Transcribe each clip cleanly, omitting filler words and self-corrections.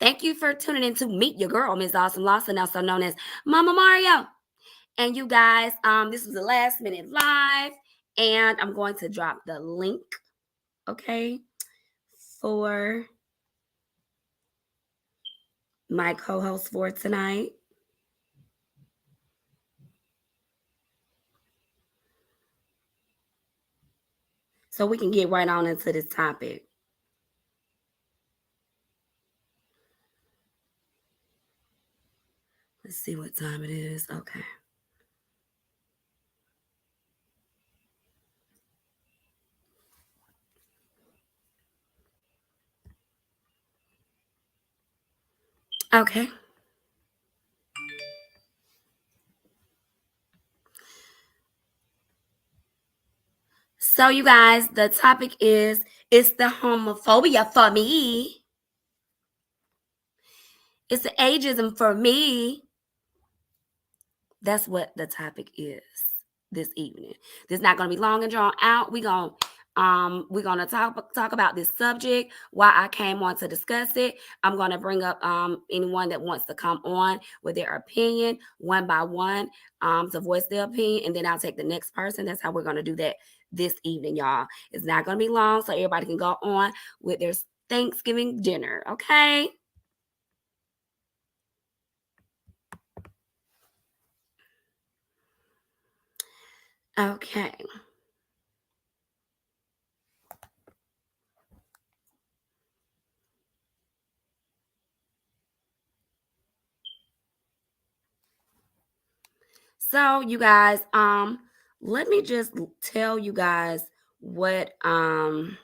Thank you for tuning in to Meet Your Girl, Miss Awesome Lawson, also known as Mama Mario. And you guys, this was a last minute live, and I'm going to drop the link, okay, for my co-host for tonight. So we can get right on into this topic. Let's see what time it is. Okay. Okay. So you guys, the topic is it's the homophobia for me. It's the ageism for me. That's what the topic is this evening. This is not going to be long and drawn out. We're gonna talk about this subject. Why I came on to discuss it. I'm gonna bring up anyone that wants to come on with their opinion one by one to voice their opinion, and then I'll take the next person. That's how we're gonna do that this evening, y'all. It's not gonna be long, so everybody can go on with their Thanksgiving dinner. Okay. Okay. So you guys, let me just tell you guys what trying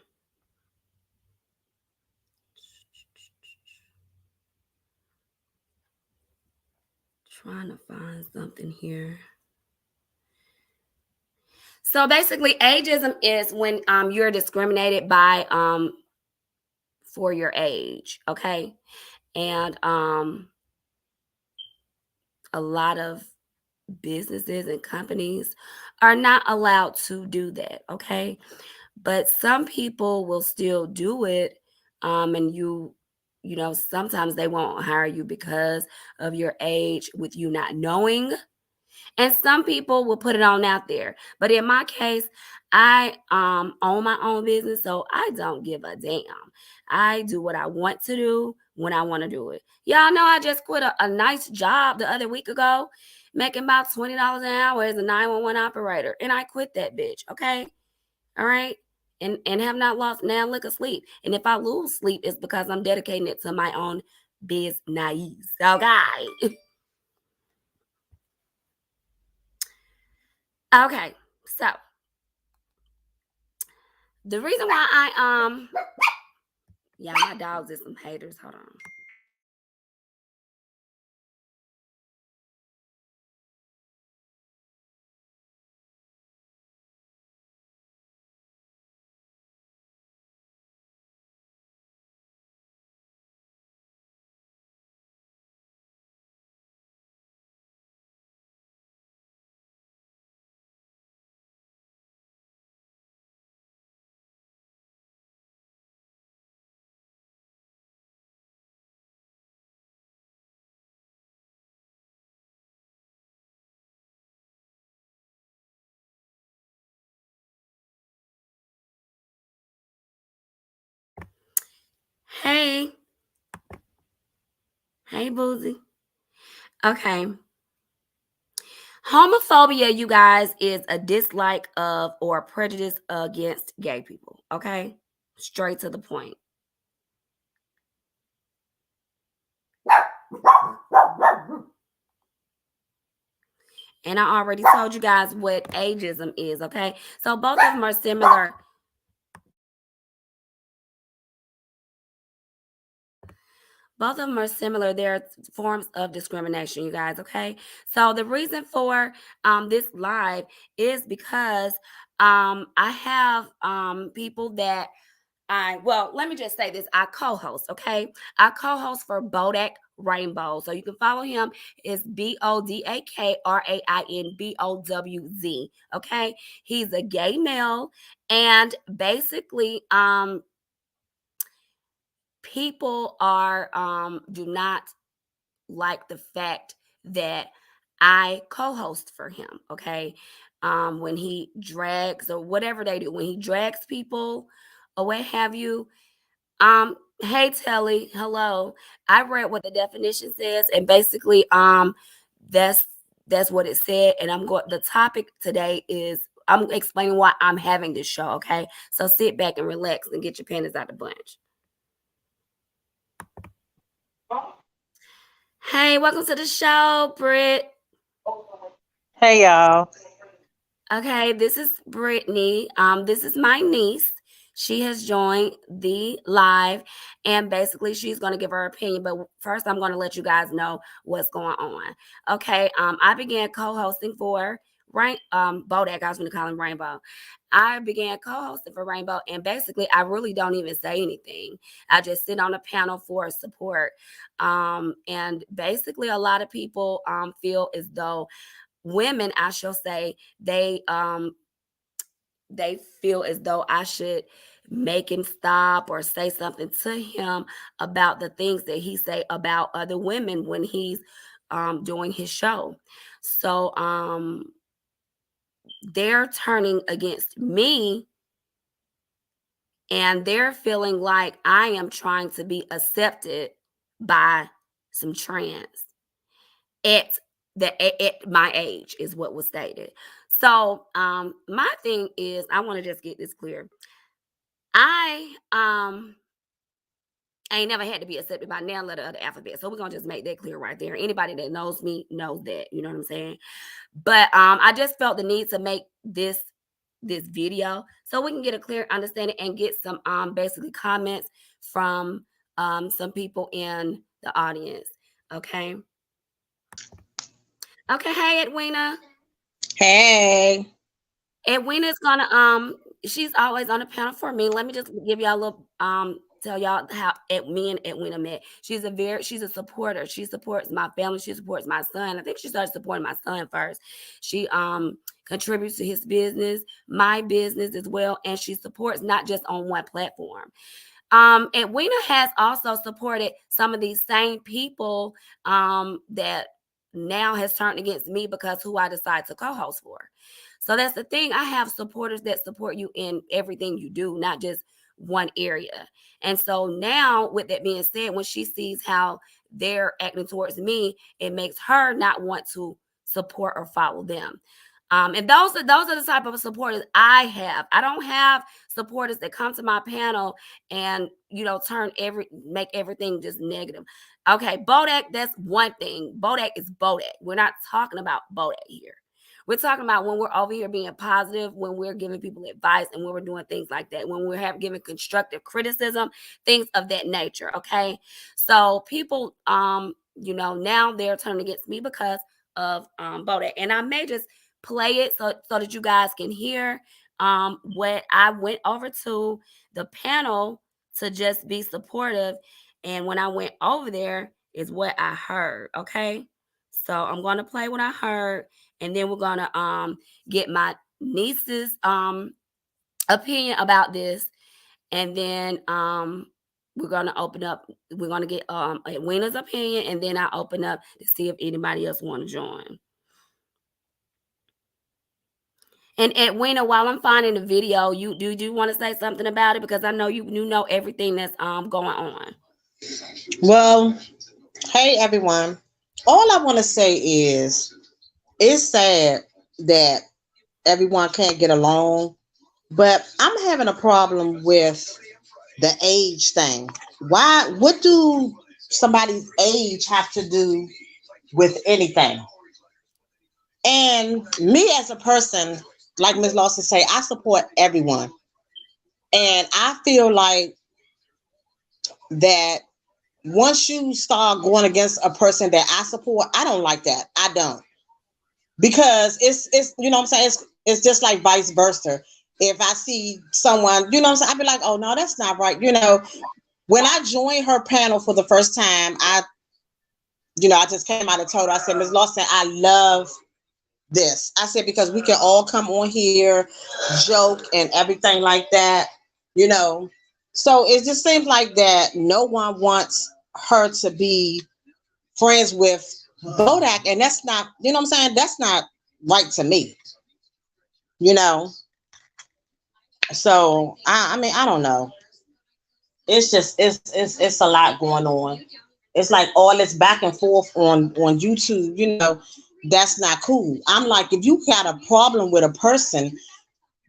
to find something here. So basically, ageism is when you're discriminated by for your age, okay? And a lot of businesses and companies are not allowed to do that, okay? But some people will still do it, and you know, sometimes they won't hire you because of your age with you not knowing. And some people will put it on out there. But in my case, I own my own business, so I don't give a damn. I do what I want to do when I want to do it. Y'all know I just quit a nice job the other week ago, making about $20 an hour as a 911 operator. And I quit that bitch, okay? All right? And have not lost now lick of sleep. And if I lose sleep, it's because I'm dedicating it to my own business. Okay. Okay. So the reason why yeah, my dogs is some haters. Hold on. Hey, hey, Boozy. Okay. Homophobia, you guys, is a dislike of or prejudice against gay people. Okay. Straight to the point. And I already told you guys what ageism is. Okay. So both of them are similar. Both of them are similar. They're forms of discrimination, you guys. Okay. So the reason for this live is because I have people that let me just say this. I co-host, okay? I co-host for Bodak Rainbow. So you can follow him. It's BODAKRAINBOWZ. Okay. He's a gay male. And basically, people are do not like the fact that I co-host for him, okay? When he drags or whatever they do, when he drags people or what have you. Hey Telly, hello. I read what the definition says, and basically, that's that's what it said. And the topic today is I'm explaining why I'm having this show, okay? So sit back and relax and get your panties out the bunch. Hey, welcome to the show, Britt. Hey y'all. Okay, this is Brittany. This is my niece. She has joined the live, and basically, she's going to give her opinion. But first, I'm going to let you guys know what's going on. Okay, I began co-hosting for Bodak. I was going to call him Rainbow. I began co-hosting for Rainbow, and basically, I really don't even say anything. I just sit on the panel for support. And basically, a lot of people feel as though women, I shall say, they feel as though I should make him stop or say something to him about the things that he say about other women when he's doing his show. So they're turning against me, and they're feeling like I am trying to be accepted by some trans at at my age, is what was stated. So my thing is, I want to just get this clear. I ain't never had to be accepted by now letter of the alphabet. So we're gonna just make that clear right there. Anybody that knows me knows that, you know what I'm saying? But I just felt the need to make this video so we can get a clear understanding and get some basically comments from some people in the audience. Okay. Okay, hey Edwina. Hey. Edwina's gonna she's always on the panel for me. Let me just give y'all a little tell y'all how me and Edwina met. She's a supporter. She supports my family, she supports my son. I think she started supporting my son first. She contributes to his business, my business as well, and she supports not just on one platform. Edwina has also supported some of these same people that now has turned against me because who I decide to co-host for. So that's the thing. I have supporters that support you in everything you do, not just one area. And so now, with that being said, when she sees how they're acting towards me, it makes her not want to support or follow them. And those are the type of supporters I have. I don't have supporters that come to my panel and make everything just negative. Okay, Bodak, that's one thing. Bodak is Bodak. We're not talking about Bodak here. We're talking about when we're over here being positive, when we're giving people advice, and when we're doing things like that, when we're giving constructive criticism, things of that nature. Okay, so people, now they're turning against me because of Bodak, and I may just play it so that you guys can hear what I went over to the panel to just be supportive, and when I went over there is what I heard. Okay, so I'm going to play what I heard, and then we're going to get my niece's opinion about this, and then we're going to open up, we're going to get Edwina's opinion, and then I open up to see if anybody else want to join. And Edwina, while I'm finding the video, you want to say something about it, because I know you know everything that's going on. Well, hey everyone. All I want to say is it's sad that everyone can't get along, but I'm having a problem with the age thing. Why? What do somebody's age have to do with anything? And me as a person, like Ms. Lawson say, I support everyone. And I feel like that once you start going against a person that I support, I don't like that. I don't. Because it's you know what I'm saying, it's just like vice versa. If I see someone, you know what I'm saying, I'd be like, oh no, that's not right. When I joined her panel for the first time, I just came out and told her, I said, Ms. Lawson, I love this. I said, because we can all come on here, joke and everything like that, you know. So it just seems like that no one wants her to be friends with Bodak, and that's not, you know what I'm saying? That's not right to me, you know. So I mean, I don't know. It's just it's a lot going on. It's like all this back and forth on YouTube, you know, that's not cool. I'm like, if you got a problem with a person,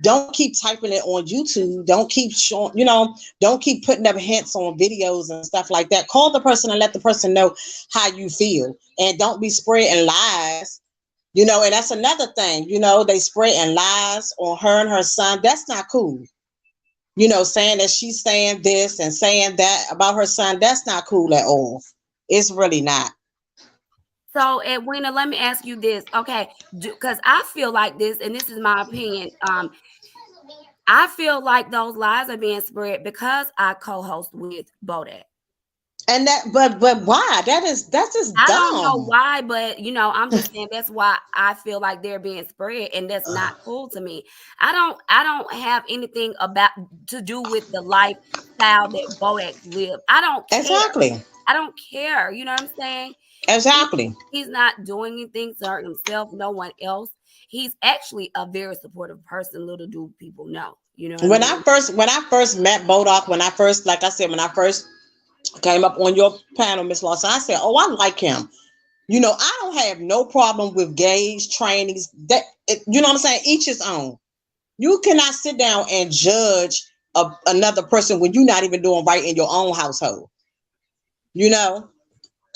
don't keep typing it on YouTube. Don't keep showing, you know, don't keep putting up hints on videos and stuff like that. Call the person and let the person know how you feel. And don't be spreading lies. You know, and that's another thing, you know, they spreading lies on her and her son. That's not cool. You know, saying that she's saying this and saying that about her son. That's not cool at all. It's really not. So, Edwina, let me ask you this, okay? Because I feel like this, and this is my opinion. I feel like those lies are being spread because I co-host with Bodak. And that, but why? That's just I don't know dumb. why, but I'm just saying that's why I feel like they're being spread, and that's not cool to me. I don't have anything about to do with the lifestyle that Bodex live. I don't care. Exactly. I don't care. You know what I'm saying? He, Exactly. he's not doing anything to hurt himself, no one else. He's actually a very supportive person. Little do people know. You know what I mean? When I first met Bodoc, when I first, like I said, when I first came up on your panel, Miss Lawson, I said, "Oh, I like him." You know, I don't have no problem with gays, trainees. You know what I'm saying? Each his own. You cannot sit down and judge another person when you're not even doing right in your own household. You know,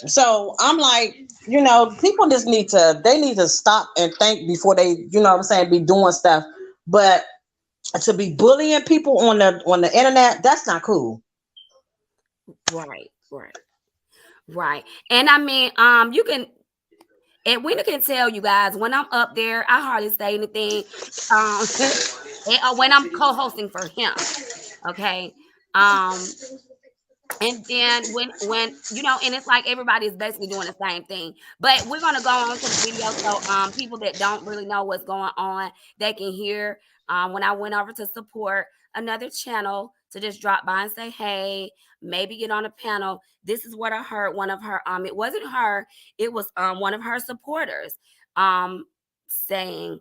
so I'm like, you know, people just need to stop and think before they, you know what I'm saying, be doing stuff. But to be bullying people on the internet, that's not cool. Right, right, right. And I mean, you can and Winter can tell you guys when I'm up there, I hardly say anything. When I'm co-hosting for him, okay. Um, and then when and it's like everybody is basically doing the same thing. But we're gonna go on to the video so people that don't really know what's going on, they can hear when I went over to support another channel to just drop by and say hey, maybe get on a panel. This is what I heard one of her it wasn't her, it was one of her supporters saying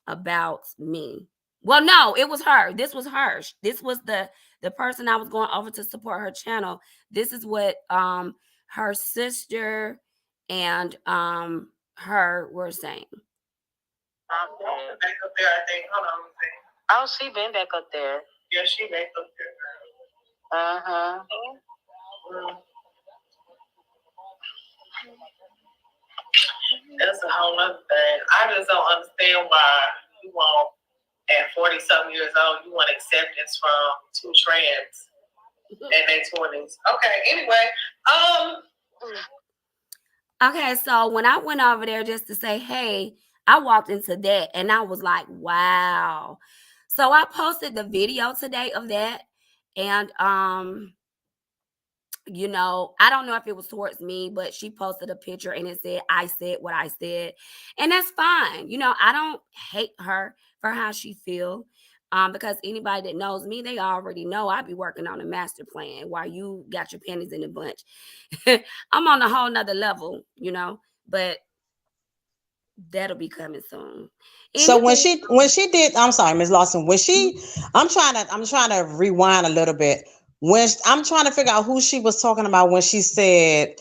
about me. Well, no, it was her. This was her. This was the person I was going over to support her channel. This is what her sister and her were saying. Back up there, I think. Hold on. Oh, she been back up there. Yeah, she back up there. Uh-huh. That's a whole other thing. I just don't understand why you want at 40 something years old, you want acceptance from two trans in their 20s. Okay, anyway. Okay, so when I went over there just to say, hey, I walked into that and I was like, wow. So I posted the video today of that. And I don't know if it was towards me, but she posted a picture and it said, I said what I said. And that's fine. I don't hate her for how she feel. Because anybody that knows me, they already know I be working on a master plan while you got your panties in a bunch. I'm on a whole nother level, but that'll be coming soon. So Anyway, when she did, I'm sorry, Miss Lawson. When she, I'm trying to rewind a little bit. When I'm trying to figure out who she was talking about when she said,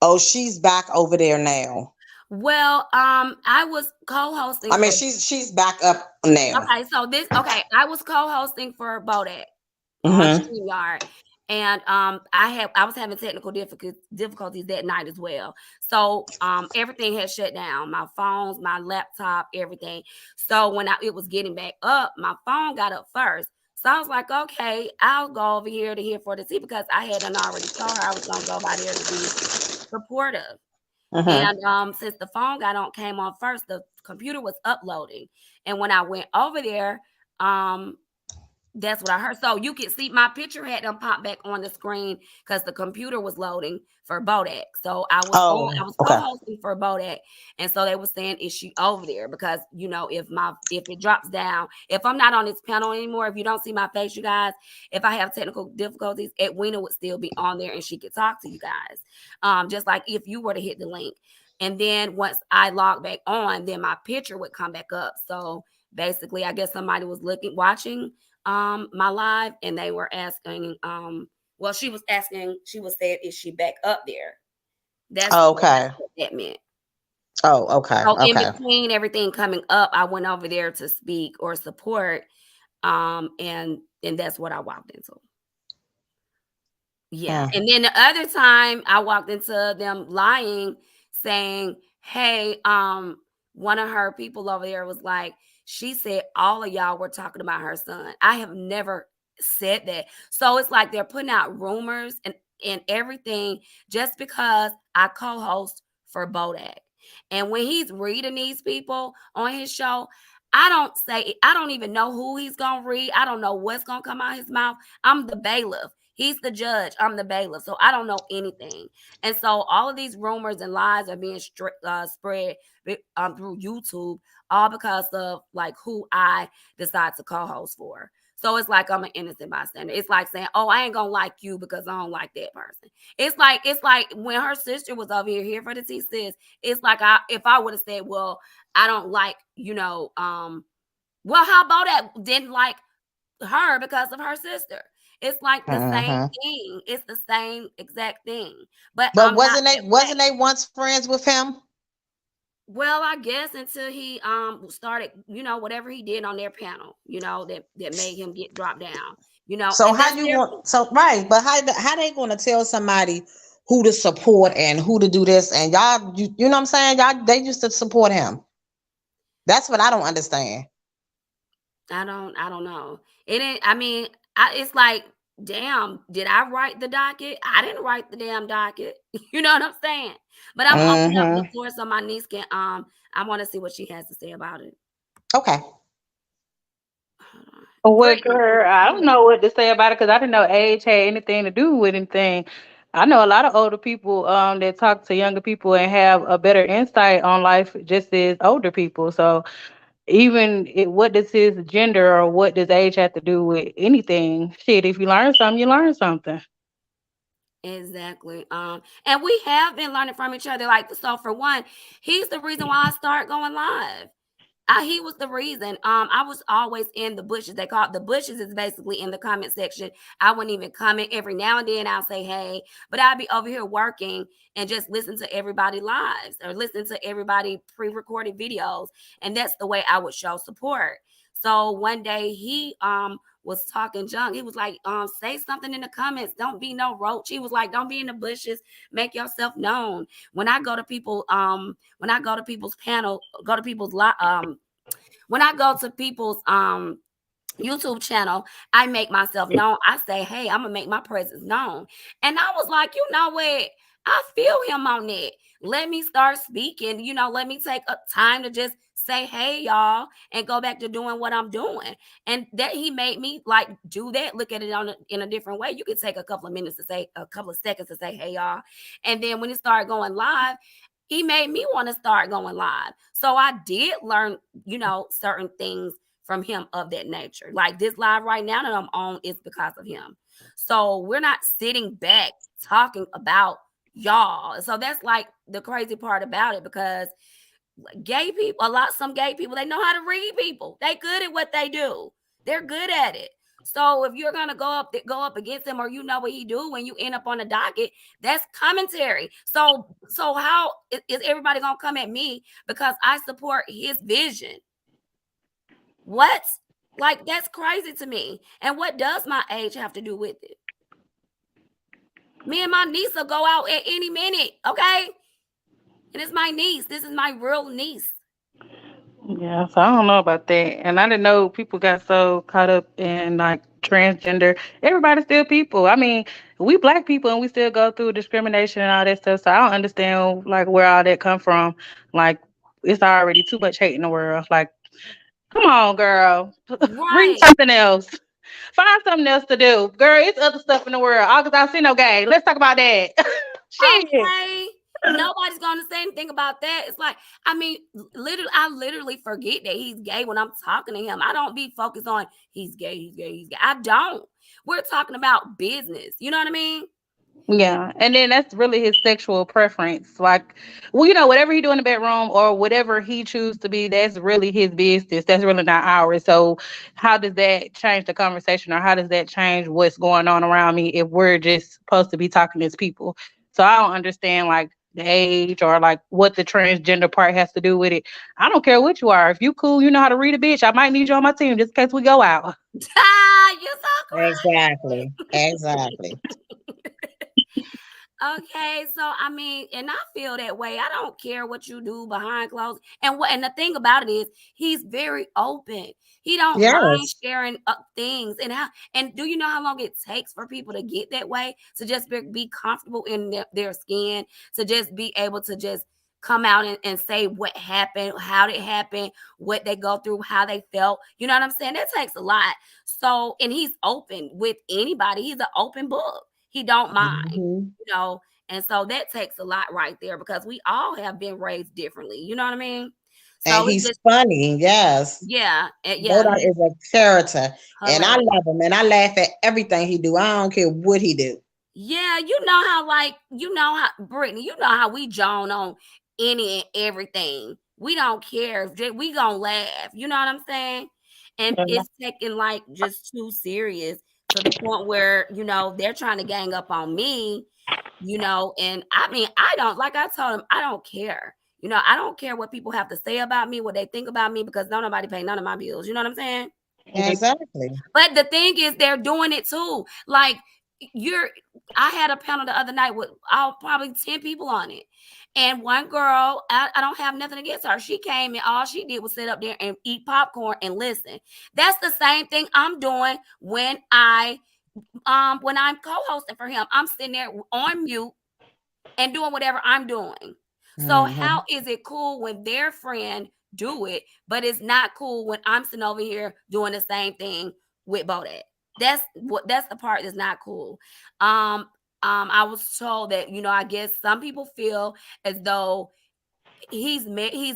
"Oh, she's back over there now." well, I was co-hosting I mean, for. she's back up now. I was co-hosting for Bodak on Mm-hmm. StreamYard. And I was having technical difficulties that night as well. So everything had shut down. My phones, my laptop, everything. So when it was getting back up, my phone got up first. So I was like, okay, I'll go over here to hear for the tea because I hadn't already told her I was gonna go by there to be supportive. Mm-hmm. And since the phone came on first, the computer was uploading. And when I went over there, That's what I heard. So you could see my picture had them pop back on the screen because the computer was loading for Bodak. So I Oh, was okay. co-hosting for Bodak. And so they were saying, is she over there? Because if it drops down, if I'm not on this panel anymore, if you don't see my face, you guys, if I have technical difficulties, Edwina would still be on there and she could talk to you guys. Just like if you were to hit the link. And then once I log back on, then my picture would come back up. So basically, I guess somebody was watching my live, and they were asking well, she was asking, she was saying, is she back up there? That's Okay. what that meant. Oh, okay. So in Okay. between everything coming up, I went over there to speak or support, and that's what I walked into. Yeah. Hmm. And then the other time I walked into them lying, saying, hey, one of her people over there was like, she said all of y'all were talking about her son. I have never said that. So it's like they're putting out rumors and everything just because I co-host for Bodak. And when he's reading these people on his show, I don't even know who he's gonna read. I don't know what's gonna come out his mouth. I'm the bailiff. He's the judge. I'm the bailiff. So I don't know anything. And so all of these rumors and lies are being spread through YouTube, all because of like who I decide to co-host for. So it's like I'm an innocent bystander. It's like saying, "Oh, I ain't gonna like you because I don't like that person." It's like when her sister was over here for the T sis. It's like if I would have said, "Well, I don't like well, how about that? Didn't like her because of her sister." It's like the same Hmm. thing. It's the same exact thing. But But I'm not wasn't they that way. wasn't they once friends with him? Well, I guess until he started, whatever he did on their panel, that made him get dropped down, So and how that's you their want? So right, but how they going to tell somebody who to support and who to do this? And y'all, you know what I'm saying? Y'all, they used to support him. That's what I don't understand. I don't know. It ain't I mean, it's like, damn, did I write the docket? I didn't write the damn docket. You know what I'm saying? But I'm opening up the Hmm. floor so my niece can I want to see what she has to say about it. Okay. Hold on. Well, Brittany. girl, I don't know what to say about it because I didn't know age had anything to do with anything. I know a lot of older people that talk to younger people and have a better insight on life just as older people. So what does his gender or what does age have to do with anything? Shit, if you learn something, you learn something. Exactly. And we have been learning from each other. Like, so for one, he's the reason why I start going live. He was the reason. I was always in the bushes. They call it the bushes is basically in the comment section. I wouldn't even comment. Every now and then I'll say hey, but I'd be over here working and just listen to everybody lives or listen to everybody pre-recorded videos. And that's the way I would show support. So one day he was talking junk. He was like, say something in the comments. Don't be no roach. He was like, don't be in the bushes. Make yourself known. When I go to people, when I go to people's panel, go to people's when I go to people's YouTube channel, I make myself known. I say, hey, I'm gonna make my presence known. And I was like, you know what? I feel him on it. Let me start speaking. Let me take a time to just say, hey, y'all, and go back to doing what I'm doing. And that he made me like do that, look at it in a different way. You could take a couple of minutes to say, a couple of seconds to say, hey, y'all. And then when it started going live, he made me want to start going live. So I did learn, certain things from him of that nature. Like this live right now that I'm on is because of him. So we're not sitting back talking about y'all. So that's like the crazy part about it because gay people, some gay people, they know how to read people. They good at what they do. They're good at it. So if you're gonna go up against him, or you know what he do when you end up on the docket, that's commentary. So how is everybody gonna come at me because I support his vision? What? Like, that's crazy to me. And what does my age have to do with it? Me and my niece will go out at any minute, okay? And it's my niece. This is my real niece. Yeah, so I don't know about that. And I didn't know people got so caught up in like transgender. Everybody's still people. I mean, we black people and we still go through discrimination and all that stuff. So I don't understand like where all that come from. Like it's already too much hate in the world. Like, come on, girl. Read Right. something else. Find something else to do. Girl, it's other stuff in the world. August Alsino game. Let's talk about that. Shit. Okay. Nobody's gonna say anything about that. It's like, I mean, literally, I literally forget that he's gay when I'm talking to him. I don't be focused on he's gay, he's gay, he's gay. I don't. We're talking about business. You know what I mean? Yeah, and then that's really his sexual preference. Like, well, you know, whatever he do in the bedroom or whatever he choose to be, that's really his business. That's really not ours. So, how does that change the conversation, or how does that change what's going on around me if we're just supposed to be talking as people? So, I don't understand like the age or like what the transgender part has to do with it. I don't care what you are. If you cool, you know how to read a bitch. I might need you on my team just in case we go out. You're so Exactly. Exactly. okay, so I mean, and I feel that way. I don't care what you do behind closed. And the thing about it is, he's very open. He don't mind Yes. sharing things. And do you know how long it takes for people to get that way? To just be comfortable in their skin, to just be able to just come out and say what happened, how it happened, what they go through, how they felt. You know what I'm saying? That takes a lot. So, and he's open with anybody. He's an open book. He don't mind, Hmm. you know. And so that takes a lot right there because we all have been raised differently. You know what I mean? And So it's he's just funny. Yes. yeah, yeah, Bodak he's is a character. And I hilarious. love him. And I laugh at everything he do. I don't care what he do. Yeah, you know how like you know how Brittany, you know how we joan on any and everything. We don't care. We gonna laugh. You know what I'm saying? And it's taking like just too serious to the point where they're trying to gang up on me. And I mean I don't like I told him I don't care. I don't care what people have to say about me, what they think about me because don't nobody pay none of my bills. You know what I'm saying? Exactly. But the thing is, they're doing it too. Like you're, I had a panel the other night with probably 10 people on it, and one girl, I don't have nothing against her. She came and all she did was sit up there and eat popcorn and listen. That's the same thing I'm doing when I'm co-hosting for him. I'm sitting there on mute and doing whatever I'm doing. So Hmm. how is it cool when their friend do it, but it's not cool when I'm sitting over here doing the same thing with Bodet? That's the part that's not cool. I was told that I guess some people feel as though he's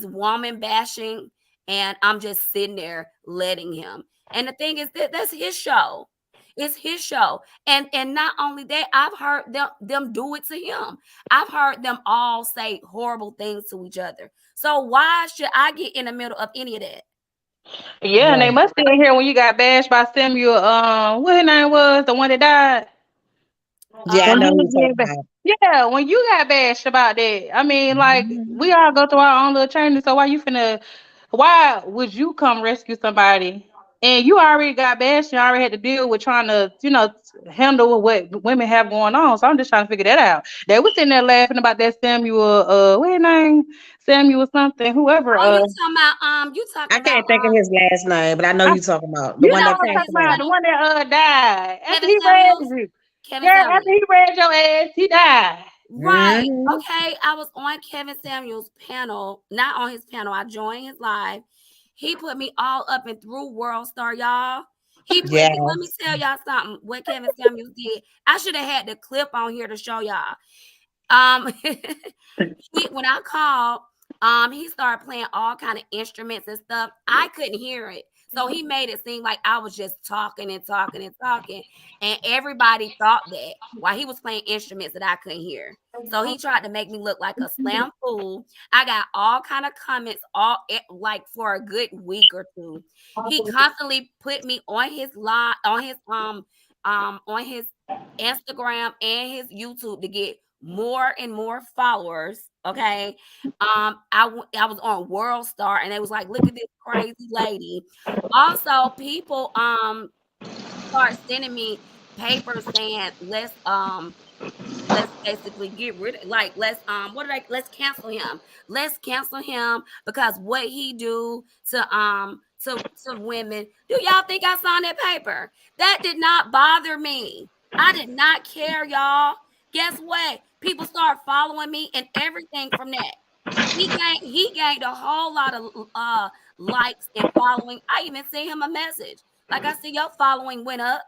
woman bashing, and I'm just sitting there letting him. And the thing is that that's his show. It's his show. And not only that, I've heard them do it to him. I've heard them all say horrible things to each other. So why should I get in the middle of any of that? Yeah, and they Right. must have been here when you got bashed by Samuel. What his name was, the one that died. Yeah, I Uh When know he who was you're getting talking ba- about. yeah, when you got bashed about that. I mean, like Hmm. we all go through our own little journey. So why would you come rescue somebody? And you already got bashed. You already had to deal with trying to, handle what women have going on. So I'm just trying to figure that out. They was sitting there laughing about that Samuel. What his name? Samuel something. Whoever. oh, you I talking about can't think of his last name, but I know I, you're talking about the you you one know know that what I'm talking passed about? away. The one that died after Kevin he read Samuels? you. Kevin Girl, after Samuels. he read your ass, he died. Right. Hmm. Okay. I was on Kevin Samuels' panel, not on his panel. I joined his live. He put me all up and through World Star, y'all. Let me Yes. tell y'all something. What Kevin Samuels did. I should have had the clip on here to show y'all. Um, when I called, he started playing all kind of instruments and stuff. I couldn't hear it, so he made it seem like I was just talking and talking and talking, and everybody thought that while he was playing instruments that I couldn't hear. So he tried to make me look like a slam fool. I got all kind of comments like for a good week or two. He constantly put me on his live on his Instagram and his YouTube to get more and more followers. Okay. I was on World Star and it was like, look at this crazy lady. Also, people start sending me papers saying let's basically get rid of like let's cancel him. Let's cancel him because what he do to women. Do y'all think I signed that paper? That did not bother me. I did not care, y'all. Guess what? People start following me and everything from that. He gained a whole lot of likes and following. I even sent him a message. Like I see your following went up.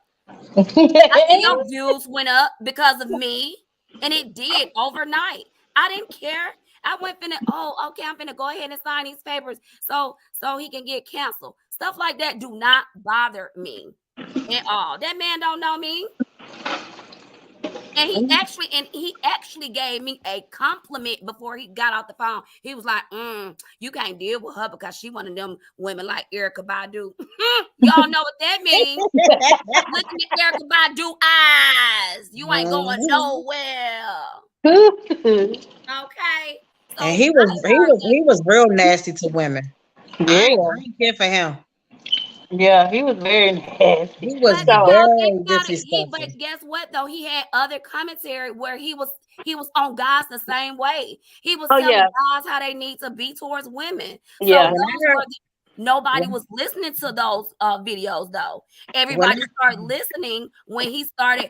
I see your views went up because of me, and it did overnight. I didn't care. I went finna, oh, okay, I'm finna go ahead and sign these papers so he can get canceled. Stuff like that do not bother me at all. That man don't know me. And he actually gave me a compliment before he got off the phone. He was like, you can't deal with her because she one of them women like Erica Badu. Y'all know what that means. Looking at Erica Badu eyes. You ain't going Mhm. nowhere. Okay. And So I heard that. he was real nasty to women. Yeah, I ain't care for him. yeah, he was very nasty. He But was if So, y'all think very about it, disrespectful. but guess what though? He had other commentary where he was on guys the same way. He was oh telling yeah, guys how they need to be towards women. So yeah. When I those heard were nobody when, was listening to those videos though. when Everybody started listening when he started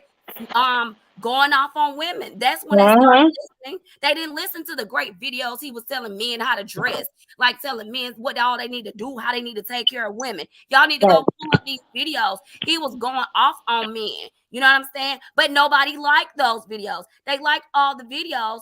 going off on women. That's when they started Uh-huh. listening. They didn't listen to the great videos he was telling men how to dress, like telling men what all they need to do, how they need to take care of women. Y'all need to go pull up these videos. He was going off on men. You know what I'm saying? But nobody liked those videos. They liked all the videos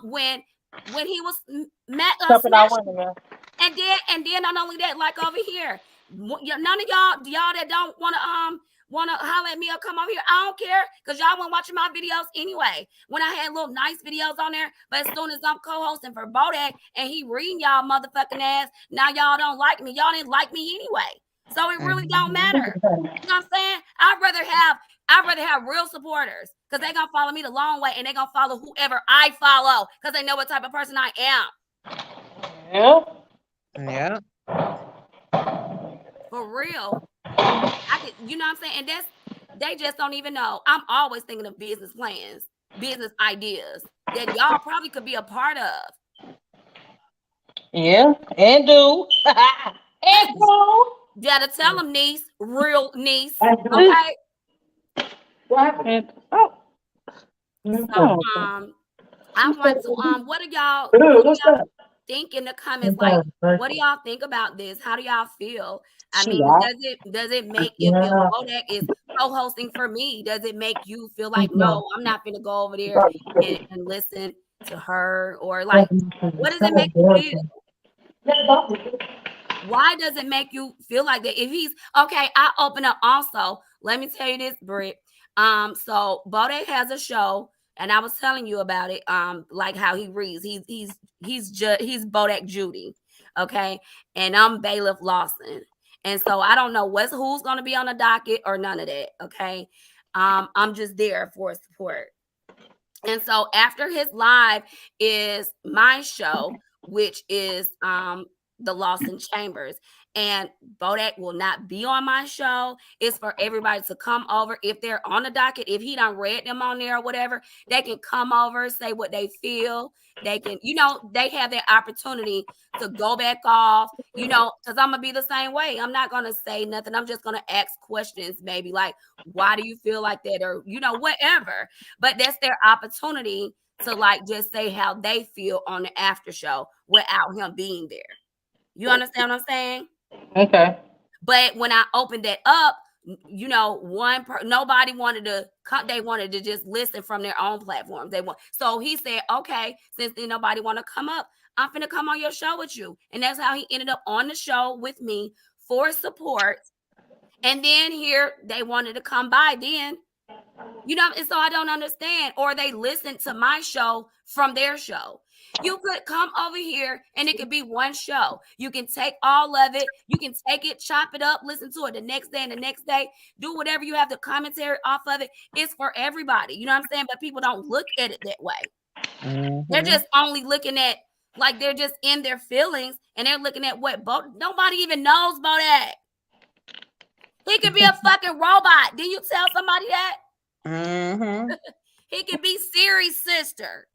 when he was Something I smashing. want to know. And then not only that, like over here, none of y'all that don't want to holler at me or come over here, I don't care because y'all weren't watching my videos anyway. When I had little nice videos on there, but as soon as I'm co-hosting for Bodak and he reading y'all motherfucking ass, now y'all don't like me. Y'all didn't like me anyway, so it really don't Mhm. matter. You know what I'm saying? I'd rather have real supporters because they gonna follow me the long way and they gonna follow whoever I follow because they know what type of person I am. Yeah. Yeah. For real. I could, you know what I'm saying? And they just don't even know. I'm always thinking of business plans, business ideas that y'all probably could be a part of. Yeah. And do. And do. You gotta tell them, niece, real niece. Okay. What happened? Oh. So Oh. I want to what do y'all What's that? think in the comments? Like, what do y'all think about this? How do y'all feel? I She mean, lied. does it make if Bodak is co-hosting for me, does it make you feel like no, I'm not gonna go over there and listen to her? Or like what does it make you feel? Why does it make you feel like that? If he's okay, I open up also. Let me tell you this, Britt. So Bodak has a show, and I was telling you about it. Like how he reads. He's Bodak Judy, okay, and I'm Bailiff Lawson, and so I don't know who's gonna be on the docket or none of that. Okay, I'm just there for support. And so after his live is my show, which is the Lawson Chambers. And Bodak will not be on my show. It's for everybody to come over. If they're on the docket, if he done read them on there or whatever, they can come over, say what they feel. They can, they have that opportunity to go back off, because I'm gonna be the same way. I'm not gonna say nothing. I'm just gonna ask questions, maybe like, why do you feel like that? Or, whatever. But that's their opportunity to like just say how they feel on the after show without him being there. You understand what I'm saying? Okay. But when I opened that up, nobody wanted to cut. They wanted to just listen from their own platforms. So he said, okay, since then nobody want to come up, I'm finna come on your show with you. And that's how he ended up on the show with me for support. And then here they wanted to come by then. And so I don't understand. Or they listen to my show from their show. You could come over here and it could be one show. You can take all of it. You can take it, chop it up, listen to it the next day and the next day. Do whatever you have the commentary off of it. It's for everybody. You know what I'm saying? But people don't look at it that way. They're Mhm. just only looking at, like, they're just in their feelings and they're looking at what nobody even knows Bodak. He could be a fucking robot. Did you tell somebody that? Mhm. He could be Siri's sister.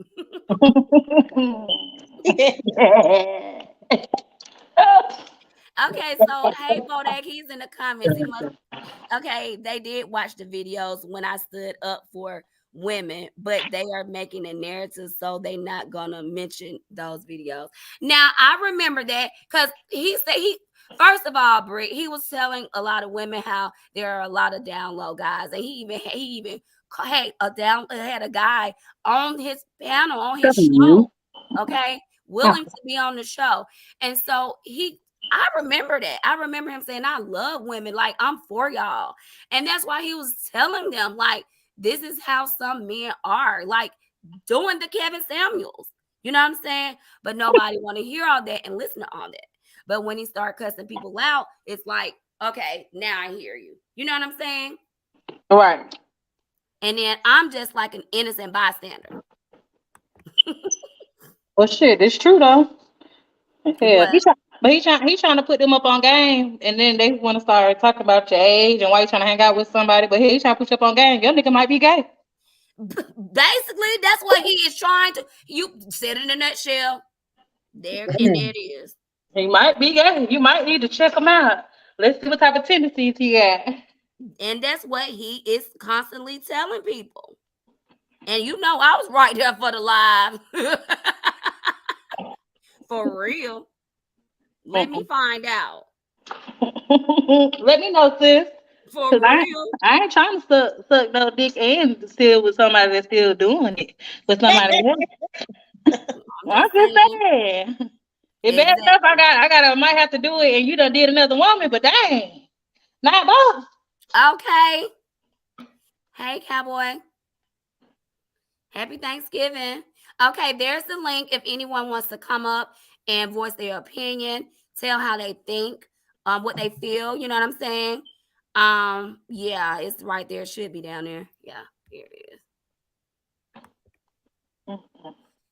Okay, so hey Bodak, he's in the comments. He must. Okay, they did watch the videos when I stood up for women, but they are making a narrative, so they not gonna mention those videos. Now I remember that because he said he first of all, Britt, he was telling a lot of women how there are a lot of down low guys, and he even had a guy on his panel on his show, okay, willing to be on the show, and so I remember that. I remember him saying, I love women. Like, I'm for y'all. And that's why he was telling them, like, this is how some men are. Like, doing the Kevin Samuels. You know what I'm saying? But nobody want to hear all that and listen to all that. But when he start cussing people out, it's like, okay, now I hear you. You know what I'm saying? Right. And then I'm just like an innocent bystander. Well, shit, it's true though. Yeah, What? he's trying to put them up on game, and then they want to start talking about your age and why you trying to hang out with somebody. But he's trying to put you up on game. Your nigga might be gay. Basically, that's what he is trying to. You said it in a nutshell. There and there it is. He might be gay. You might need to check him out. Let's see what type of tendencies he got. And that's what he is constantly telling people. And you know, I was right there for the live. For real. Let me find out. Let me know, sis. For Cause real. I ain't trying to suck no dick and still with somebody that's still doing it with somebody else. I'm I'm just just saying. saying. It bad enough Exactly. I might have to do it and you done did another woman, but dang. Not both. Okay. Hey, cowboy. Happy Thanksgiving. Okay, there's the link if anyone wants to come up and voice their opinion, tell how they think, what they feel, you know what I'm saying? Yeah, it's right there. It should be down there. Yeah, here it is.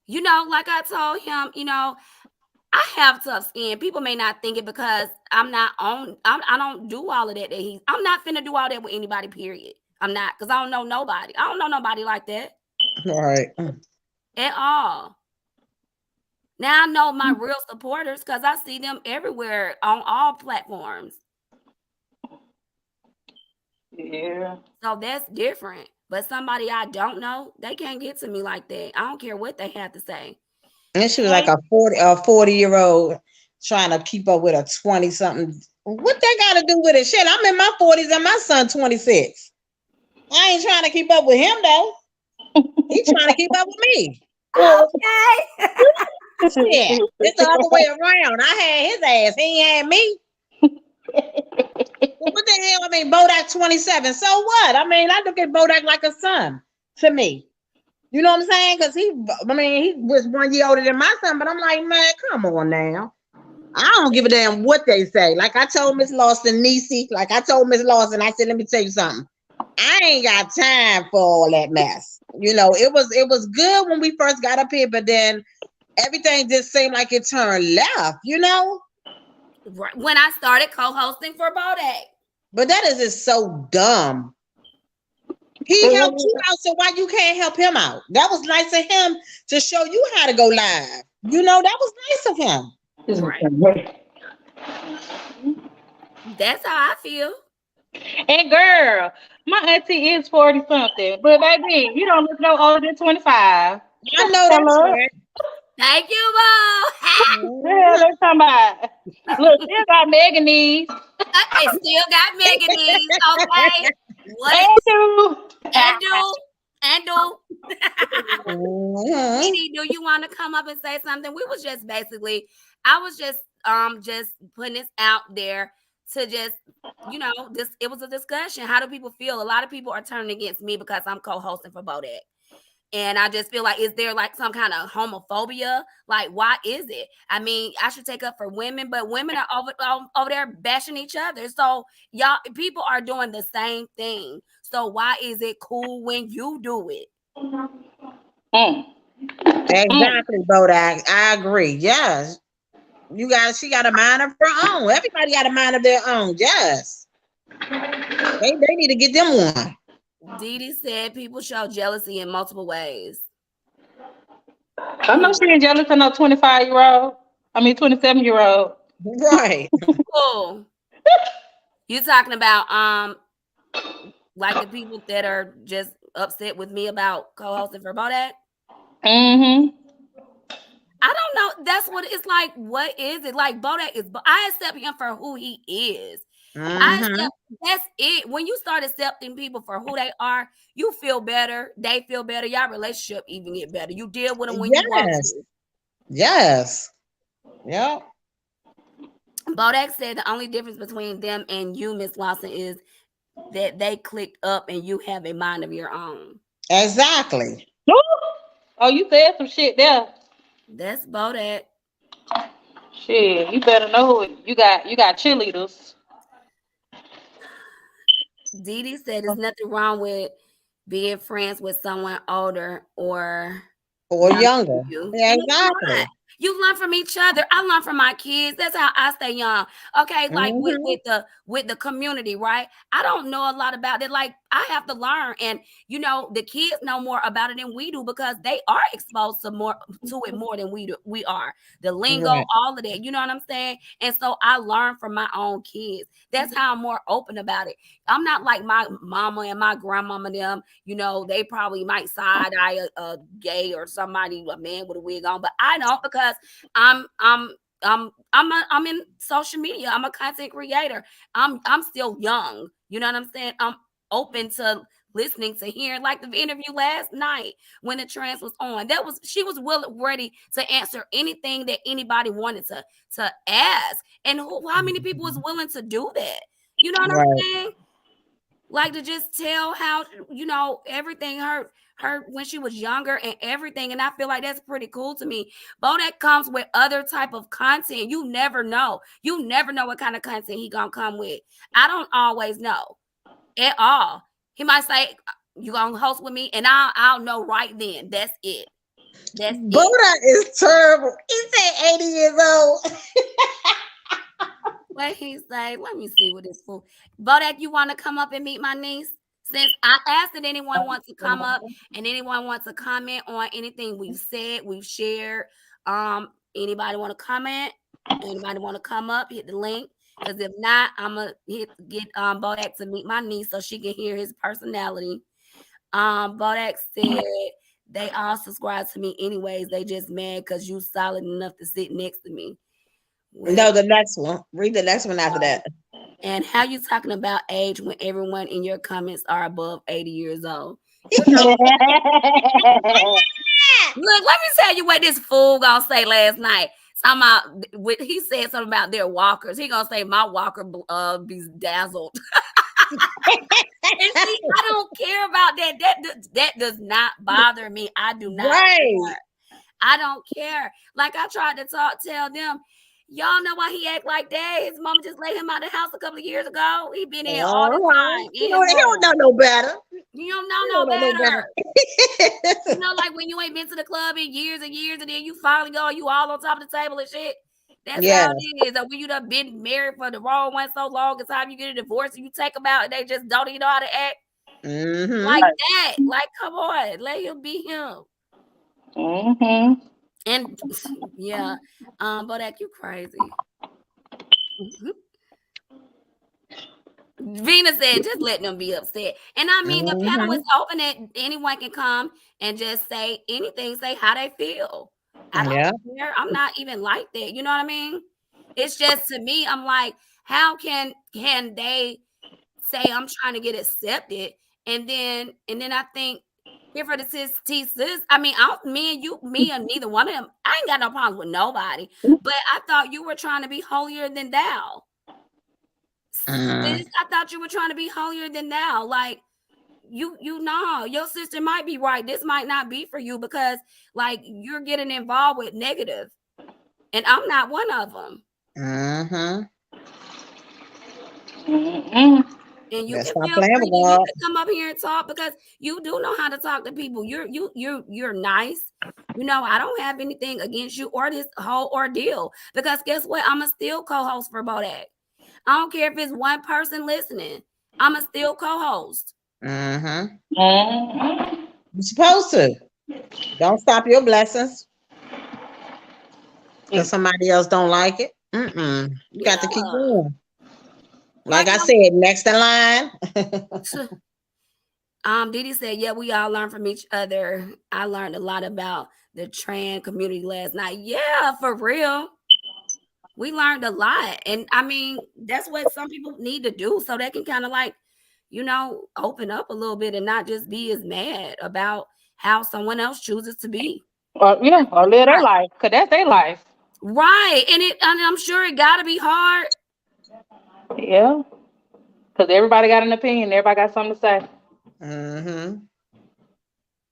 You know, like I told him, you know, I have tough skin. People may not think it because I'm not on. I don't do all of that. I'm not finna do all that with anybody. Period. I'm not because I don't know nobody. I don't know nobody like that Right. at all. Now I know my real supporters because I see them everywhere on all platforms. Yeah. So that's different. But somebody I don't know, they can't get to me like that. I don't care what they have to say. And she was like Hey, a 40-year-old trying to keep up with a 20 something. What that got to do with it? Shit, I'm in my 40s and my son 26. I ain't trying to keep up with him though. He's trying to keep up with me. okay. Yeah, it's the other way around. I had his ass. He ain't had me. Well, what the hell? I mean, Bodak 27. So what? I mean, I look at Bodak like a son to me. You know what I'm saying? Because he was 1 year older than my son, but I'm like, man, come on now. I don't give a damn what they say. Like I told Miss Lawson, Niecy, I said, let me tell you something. I ain't got time for all that mess. You know, it was good when we first got up here, but then everything just seemed like it turned left, you know? Right. When I started co-hosting for Bodak. But that is just so dumb. He helped you out, so why you can't help him out? That was nice of him to show you how to go live. You know, that was nice of him. Right. That's how I feel. And girl, my auntie is 40 something, but baby, you don't look no older than 25. I know that's right. Thank you, Bo. Yeah, let's talk about. Look, still got Megan knees. It still got Meganese, okay? What? And And do. Mhm. Edie, do you want to come up and say something? We was just basically, I was just putting this out there to just, you know, this it was a discussion. How do people feel? A lot of people are turning against me because I'm co-hosting for Bodak. And I just feel like, is there like some kind of homophobia? Like, why is it? I mean, I should take up for women, but women are over there bashing each other. So y'all, people are doing the same thing. So why is it cool when you do it? Exactly, Bodak. I agree. Yes. She got a mind of her own. Everybody got a mind of their own. Yes. They need to get them one. Dee said people show jealousy in multiple ways. I'm not being jealous of no 25-year-old. I mean 27-year-old. Right. Cool. You talking about like the people that are just upset with me about co-hosting for Bodak. Mm-hmm. I don't know. That's what it's like. What is it like? Bodak is. I accept him for who he is. I Mm-hmm. accept. That's it. When you start accepting people for who they are, you feel better. They feel better. Y'all relationship even get better. You deal with them when you want Yes. to. Yes. Yep. Bodak said the only difference between them and you, Miss Lawson, is that they clicked up and you have a mind of your own. Exactly. Oh, you said some shit there. That's Bodak. Shit, you better know it. You got cheerleaders. Dee Dee said there's nothing wrong with being friends with someone older or Or younger younger. than you. Yeah, And it's not. exactly. You learn from each other. I learn from my kids. That's how I stay young. Okay, like with Mm-hmm. with the with the community, right? I don't know a lot about it. Like I have to learn, and the kids know more about it than we do because they are exposed to it more than we do. We are the lingo, Right. all of that. You know what I'm saying? And so I learn from my own kids. That's how I'm more open about it. I'm not like my mama and my grandmama. Them, they probably might side eye a gay or somebody, a man with a wig on, but I don't because I'm in social media. I'm a content creator. I'm still young. You know what I'm saying? I'm open to listening to hearing like the interview last night when the trans was on. She was ready to answer anything that anybody wanted to ask. And how many people was willing to do that? You know what I'm Right. saying? Like to just tell how everything hurt when she was younger and everything, and I feel like that's pretty cool to me. But that comes with other type of content. You never know what kind of content he gonna come with. I don't always know at all. He might say, you gonna host with me, and I'll know right then. That's it. Boda is terrible. He said 80 years old. What he say? Let me see what it's for. Bodak, you want to come up and meet my niece? Since I asked if anyone wants to come up and anyone wants to comment on anything we've said, we've shared. Anybody want to comment? Anybody want to come up? Hit the link. Because if not, I'm gonna get Bodak to meet my niece so she can hear his personality. Bodak said they all subscribe to me anyways. They just mad because you solid enough to sit next to me. Well, No, the next one. Read the next one after that. and how you talking about age when everyone in your comments are above 80 years old? Look, let me tell you what this fool gonna say last night. He said something about their walkers. He gonna say my walker be dazzled. And see, I don't care about that. That does not bother me. I do not Right. care. I don't care. Like I tried to tell them, y'all know why he act like that. His mama just let him out of the house a couple of years ago. He been in all this Uh-huh. time You in know, his he don't room. know no better. You don't He know don't no know no better. better. Like when you ain't been to the club in years and years, and then you finally go, you all on top of the table and shit. That's how Yeah. it is. Or when you done been married for the wrong one so long, the time you get a divorce and you take them out and they just don't even know how to act Mm-hmm. like that. Like, come on, let him be him. Mm-hmm. And yeah, Bodak, you crazy. Vina said, just let them be upset. And I mean, the panel is Mm-hmm. open that anyone can come and just say anything, say how they feel. I Yeah. don't care. I'm not even like that. You know what I mean? It's just to me, I'm like, how can they say I'm trying to get accepted? And then I think here for the sis. I mean, me and neither one of them. I ain't got no problems with nobody. But I thought you were trying to be holier than thou. Mm. Sis, I thought you were trying to be holier than thou. Like you know, your sister might be right. This might not be for you because like you're getting involved with negative, and I'm not one of them. Mm-hmm. Mm-hmm. And you Let's can stop feel playing free with to you God. can come up here and talk because you do know how to talk to people. You're nice. I don't have anything against you or this whole ordeal because guess what? I'm a still co-host for Bodak. I don't care if it's one person listening. I'm a still co-host. Mm-hmm. Mm-hmm. You're supposed to. Don't stop your blessings because somebody else don't like it. Mm-mm. You got to keep Yeah. going. Like Like I said, next in line. Didi said, yeah, we all learn from each other. I learned a lot about the trans community last night. Yeah, for real. We learned a lot. And I mean, that's what some people need to do so they can kind of like, open up a little bit and not just be as mad about how someone else chooses to be. Or or live their life, because that's their life. Right. And I'm sure it gotta be hard. Yeah. Because everybody got an opinion. Everybody got something to say. Mm-hmm.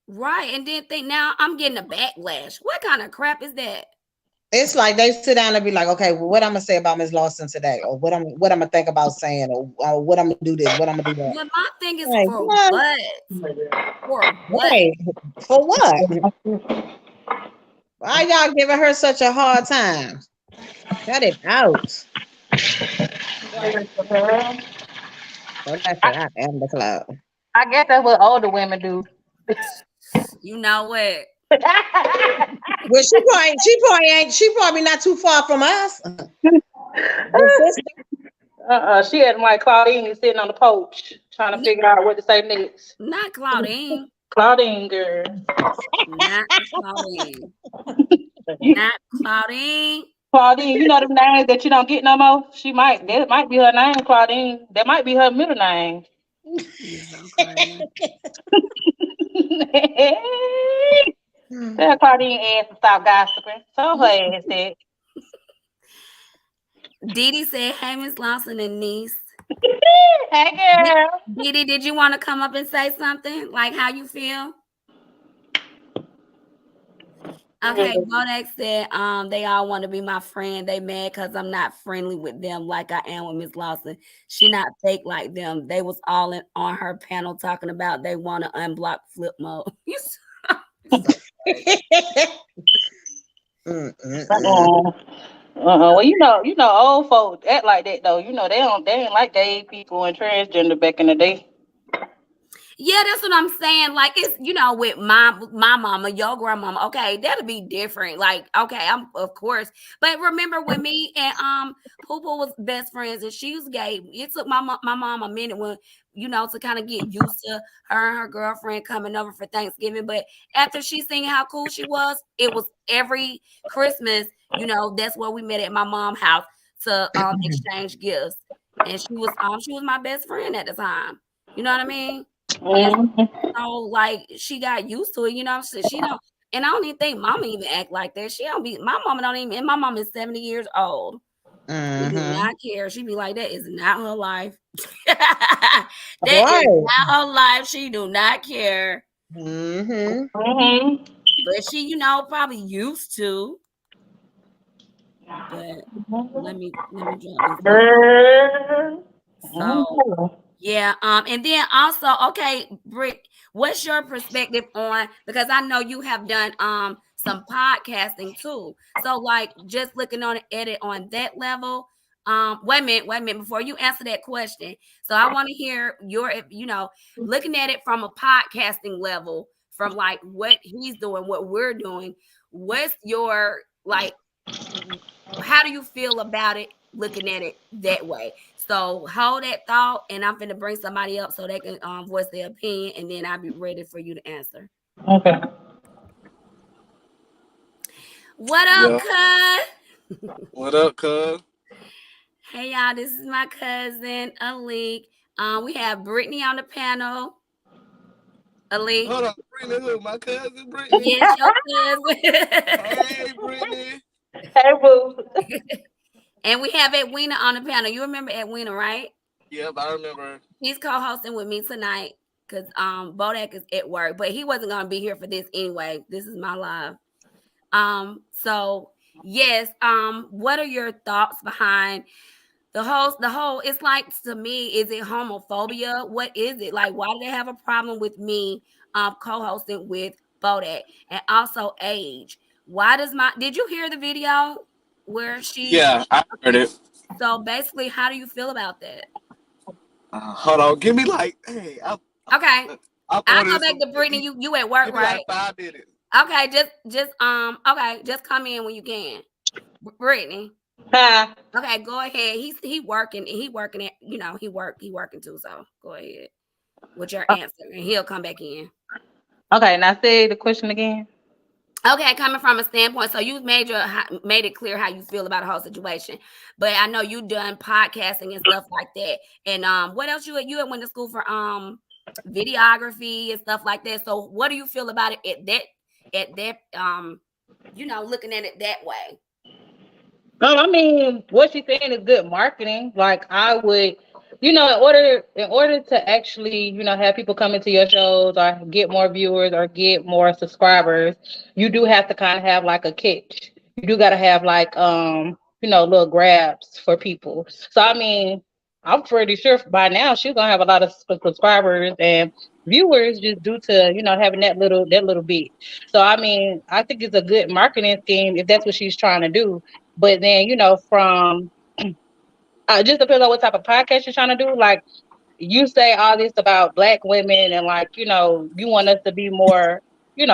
Right. And then think now I'm getting a backlash. What kind of crap is that? It's like they sit down and be like, okay, well, what I'm gonna say about Miss Lawson today, or what I'm gonna think about saying, or what I'm gonna do this, what I'm gonna do that. But my thing is Like, for well, what? For what? right. For what? Why y'all giving her such a hard time? Cut it out. Right. So that's it. I am the cloud. I guess that's what older women do. You know what? Well, she probably not too far from us. The sister. She had like Claudine sitting on the porch trying to figure out what to say next. Not Claudine. Claudine, girl. Not Claudine. You- Not Claudine. Claudine, you know them names that you don't get no more? That might be her name, Claudine. That might be her middle name. You're so crazy. Tell Claudine ass to stop gossiping. So her ass that. Didi said, hey, Miss Lawson and niece. Hey, girl. Didi, did you want to come up and say something? Like how you feel? Okay, Bodak said, they all want to be my friend. They mad because I'm not friendly with them like I am with Miss Lawson. She not fake like them. They was all on her panel talking about they want to unblock flip mode. You so Well, old folks act like that though. They ain't like gay people and transgender back in the day. Yeah, that's what I'm saying. Like it's with my mama, your grandmama. Okay, that'll be different. Like okay, I'm of course, but remember when me and Poo Poo was best friends and she was gay. It took my mom a minute when to kind of get used to her and her girlfriend coming over for Thanksgiving. But after she seen how cool she was, it was every Christmas. That's where we met at my mom's house to exchange gifts, and she was my best friend at the time. You know what I mean? And like she got used to it, she don't, and I don't even think mama even act like that. She don't be my mama don't even, and my mom is 70 years old. She do not care. She be like, that is not her life. That is not her life. She do not care. But she, probably used to. But let me drop this. So yeah, and then also, okay, Britt, what's your perspective on, because I know you have done some podcasting too. So like just looking on it on that level. Wait a minute before you answer that question. So I want to hear your, looking at it from a podcasting level, from like what he's doing, what we're doing. What's your like? How do you feel about it? Looking at it that way. So hold that thought, and I'm finna bring somebody up so they can voice their opinion, and then I'll be ready for you to answer. Okay. What up, cuz? What up, cuz? Hey y'all, this is my cousin Alik. We have Brittany on the panel. Alik. Hold on, Brittany, who? My cousin Brittany? Yes, your cousin. Hey, Brittany. Hey, boo. And we have Edwina on the panel. You remember Edwina, right? Yep, I remember. He's co-hosting with me tonight because Bodak is at work, but he wasn't gonna be here for this anyway. This is my live. So yes, what are your thoughts behind the whole it's like, to me, is it homophobia? What is it? Like, why do they have a problem with me co-hosting with Bodak? And also age. Did you hear the video where she Yeah, I heard it. So basically, how do you feel about that? Hold on, give me like, hey, Okay. I'll go back to Brittany. You at work, give me right? like 5 minutes. Okay, just come in when you can. Brittany. Huh? Okay, go ahead. He working at, he working too, so go ahead. with your answer, and he'll come back in. Okay, now say the question again. Okay, coming from a standpoint, so you made it clear how you feel about the whole situation, but I know you done podcasting and stuff like that, and what else you had went to school for videography and stuff like that. So what do you feel about it at that looking at it that way? I mean, what she's saying is good marketing. Like I would, in order to actually, have people come into your shows or get more viewers or get more subscribers, you do have to kind of have like a catch. You do got to have like, little grabs for people. So I mean, I'm pretty sure by now she's gonna have a lot of subscribers and viewers just due to having that little bit. So I mean, I think it's a good marketing scheme if that's what she's trying to do. But then, from it just depends on what type of podcast you're trying to do. Like you say all this about black women and like, you want us to be more,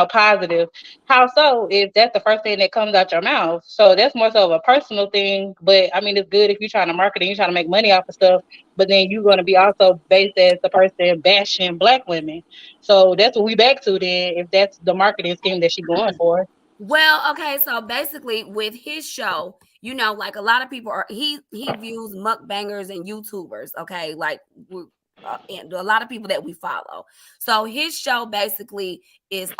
positive. How so if that's the first thing that comes out your mouth? So that's more so of a personal thing. But I mean it's good if you're trying to market and you're trying to make money off of stuff, but then you're gonna be also based as the person bashing black women. So that's what we back to then if that's the marketing scheme that she's going for. Well, okay, so basically with his show, like a lot of people he views mukbangers and YouTubers, okay, like and a lot of people that we follow. So his show basically is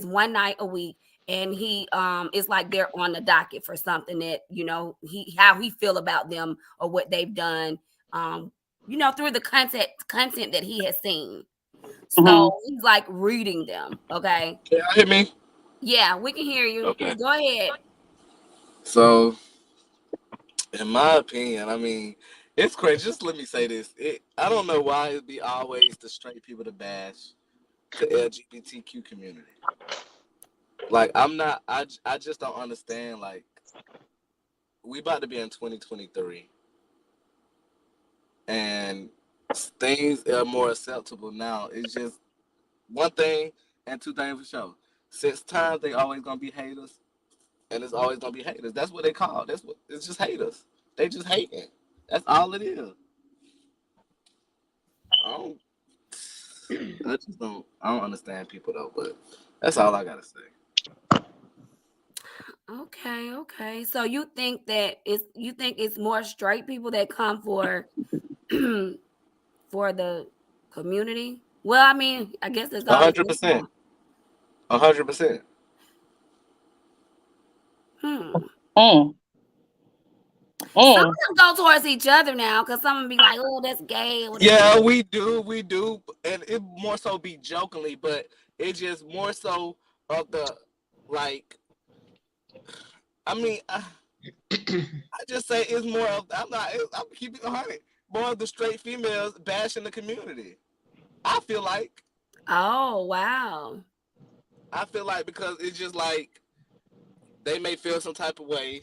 one night a week, and he is like they're on the docket for something that he how he feel about them or what they've done, through the content that he has seen. Hmm. So he's like reading them, okay. Can y'all hear me? Yeah, we can hear you. Okay. Go ahead. So, in my opinion, I mean, it's crazy. Just let me say this. I don't know why it'd be always the straight people to bash the LGBTQ community. Like, I'm not, I just don't understand. Like, we about to be in 2023, and things are more acceptable now. It's just one thing and two things for sure. Since times they always gonna be haters, and it's always gonna be haters. That's what they call. That's what it's just haters. They just hating. That's all it is. I don't. I just don't. I don't understand people though. But that's all I gotta say. Okay, okay. So you think it's more straight people that come for for the community? Well, I mean, I guess there's A always hundred percent. 100%. hmm. Mm. Some Mm. of them go towards each other now because some of them be like, "Oh, that's gay," or whatever. Yeah, we do, and it more so be jokingly, but it just more so of the like. I mean, I just say it's more of I'm not. I'm keeping 100. More of the straight females bashing the community. I feel like Oh, wow. because it's just like they may feel some type of way,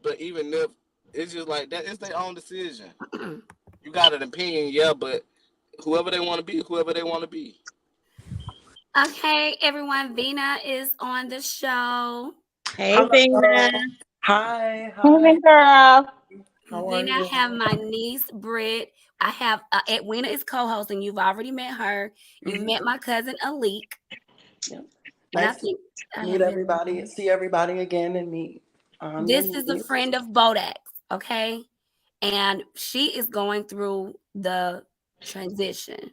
but even if it's just like that, it's their own decision. You got an opinion, yeah, but whoever they want to be, whoever they want to be. Okay, everyone. Vina is on the show. Hey, Vina. Hello. Hi, Hey, hi. girl. How are Then I have you? my niece Britt. I have Edwina is co-hosting. You've already met her. You Hmm. met my cousin Alik, Yep. and I Nice to think I meet have everybody, everyone. see everybody again, and meet your This is a niece. friend of Bodak's, okay, and she is going through the transition.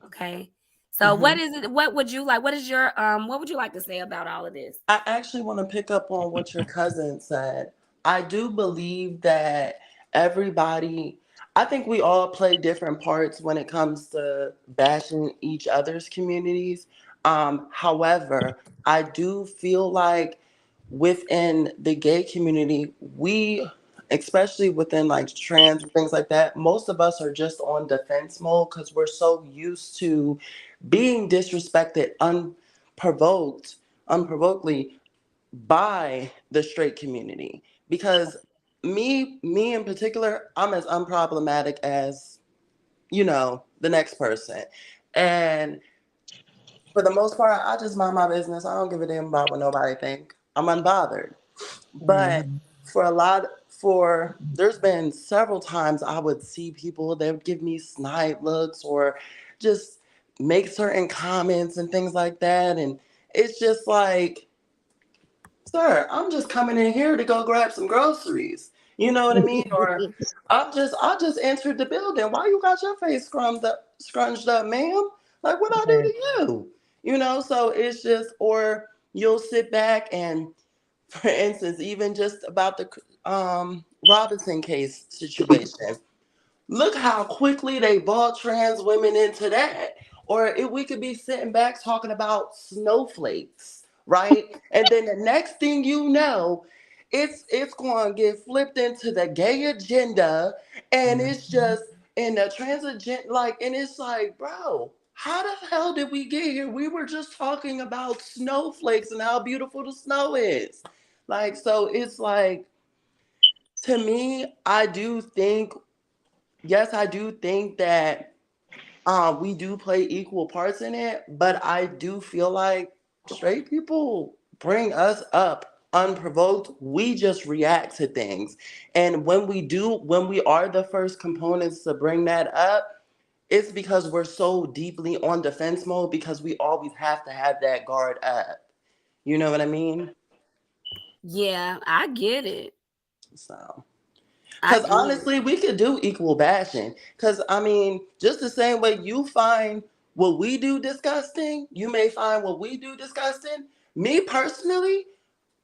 Okay, so what Hmm. is it? What would you like? What is your What would you like to say about all of this? I actually want to pick up on what your cousin said. I do believe that everybody, I think we all play different parts when it comes to bashing each other's communities. However, I do feel like within the gay community, we, especially within like trans and things like that, most of us are just on defense mode because we're so used to being disrespected unprovokedly by the straight community. Because me in particular, I'm as unproblematic as, the next person. And for the most part, I just mind my business. I don't give a damn about what nobody think. I'm unbothered. But Mhm. there's been several times I would see people that would give me snide looks or just make certain comments and things like that. And it's just like, sir, I'm just coming in here to go grab some groceries. You know what I mean? Or I just entered the building. Why you got your face scrunched up, ma'am? Like what I do to you? You know, so it's just, or you'll sit back and, for instance, even just about the Robinson case situation. Look how quickly they brought trans women into that. Or if we could be sitting back talking about snowflakes, right? And then the next thing you know, it's going to get flipped into the gay agenda, and it's just in the trans agenda, like, and it's like, bro, how the hell did we get here? We were just talking about snowflakes and how beautiful the snow is. Like, so it's like, to me, I do think, yes, I do think that we do play equal parts in it, but I do feel like straight people bring us up unprovoked. We just react to things. And when we are the first components to bring that up, it's because we're so deeply on defense mode because we always have to have that guard up. You know what I mean? Yeah, I get it. So. I Because get it. honestly, we could do equal bashing. Because, I mean, just the same way you find what we do disgusting, you may find what we do disgusting. Me personally,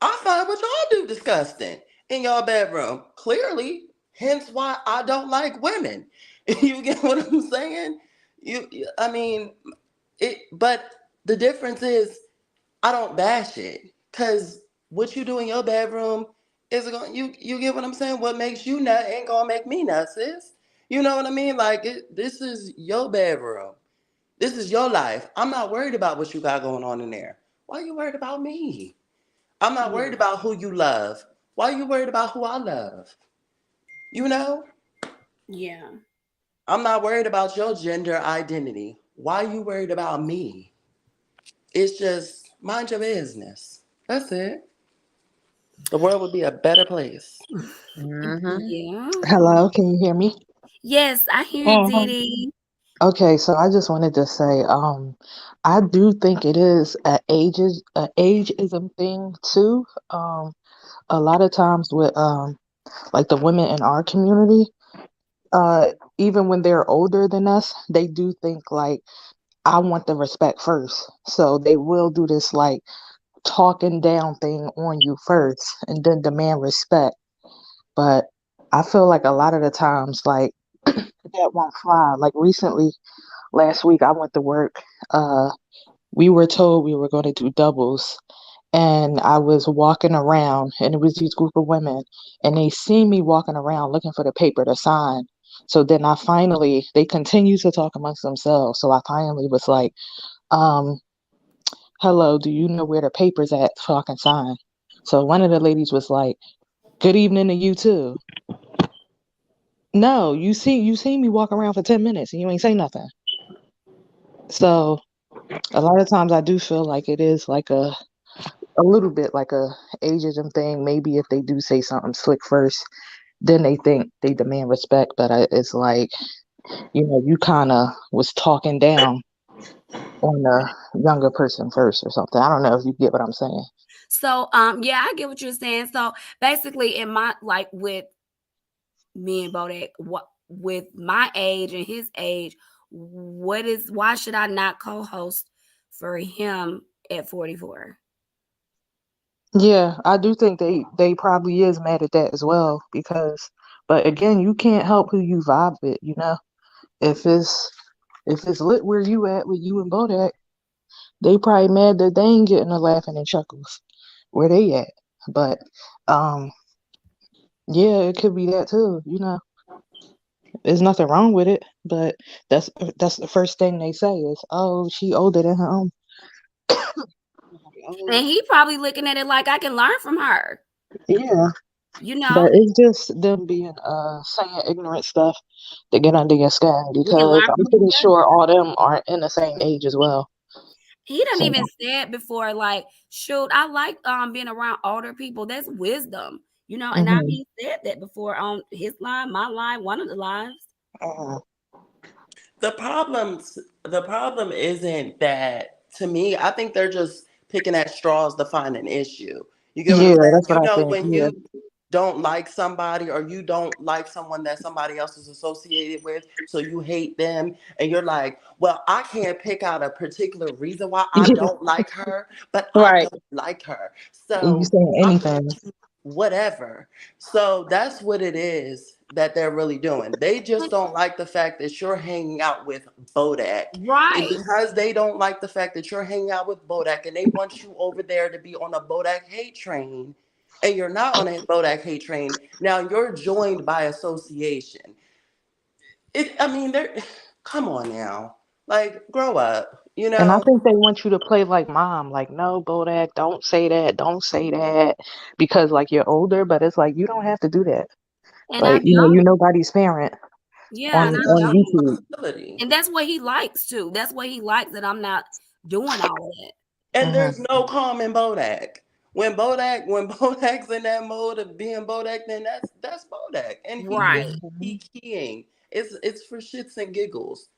I find what y'all do disgusting in your bedroom. Clearly, hence why I don't like women. You get what I'm saying? I mean, but the difference is I don't bash it because what you do in your bedroom is going you get what I'm saying. What makes you nut ain't gonna make me nut, sis. You know what I mean? Like this is your bedroom. This is your life. I'm not worried about what you got going on in there. Why are you worried about me? I'm not Yeah. worried about who you love. Why are you worried about who I love? You know, Yeah. I'm not worried about your gender identity. Why are you worried about me? It's just mind your business. That's it. The world would be a better place. Mm-hmm. Yeah. Hello, can you hear me? Yes, I hear you, Dee Hmm. Dee. Okay, so I just wanted to say, I do think it is a ageism thing too. A lot of times with like the women in our community, even when they're older than us, they do think like I want the respect first. So they will do this like talking down thing on you first and then demand respect. But I feel like a lot of the times like that won't fly. Like recently last week I went to work. Uh, we were told we were going to do doubles, and I was walking around, and it was these group of women, and they seen me walking around looking for the paper to sign. So then they continued to talk amongst themselves. So I finally was like, um, "Hello, do you know where the paper's at so I can sign?" So one of the ladies was like, "Good evening to you too." No, you seen me walk around for 10 minutes and you ain't say nothing. So a lot of times I do feel like it is like a little bit like a ageism thing. Maybe if they do say something slick first, then they think they demand respect. But it's like, you kind of was talking down on the younger person first or something. I don't know if you get what I'm saying. So, yeah, I get what you're saying. So basically, in my like with me and Bodak, what with my age and his age, why should I not co-host for him at 44? Yeah, I do think they probably is mad at that as well because, but again, you can't help who you vibe with. If it's lit where you at with you and Bodak, they probably mad that they ain't getting a laughing and chuckles where they at. But um, yeah, it could be that too. There's nothing wrong with it, but that's the first thing they say is, "Oh, she older than her own." Oh, And he probably looking at it like I can learn from her. yeah, You but know, it's just them being saying ignorant stuff to get under your skin we can because learn I'm from pretty each sure other. all them aren't in the same age as well. He done So even said before, like, shoot, I like being around older people. That's wisdom, and I mhm, he said that before on his line, my line, one of the lives. mhm. the problem isn't that, to me, I think they're just picking at straws to find an issue. You get what I'm Yeah, saying? that's what I think. When Yeah. you don't like somebody, or you don't like someone that somebody else is associated with, so you hate them, and you're like, well, I can't pick out a particular reason why I don't like her, but I Right. don't like her. You So saying I'm going anything. to whatever. So that's what it is that they're really doing. They just don't like the fact that you're hanging out with Bodak. And Right. because they don't like the fact that you're hanging out with Bodak, and they want you over there to be on a Bodak hate train, and you're not on a Bodak hate train, now you're joined by association. I mean, they're, come on now. Like, grow up, you And I know? think they want you to play like mom, like, no, Bodak, don't say that, because like you're older, but it's like you don't have to do that. And I Like, don't. you're nobody's parent Yeah, on and It's I not on your don't. YouTube. responsibility. And that's what he likes too. That's what he likes, that I'm not doing all of that. And Hmm. there's no calm in Bodak. When Bodak's in that mode of being Bodak, then that's Bodak, and Right. he keying. It's for shits and giggles.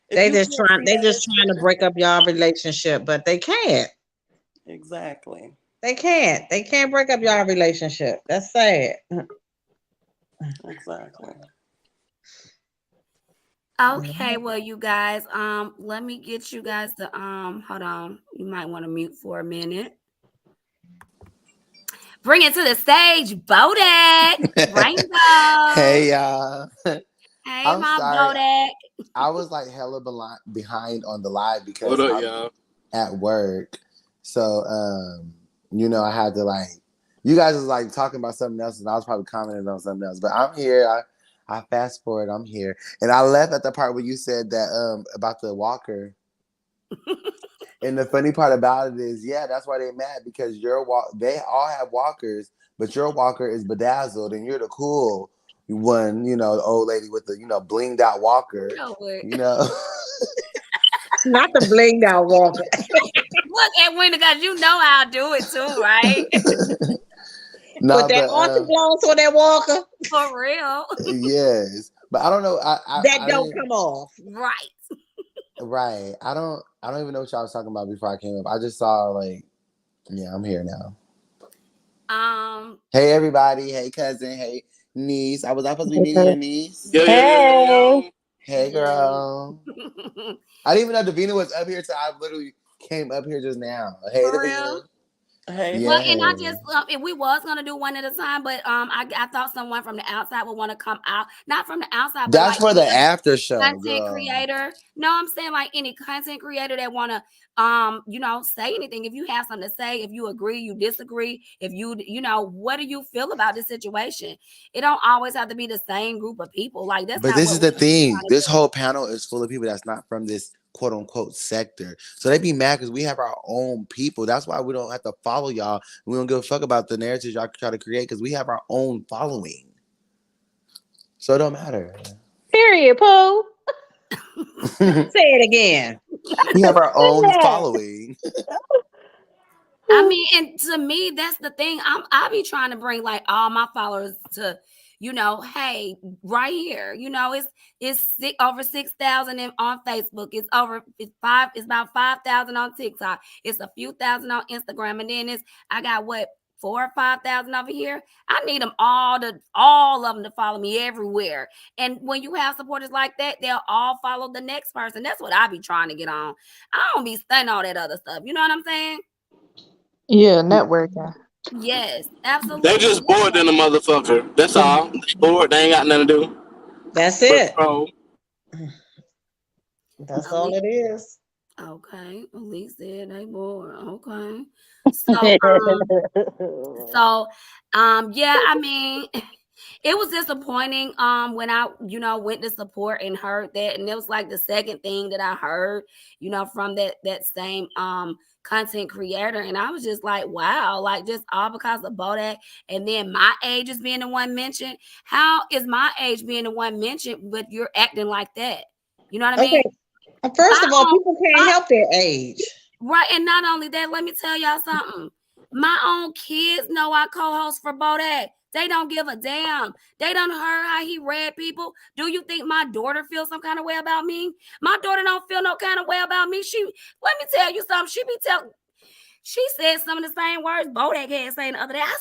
If They you just can't trying. see They that just it's trying to break up y'all relationship, but they can't. exactly, They can't. They can't break up y'all relationship. That's sad. exactly. Okay, well, you guys, let me get you guys to hold on. You might want to mute for a minute. Bring it to the stage, Bodak Rainbow. Hey y'all. Hey, I'm my sorry. Bodak. I was like hella behind on the live What because up, I'm y'all? at work. So I had to like you guys was like talking about something else and I was probably commenting on something else. But I'm here. I fast forward, I'm here. And I left at the part where you said that about the walker. And the funny part about it is, yeah, that's why they mad because they all have walkers, but your walker is bedazzled and you're the cool one, the old lady with the, blinged out walker, You know what? you know. Not the blinged out walker. Look at Winnie, because you know I'll do it too, right? Put Nah, that but auntie gloss on that walker. For real. yes. But I don't know. That I don't didn't come off. Right. right. I don't even know what y'all was talking about before I came up. I just saw like, yeah, I'm here now. Um, Hey everybody, hey cousin, hey niece. I supposed to be meeting your niece. Yo, yo, yo, yo, Hey. yo. Hey yes. girl. I didn't even know Davina was up here, so I literally came up here just now. Hey, For real. Davina. Hey, Well, Yeah. and I baby. just if we was gonna do one at a time, but I thought someone from the outside would want to come out, not from the outside, but That's like for the any after show, content girl. creator. No, I'm saying like any content creator that want to say anything. If you have something to say, if you agree, you disagree, if what do you feel about this situation? It don't always have to be the same group of people. Like that's But not this what is we're the thing. trying to This do. whole panel is full of people that's not from this quote unquote sector. So they be mad because we have our own people. That's why we don't have to follow y'all. We don't give a fuck about the narratives y'all try to create because we have our own following. So it don't matter. Period, Pooh. We Say it again. have our own Yeah. following. I mean, and to me, that's the thing. I be trying to bring like all my followers to, hey, right here. Over 6,000 on Facebook. It's about 5,000 on TikTok. It's a few thousand on Instagram, and then I got what 4 or 5,000 over here. I need them all of them to follow me everywhere. And when you have supporters like that, they'll all follow the next person. That's what I be trying to get on. I don't be studying all that other stuff. You know what I'm saying? Yeah, networking. Yes, They absolutely. just bored than a motherfucker. That's all. They bored. They ain't got nothing to do That's but it. troll. That's all Elise, it is. okay. Elise said they bored. Okay. So yeah, I mean, it was disappointing when I, went to support and heard that. And it was like the second thing that I heard, from that same content creator. And I was just like, wow, like just all because of Bodak. And then my age is being the one mentioned. How is my age being the one mentioned, but you're acting like that? You know what I mean? Okay. First My of all, own, people can't my, help their age. right. And not only that, let me tell y'all something. My own kids know I co-host for Bodak. They don't give a damn. They don't heard how he read people. Do you think my daughter feels some kind of way about me? My daughter don't feel no kind of way about me. Let me tell you something. She said some of the same words Bodak had saying the other day. I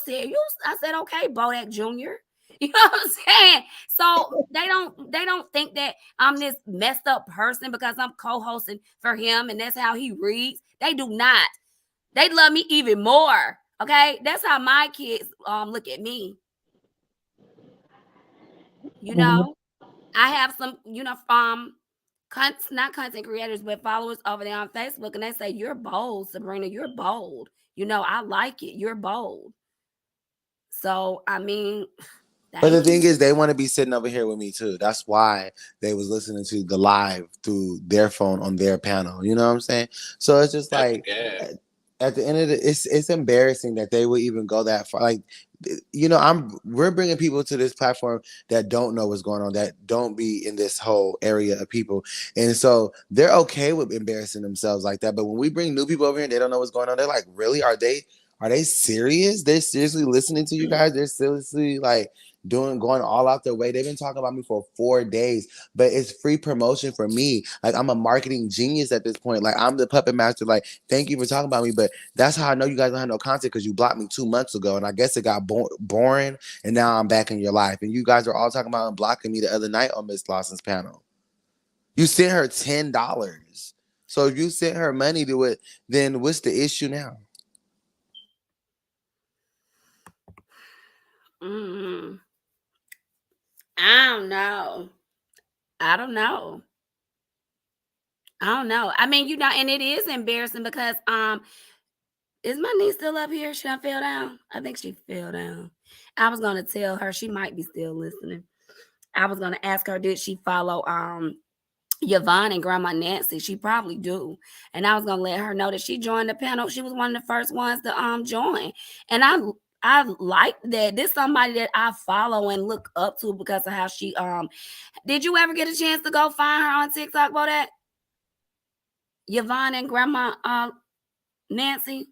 said, okay, Bodak Jr. You know what I'm saying? So they don't think that I'm this messed up person because I'm co-hosting for him and that's how he reads. They do not. They love me even more. Okay, that's how my kids look at me. You Mhm. know, I have some not content creators but followers over there on Facebook, and they say you're bold, Sabrina. You're bold. I like it. You're bold. So I mean, But the thank thing you. is, they want to be sitting over here with me too. That's why they was listening to the live through their phone on their panel. You know what I'm saying? So it's just That's like gas. at the end of it's embarrassing that they would even go that far. Like, we're bringing people to this platform that don't know what's going on, that don't be in this whole area of people, and so they're okay with embarrassing themselves like that. But when we bring new people over here and they don't know what's going on, they're like, really? Are they serious? They're seriously listening to you guys? They're seriously like going all out their way. They've been talking about me for 4 days, but it's free promotion for me. Like, I'm a marketing genius at this point. Like, I'm the puppet master. Like, thank you for talking about me, but that's how I know you guys don't have no content, because you blocked me 2 months ago, and I guess it got boring, and now I'm back in your life. And you guys are all talking about blocking me the other night on Miss Lawson's panel. You sent her $10. So if you sent her money to it, then what's the issue now? Mm, I don't know. I don't know. I don't know. I mean, and it is embarrassing because is my niece still up here? She done fell down. I think she fell down. I was gonna tell her, she might be still listening. I was gonna ask her, did she follow Yvonne and Grandma Nancy? She probably do. And I was gonna let her know that she joined the panel. She was one of the first ones to join. And I like that. This is somebody that I follow and look up to because of how she did you ever get a chance to go find her on TikTok about that? Yvonne and Grandma Nancy?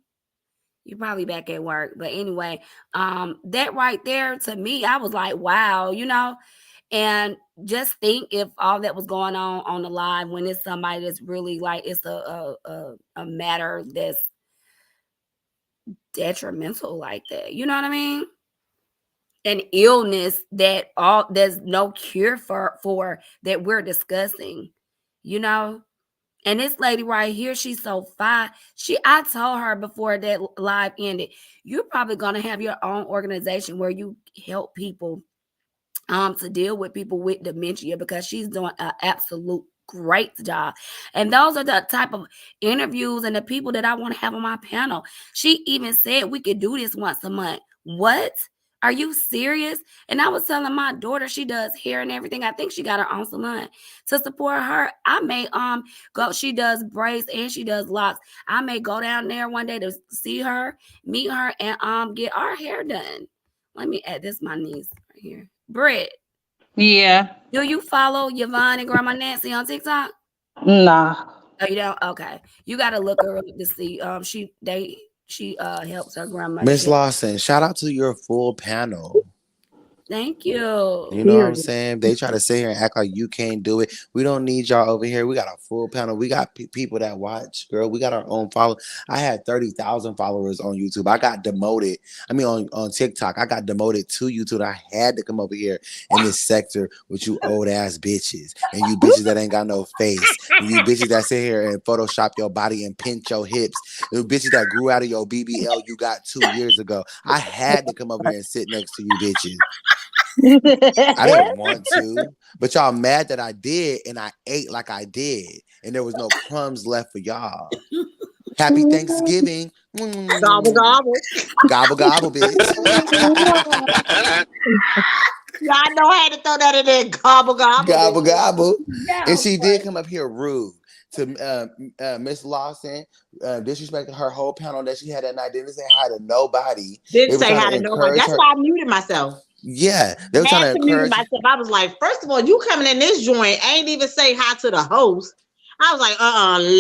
You're probably back at work. But anyway, that right there to me, I was like, wow, and just think if all that was going on the live when it's somebody that's really like it's a matter that's detrimental like that. You know what I mean? An illness that all there's no cure for that we're discussing, you know? And this lady right here, she's so fine. I told her before that live ended, you're probably gonna have your own organization where you help people to deal with people with dementia, because she's doing an absolute great job. And those are the type of interviews and the people that I want to have on my panel. She even said we could do this once a month. What? Are you serious? And I was telling my daughter, she does hair and everything. I think she got her own salon. To support her, I may go. She does braids and she does locks. I may go down there one day to see her, meet her, and get our hair done. Let me add this my niece right here. Britt, Yeah. do you follow Yvonne and Grandma Nancy on TikTok? Nah. Oh, you don't? Okay. You gotta look her up to see. She helps her grandmother. Miss Lawson, shout out to your full panel. Thank you. You know what I'm Period. saying? They try to sit here and act like you can't do it. We don't need y'all over here. We got a full panel. We got people that watch, girl. We got our own follow. I had 30,000 followers on YouTube. I got demoted. I mean, on TikTok, I got demoted to YouTube. I had to come over here in this sector with you old ass bitches and you bitches that ain't got no face and you bitches that sit here and Photoshop your body and pinch your hips. The bitches that grew out of your BBL you got 2 years ago. I had to come over here and sit next to you bitches. I didn't want to, but y'all mad that I did, and I ate like I did, and there was no crumbs left for y'all. Happy Thanksgiving. Gobble gobble. Gobble gobble, bitch. Y'all know I had to throw that in there. Gobble gobble. Gobble gobble. That And was she did funny. come up here rude to Miss Lawson, disrespecting her whole panel that she had that night. Didn't say hi to nobody. Didn't They were say trying how to to nobody. encourage That's her. why I muted myself. Yeah, they were trying Had to to mute encourage. myself. I was like, first of all, you coming in this joint ain't even say hi to the host. I was like,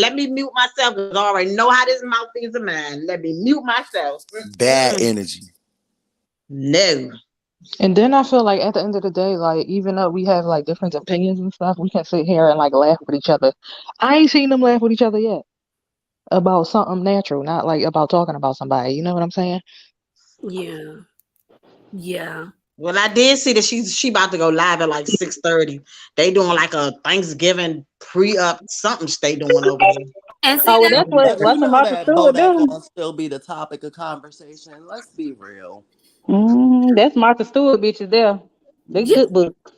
let me mute myself because I already know how this mouthpiece of mine. Let me mute myself. Bad energy. No. And then I feel like at the end of the day, like even though we have like different opinions and stuff, we can sit here and like laugh with each other. I ain't seen them laugh with each other yet about something natural, not like about talking about somebody. You know what I'm saying? Yeah. Yeah. Well, I did see that she about to go live at like 6:30. They doing like a Thanksgiving pre-up something they doing over there. And see Oh, well, that that's what But you wasn't know Martha that Stewart Bodak doing. gonna still be the topic of conversation. Let's be real. That's Martha Stewart bitches there. They you, good books.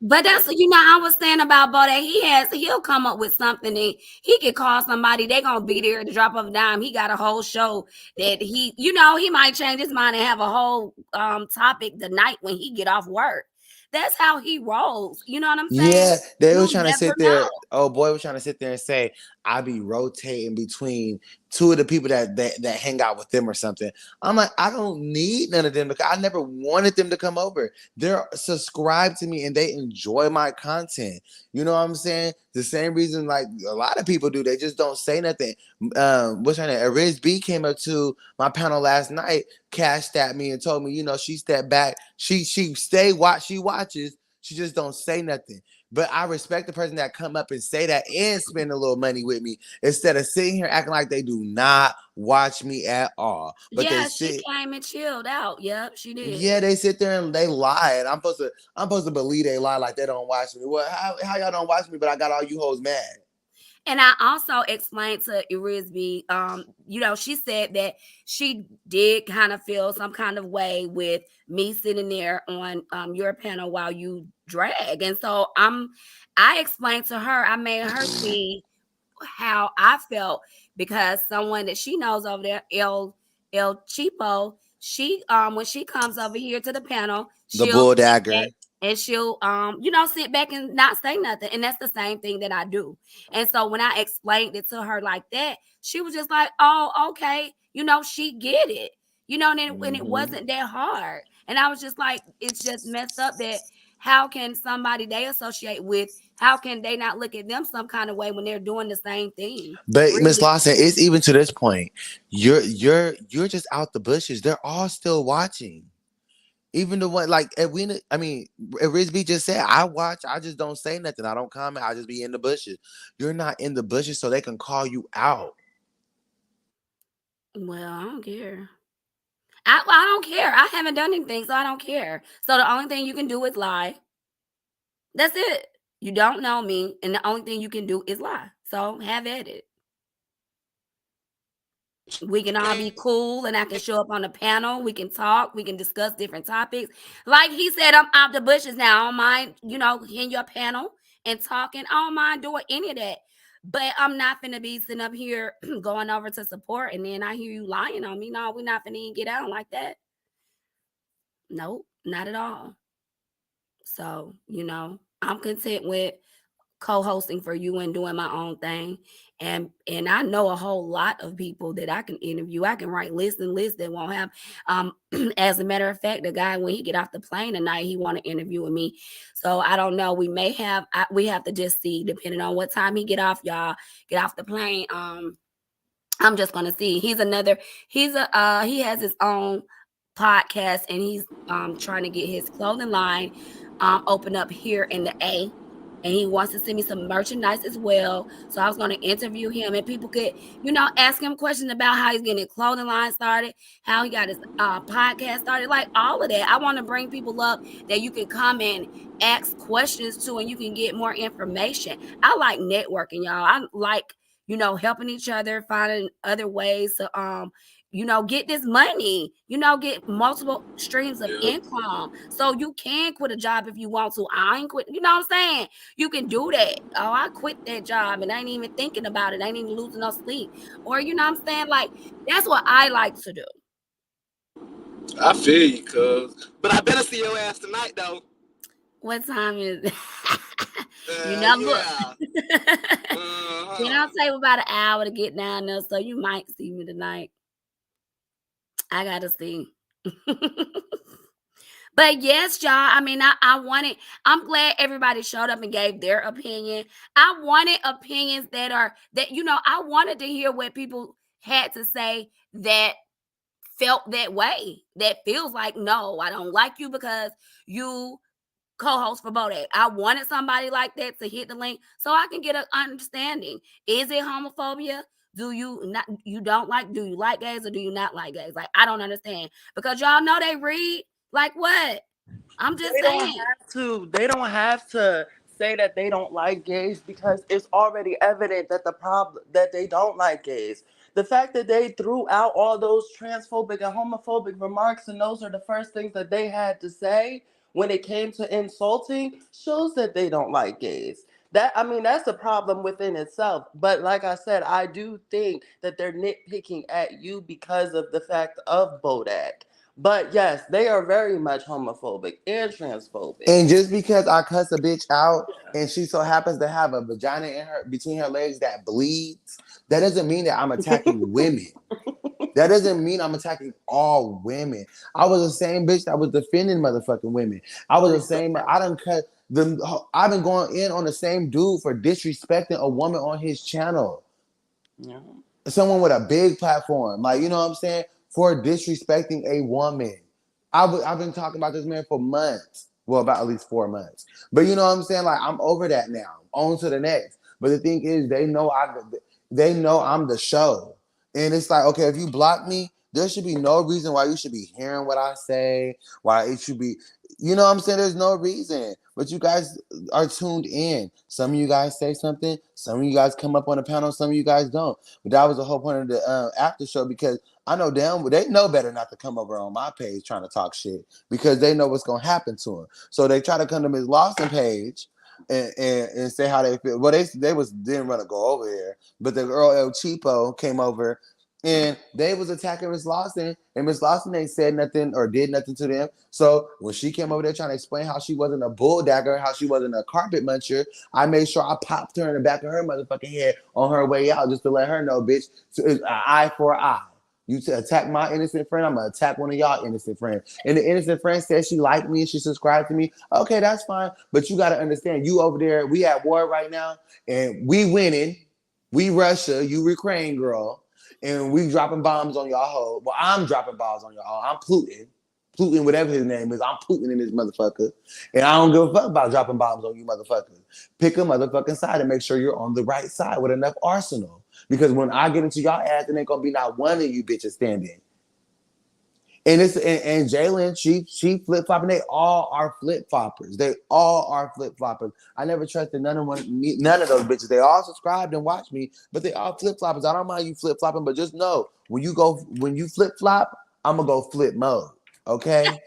but that's I was saying about Bo that he'll come up with something and he could call somebody, they gonna be there at the drop of a dime. He got a whole show that he might change his mind and have a whole topic the night when he get off work. That's how he rolls. You know what I'm saying? Yeah, they You were trying to never sit know. there. Oh boy, was trying to sit there and say I be rotating between two of the people that hang out with them or something. I'm like, I don't need none of them because I never wanted them to come over. They're subscribed to me and they enjoy my content. You know what I'm saying? The same reason like a lot of people do. They just don't say nothing. What's her name? Ariz B came up to my panel last night, cashed at me and told me, she stepped back. She she watches. She just don't say nothing. But I respect the person that come up and say that and spend a little money with me instead of sitting here acting like they do not watch me at all. But they Yeah, she sit, came and chilled out. Yep, she did. yeah, they sit there and they lie. And I'm supposed to believe they lie like they don't watch me. Well, how y'all don't watch me, but I got all you hoes mad. And I also explained to Irisby, she said that she did kind of feel some kind of way with me sitting there on your panel while you drag. And so I explained to her, I made her see how I felt because someone that she knows over there, El Chipo, she when she comes over here to the panel, The she'll bull sit back dagger. and she'll sit back and not say nothing. And that's the same thing that I do. And so when I explained it to her like that, she was just like, "Oh, okay." She get it. And then when it Mm-hmm. wasn't that hard. And I was just like, it's just messed up that how can somebody they associate with, how can they not look at them some kind of way when they're doing the same thing? But Miss Really? Lawson, it's even to this point. You're just out the bushes. They're all still watching. Even the one like Edwina, I mean, Risby just said, I watch, I just don't say nothing. I don't comment, I just be in the bushes. You're not in the bushes so they can call you out. Well, I don't care. I don't care. I haven't done anything, so I don't care. So the only thing you can do is lie. That's it. You don't know me, and the only thing you can do is lie. So have at it. We can all be cool and I can show up on the panel. We can talk. We can discuss different topics. Like he said, I'm out the bushes now. I don't mind, in your panel and talking. I don't mind doing any of that. But I'm not finna be sitting up here going over to support and then I hear you lying on me. No, we're not finna even get out like that. Nope, not at all. So, I'm content with co-hosting for you and doing my own thing. And I know a whole lot of people that I can interview. I can write lists and lists that won't have as a matter of fact, the guy when he get off the plane tonight, he want to interview with me. So I don't know. We may have we have to just see depending on what time he get off, y'all get off the plane. I'm just gonna see. He has his own podcast and he's trying to get his clothing line open up here in the A, and he wants to send me some merchandise as well. So I was going to interview him and people could ask him questions about how he's getting his clothing line started, how he got his podcast started, like all of that. I want to bring people up that you can come and ask questions to and you can get more information. I like networking, y'all. I like helping each other, finding other ways to get this money, get multiple streams of Yeah. income. So you can quit a job if you want to. I ain't quit, you know what I'm saying? You can do that. Oh, I quit that job and I ain't even thinking about it. I ain't even losing no sleep. Or you know what I'm saying? Like that's what I like to do. I feel you, cuz. But I better see your ass tonight, though. What time is it? Look. Yeah. I'll Uh-huh. take about an hour to get down there, so you might see me tonight. I gotta see. But yes, y'all. I mean, I wanted. I'm glad everybody showed up and gave their opinion. I wanted opinions that I wanted to hear what people had to say that felt that way. That feels like, no, I don't like you because you co-host for Bodak. I wanted somebody like that to hit the link so I can get an understanding. Is it homophobia? Do you not you don't like do you like gays or do you not like gays? Like, I don't understand. Because y'all know they read like what? I'm just They don't saying. have to. They don't have to say that they don't like gays because it's already evident that the problem that they don't like gays. The fact that they threw out all those transphobic and homophobic remarks and those are the first things that they had to say when it came to insulting shows that they don't like gays. That I mean that's a problem within itself. But like I said, I do think that they're nitpicking at you because of the fact of Bodak. But yes, they are very much homophobic and transphobic. And just because I cuss a bitch out and she so happens to have a vagina in her between her legs that bleeds, that doesn't mean that I'm attacking women. That doesn't mean I'm attacking all women. I was the same bitch that was defending motherfucking women. I was the same. I done cut them. I've been going in on the same dude for disrespecting a woman on his channel. Yeah. Someone with a big platform, like, you know what I'm saying, for disrespecting a woman. I've been talking about this man for months. Well, about at least 4 months. But you know what I'm saying? Like, I'm over that now. On to the next. But the thing is, they know I'm the show. And it's like, okay, if you block me, there should be no reason why you should be hearing what I say, why it should be, you know what I'm saying? There's no reason. But you guys are tuned in. Some of you guys say something. Some of you guys come up on the panel. Some of you guys don't. But that was the whole point of the after show, because I know damn they know better not to come over on my page trying to talk shit, because they know what's gonna happen to them. So they try to come to Ms. Lawson page and say how they feel. Well, didn't want to go over there, but the girl El Cheapo came over and they was attacking Miss Lawson, and Miss Lawson ain't said nothing or did nothing to them. So when she came over there trying to explain how she wasn't a bulldagger, how she wasn't a carpet muncher, I made sure I popped her in the back of her motherfucking head on her way out, just to let her know, bitch, so it's an eye for an eye. You attack my innocent friend, I'm gonna attack one of y'all innocent friends. And the innocent friend said she liked me and she subscribed to me. Okay, that's fine. But you gotta understand, you over there, we at war right now, and we winning. We Russia, you Ukraine, girl, and we dropping bombs on y'all hoe. Well, I'm dropping bombs on y'all. I'm Putin. Putin, whatever his name is, I'm Putin in this motherfucker. And I don't give a fuck about dropping bombs on you motherfuckers. Pick a motherfucking side and make sure you're on the right side with enough arsenal. Because when I get into y'all ass, there ain't gonna be not one of you bitches standing. And Jalen, she flip flopping. They all are flip floppers. They all are flip floppers. I never trusted none of those bitches. They all subscribed and watched me, but they all flip floppers. I don't mind you flip flopping, but just know when you flip flop, I'm gonna go flip mode. Okay?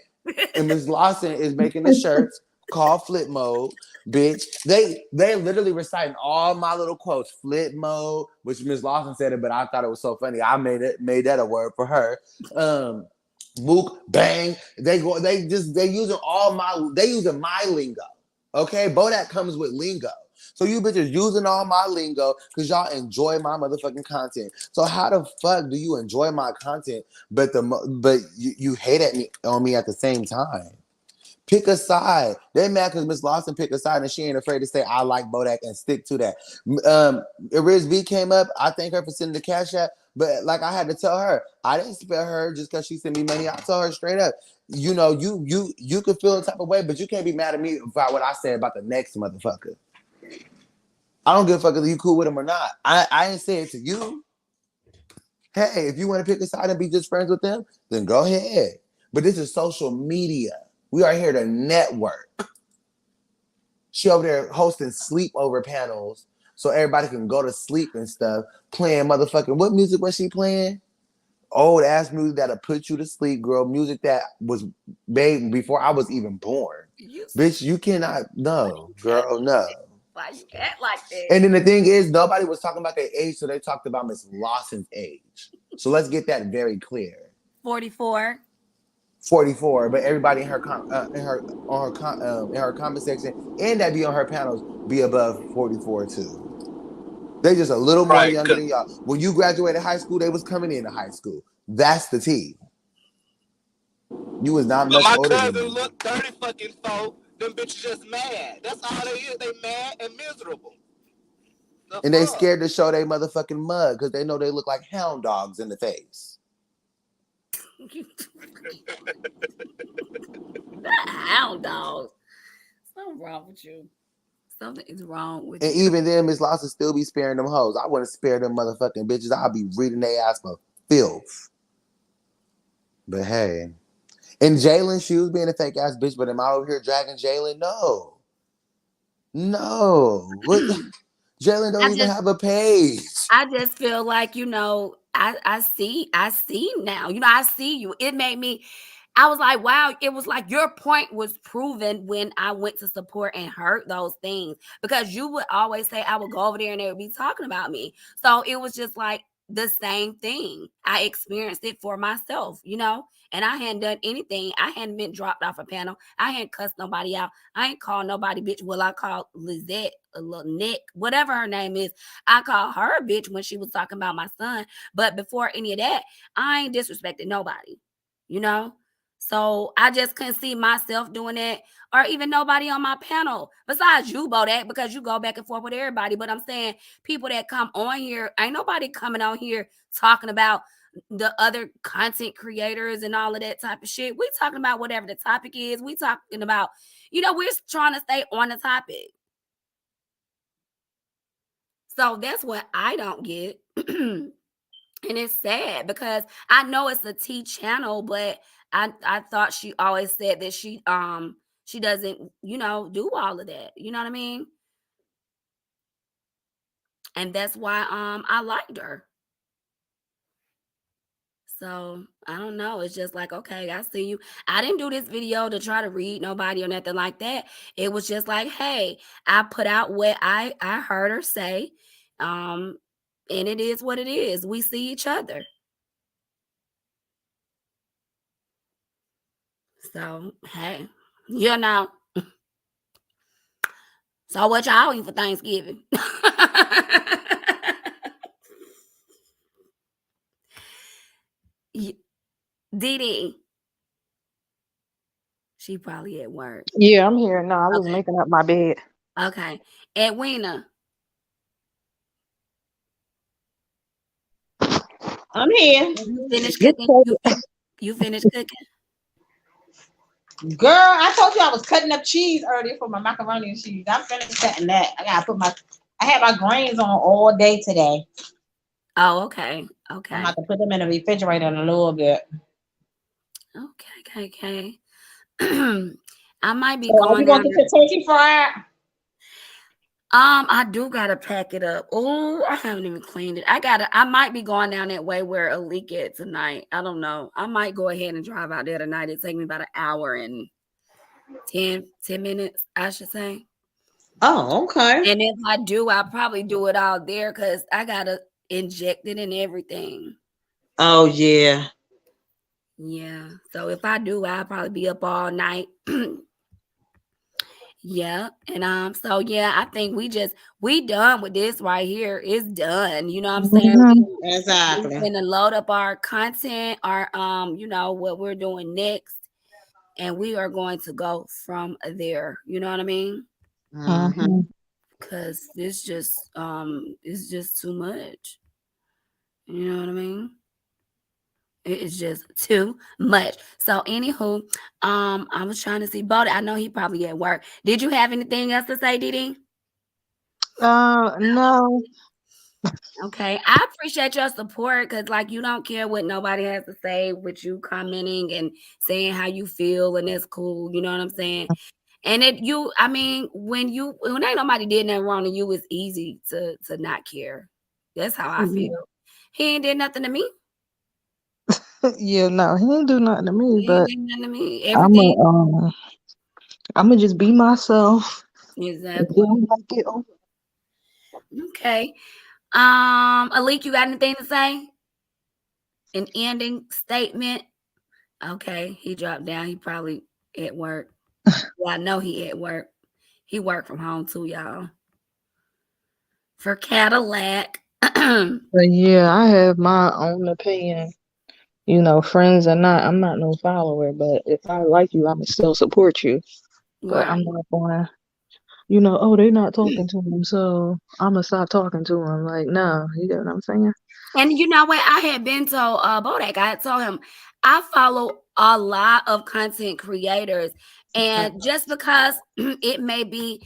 And Ms. Lawson is making the shirts called Flip Mode, bitch. They literally reciting all my little quotes. Flip Mode, which Ms. Lawson said it, but I thought it was so funny. I made that a word for her. Mook, bang. They using my lingo. Okay, Bodak comes with lingo. So you bitches using all my lingo because y'all enjoy my motherfucking content. So how the fuck do you enjoy my content, but you hate at me on me at the same time? Pick a side. They mad because Miss Lawson picked a side and she ain't afraid to say I like Bodak and stick to that. Riz B came up. I thank her for sending the cash app. But like I had to tell her, I didn't spare her just because she sent me money. I told her straight up, you know, you could feel the type of way, but you can't be mad at me about what I said about the next motherfucker. I don't give a fuck if you cool with him or not. I ain't say it to you. Hey, if you want to pick a side and be just friends with them, then go ahead. But this is social media. We are here to network. She over there hosting sleepover panels so everybody can go to sleep and stuff, playing motherfucking, what music was she playing? Old ass music that'll put you to sleep, girl. Music that was made before I was even born. Bitch, you cannot, no, girl, no. Why you act like that? And then the thing is, nobody was talking about their age, so they talked about Miss Lawson's age. So let's get that very clear. 44. 44, but everybody in her comment section and that be on her panels be above 44 too. They just a little more Right. younger than y'all. When you graduated high school, they was coming into high school. That's the tea. You was not But much my older than cousin me. look 30 fucking 4. Them bitches just mad. That's all they is. They mad and miserable. The And they fuck? scared to show their motherfucking mug because they know they look like hound dogs in the face. Hound dogs. Something wrong with you. Something is wrong with And you. even then, Miss Lawson still be sparing them hoes. I wouldn't spare them motherfucking bitches. I'll be reading their ass for filth. But hey. And Jalen, she was being a fake ass bitch, but am I over here dragging Jalen? No. No. What? Jalen don't I even just have a page. I just feel like, I see now. I see you. It made me I was like, wow, it was like your point was proven when I went to support and heard those things because you would always say I would go over there and they would be talking about me. So it was just like the same thing. I experienced it for myself, and I hadn't done anything. I hadn't been dropped off a panel. I hadn't cussed nobody out. I ain't called nobody bitch. Well, I called Lizette, a little Nick, whatever her name is. I called her a bitch when she was talking about my son. But before any of that, I ain't disrespected nobody, you know? So I just couldn't see myself doing that or even nobody on my panel besides you, Bodak, because you go back and forth with everybody. But I'm saying people that come on here, ain't nobody coming on here talking about the other content creators and all of that type of shit. We talking about whatever the topic is. We talking about, we're trying to stay on the topic. So that's what I don't get. And it's sad because I know it's a T channel, but I thought she always said that she doesn't, do all of that. You know what I mean? And that's why I liked her. So I don't know. It's just like, okay, I see you. I didn't do this video to try to read nobody or nothing like that. It was just like, hey, I put out what I heard her say. And it is what it is. We see each other. So hey, you know. So what y'all eating for Thanksgiving? Dee, she probably at work. Yeah, I'm here. No, I was Okay. making up my bed. Okay. Edwina, I'm here. you finished Just cooking? say You finished cooking? Girl, I told you I was cutting up cheese earlier for my macaroni and cheese. I'm finished cutting that. I had my grains on all day today. Oh, okay. I'm Okay. about to put them in the refrigerator in a little bit. Okay. I might be So are going you gonna down get there. your turkey fried? I do gotta pack it up. Oh, I haven't even cleaned it. I might be going down that way where a leak at tonight. I don't know. I might go ahead and drive out there tonight. It take me about an hour and 10 minutes, I should say. Oh, okay. And if I do, I'll probably do it out there because I gotta inject it and everything. Oh yeah. Yeah. So if I do, I'll probably be up all night. Yeah. And so yeah, I think we done with this right here. It's done. You know what I'm saying? mhm. We Exactly. gonna load up our content, our what we're doing next, and we are going to go from there. You know what I mean? Mm-hmm. Mhm. Cause it's just too much. You know what I mean? It is just too much. So, anywho, I was trying to see Bodie. I know he probably at work. Did you have anything else to say, Didi? No. Okay, I appreciate your support because, like, you don't care what nobody has to say with you commenting and saying how you feel, and that's cool. You know what I'm saying? And I mean, when ain't nobody did nothing wrong to you, it's easy to not care. That's how I feel. He ain't did nothing to me. Yeah, no, he didn't do nothing to me, He ain't but did nothing to me. I'm Everything a I'm gonna just be myself exactly. until I get over. Okay. Alik, you got anything to say? An ending statement? Okay, he dropped down. He probably at work. Well, I know he at work. He worked from home too, y'all. For Cadillac. But yeah, I have my own opinion. You know, friends or not, I'm not no follower, but if I like you, I'ma still support you. But I'm Right. not going, oh, they not talking to him, so I'ma stop talking to him. Like, no, you get what I'm saying? And you know what? I had been told Bodak, I had told him I follow a lot of content creators. And just because it may be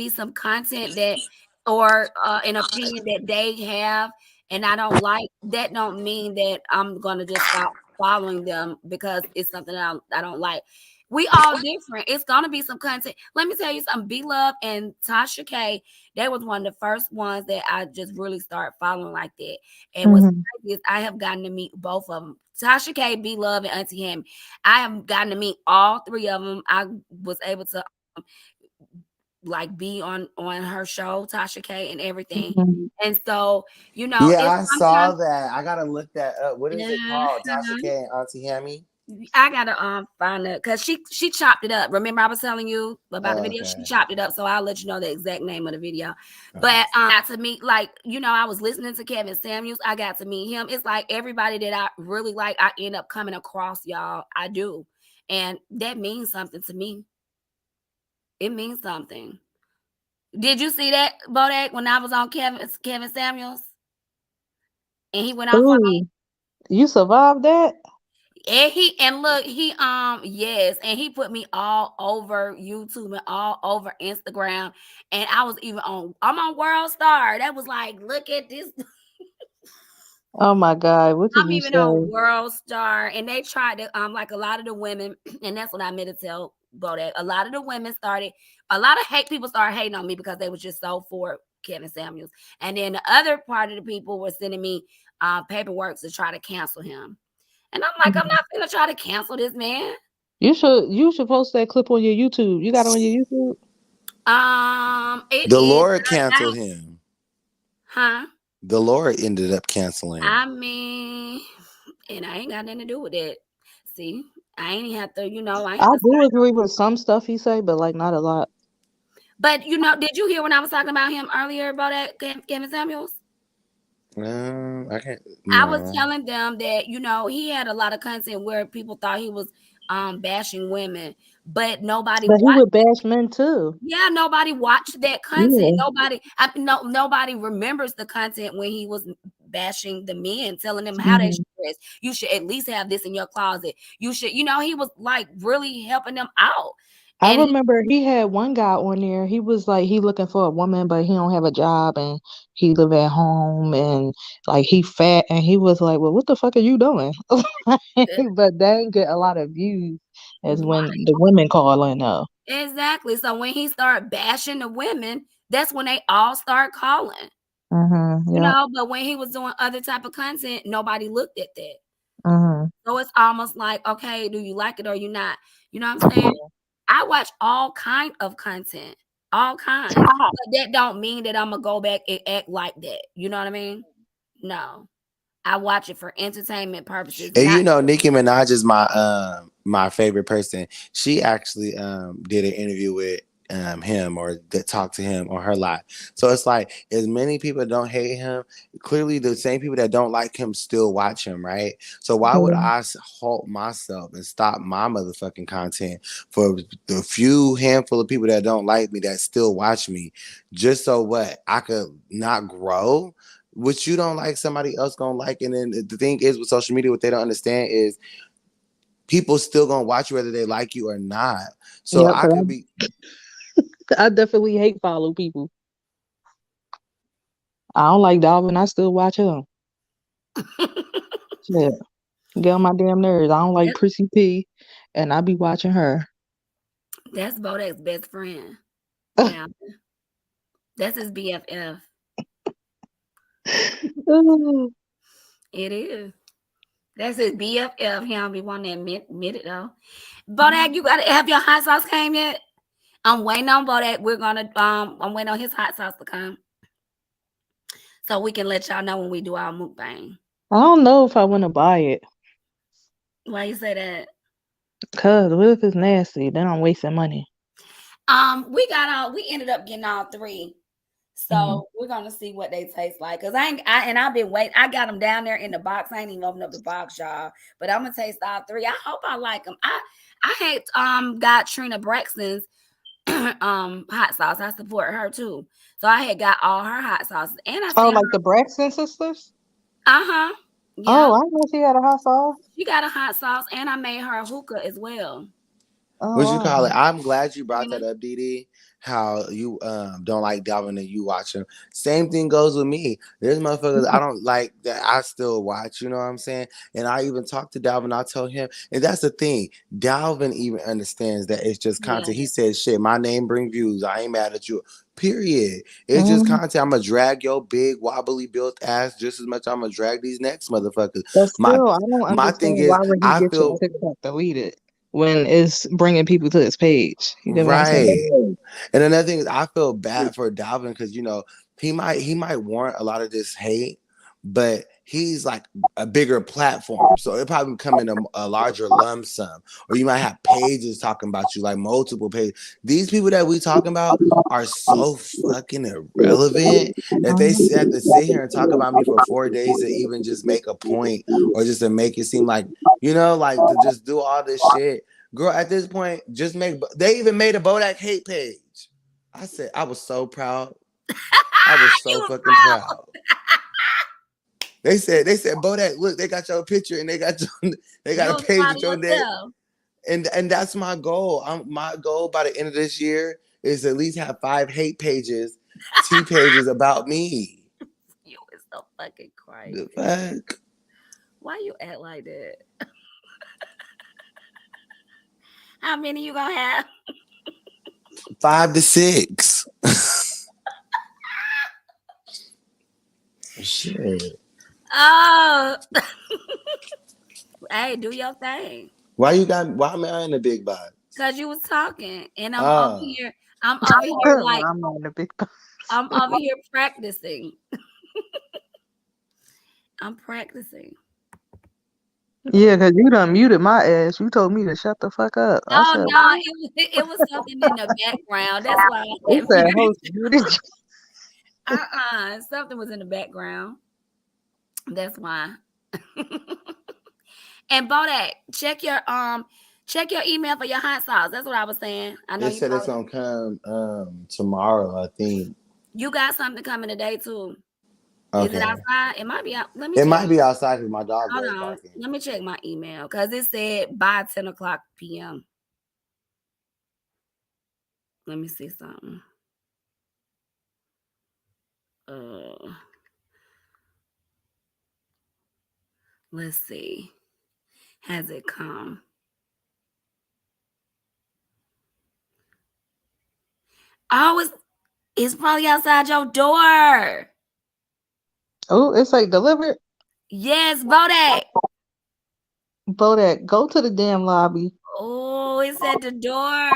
some content that or an opinion that they have and I don't like, that don't mean that I'm gonna just stop following them because it's something that I don't like. We all different. It's gonna be some content. Let me tell you something. B Love and Tasha K, they was one of the first ones that I just really started following like that. And what's Hmm. crazy is I have gotten to meet both of them. Tasha K, B Love, and Auntie Hammy. I have gotten to meet all three of them. I was able to like be on her show, Tasha K, and everything. Hmm. And so, Yeah, it's I saw sometimes that. I gotta look that up. What is it called? Tasha uh-huh. K and Auntie Hammy? I gotta find it because she chopped it up. Remember, I was telling you about the Oh, video. She okay. chopped it up, so I'll let you know the exact name of the video. Okay. But got to meet like I was listening to Kevin Samuels. I got to meet him. It's like everybody that I really like, I end up coming across, y'all. I do, and that means something to me. It means something. Did you see that, Bodak, when I was on Kevin Samuels and he went off on me? Ooh, you survived that? And look, yes, and he put me all over YouTube and all over Instagram. And I'm on World Star. That was like, look at this. Oh my God, what did I'm you even on say? World Star. And they tried to like a lot of the women, and that's what I meant to tell Bodak. A lot of the women started, a lot of hate people started hating on me because they was just so for Kevin Samuels. And then the other part of the people were sending me paperwork to try to cancel him. And I'm like, I'm Mhm. not gonna try to cancel this man. You should post that clip on your YouTube. You got it on your YouTube? It The is Lord now, canceled him. huh? The Lord ended up canceling. I mean, and I ain't got nothing to do with it. See, I ain't have to, I ain't I have to do sign agree with some stuff he say, but like not a lot. But did you hear when I was talking about him earlier about that Kevin Samuels? I can't. I was No. telling them that he had a lot of content where people thought he was bashing women, but nobody But he watched. would bash men too. Yeah, nobody watched that content. Yeah. Nobody remembers the content when he was bashing the men, telling them how they Hmm. should dress. You should at least have this in your closet. You should, he was like really helping them out. I And remember he had one guy on there. He was like he looking for a woman, but he don't have a job and he live at home and like he fat and he was like, "Well, what the fuck are you doing?" But they ain't get a lot of views as when right, the women call in though. exactly. So when he started bashing the women, that's when they all start calling. Mm-hmm. Yeah. But when he was doing other type of content, nobody looked at that. Mm-hmm. So it's almost like, okay, do you like it or you not? You know what I'm saying? I watch all kind of content, all kinds. But that don't mean that I'm gonna go back and act like that. You know what I mean? No. I watch it for entertainment purposes, And not you know, Nicki Minaj is my favorite person. She actually did an interview with him or that talked to him on her live. So it's like as many people don't hate him, clearly the same people that don't like him still watch him, right? So why would Yeah. I halt myself and stop my motherfucking content for the few handful of people that don't like me that still watch me, just so what I could not grow? What you don't like, somebody else gonna like. And then the thing is with social media, what they don't understand is people still gonna watch you whether they like you or not. So Yep. I 'Cause could be I definitely hate follow people. I don't like Dalvin. I still watch him. Shit. Get on my damn nerves. I don't like that, Prissy P, and I be watching her. that's Bodak's best friend. Yeah. That's his BFF. Ooh. It is. That's his BFF. He don't be wanting to admit it though. Bodak, you gotta have your hot sauce came yet? I'm waiting on Bodak. I'm waiting on his hot sauce to come. So we can let y'all know when we do our mukbang. I don't know if I want to buy it. Why you say that? Cause what if it's nasty? Then I'm wasting money. We ended up getting all three. Mhm. So we're gonna see what they taste like. Cause I've been waiting. I got them down there in the box. I ain't even opened up the box, y'all. But I'm gonna taste all three. I hope I like them. I had got Trina Braxton's hot sauce. I support her too. So I had got all her hot sauces, and I Oh, seen like her. the Braxton sisters? Yeah, Oh, I know she had a hot sauce. she got a hot sauce, and I made her a hookah as well. Oh, What you call it? wow. I'm glad you brought Trina. that up, Dee Dee. How you don't like Dalvin and you watch him. Same thing goes with me. There's motherfuckers I don't like that I still watch, you know what I'm saying? And I even talk to Dalvin, I tell him, and that's the thing. Dalvin even understands that it's just Yeah. content. He said, shit, my name bring views. I ain't mad at you. Period. It's just Mhm. content. I'm gonna drag your big wobbly built ass just as much I'm gonna drag these next motherfuckers. But My still, I don't my understand thing why is would he I get your feel TikTok deleted when it's bringing people to his page. You know what I'm right. saying? And another thing is, I feel bad for Dalvin because he might warrant a lot of this hate, but he's like a bigger platform, so it probably come in a larger lump sum. Or you might have pages talking about you, like multiple pages. These people that we talking about are so fucking irrelevant that they have to sit here and talk about me for 4 days to even just make a point or just to make it seem like like to just do all this shit. Girl, at this point, just make. They even made a Bodak hate page. I said I was so proud. I was You so was fucking proud. proud. They said Bodak, look, they got your picture and they got You a was page proud with of your name. yourself. And that's my goal. My goal by the end of this year is to at least have 5 hate pages, T pages about me. You is so fucking The crazy. fuck? Why you act like that? How many you gonna have? 5 to 6. Shit. Oh, hey, do your thing. Why am I in the big box? Cause you was talking, and I'm over Oh. here. I'm over here like I'm on the big. I'm over here practicing. I'm practicing. Yeah, because you done muted my ass. You told me to shut the fuck up. I Oh said, no, it was something in the background. That's why I it had said muted. host muted. Something was in the background. That's why. And Bodak, check your email for your hot sauce. That's what I was saying. I know It you said it's probably gonna come tomorrow, I think. you got something coming today too. Is it Okay. outside? It might be out. Let me It check. might be outside because my dog Hold was on. barking. Let me check my email because it said by 10 o'clock p.m. Let me see something. Uh, let's see. Has it come? Oh, it's probably outside your door. Oh, it's like delivered. Yes, Bodak. Bodak, go to the damn lobby. Oh, it's at the door.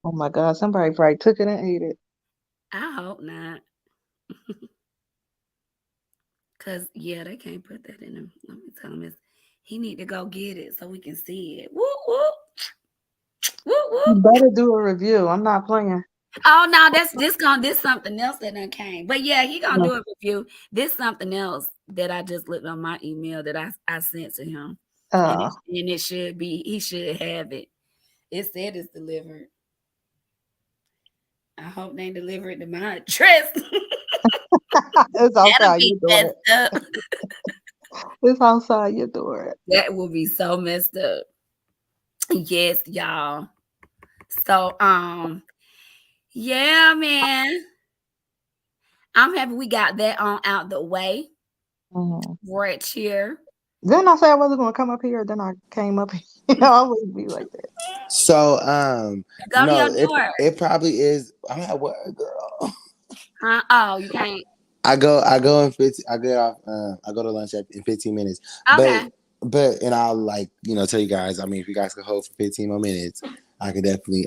Oh my God, somebody probably took it and ate it. I hope not. Cause yeah, they can't put that in him. Let me tell him he need to go get it so we can see it. Whoop whoop whoop You whoop. better do a review. I'm not playing. Oh no, this something else that done came. But yeah, he gonna do a review. This something else that I just looked on my email that I sent to him. Uh, And it should be he should have it. It said it's delivered. I hope they deliver it to my address. it's That'll outside be your door. messed up. It's outside your door. That will be so messed up. Yes, y'all. So yeah, man. I'm happy we got that on out the way. Mhm. Right here. Then I said I wasn't gonna come up here. Then I came up here. I always be like that. So Go to no, your it door. it probably is. I'm at work, girl. Huh? Oh, you can't. I go in 15. I get off. I go to lunch in 15 minutes. But Okay. and I'll tell you guys. I mean, if you guys could hold for 15 more minutes, I could definitely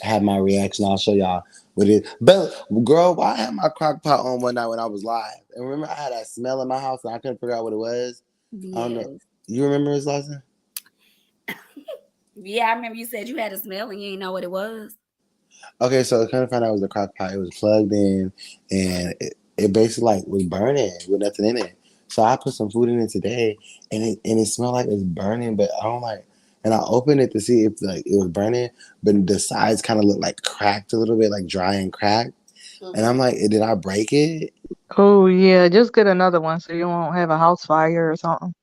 have my reaction. I'll show y'all what it is. But girl, why I had my crock pot on one night when I was live? And remember, I had that smell in my house and I couldn't figure out what it was. I don't know. Yes. You remember this lesson? Yeah, I remember you said you had a smell and you didn't know what it was. Okay, so I kind of found out it was a crock pot. It was plugged in, and it basically like was burning with nothing in it. So I put some food in it today, and it smelled like it's burning, but I don't like. And I opened it to see if like it was burning, but the sides kind of looked like cracked a little bit, like dry and cracked. And I'm like, did I break it? Oh yeah, just get another one so you won't have a house fire or something.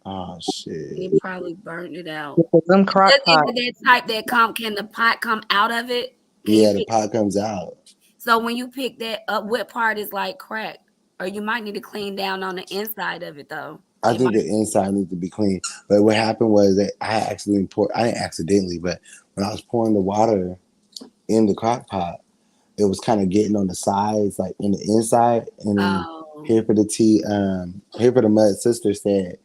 Oh You shit! probably burned it out. Because them crock Is pot. it that type that can the pot come out of it? Can you Yeah, the pick? pot comes out. So when you pick that up, what part is like cracked? Or you might need to clean down on the inside of it though. I It think might. the inside needs to be clean. But what happened was that I accidentally poured. I didn't accidentally, but when I was pouring the water in the crock pot, it was kind of getting on the sides, like in the inside. And then Oh, here for the tea, here for the mud sister said,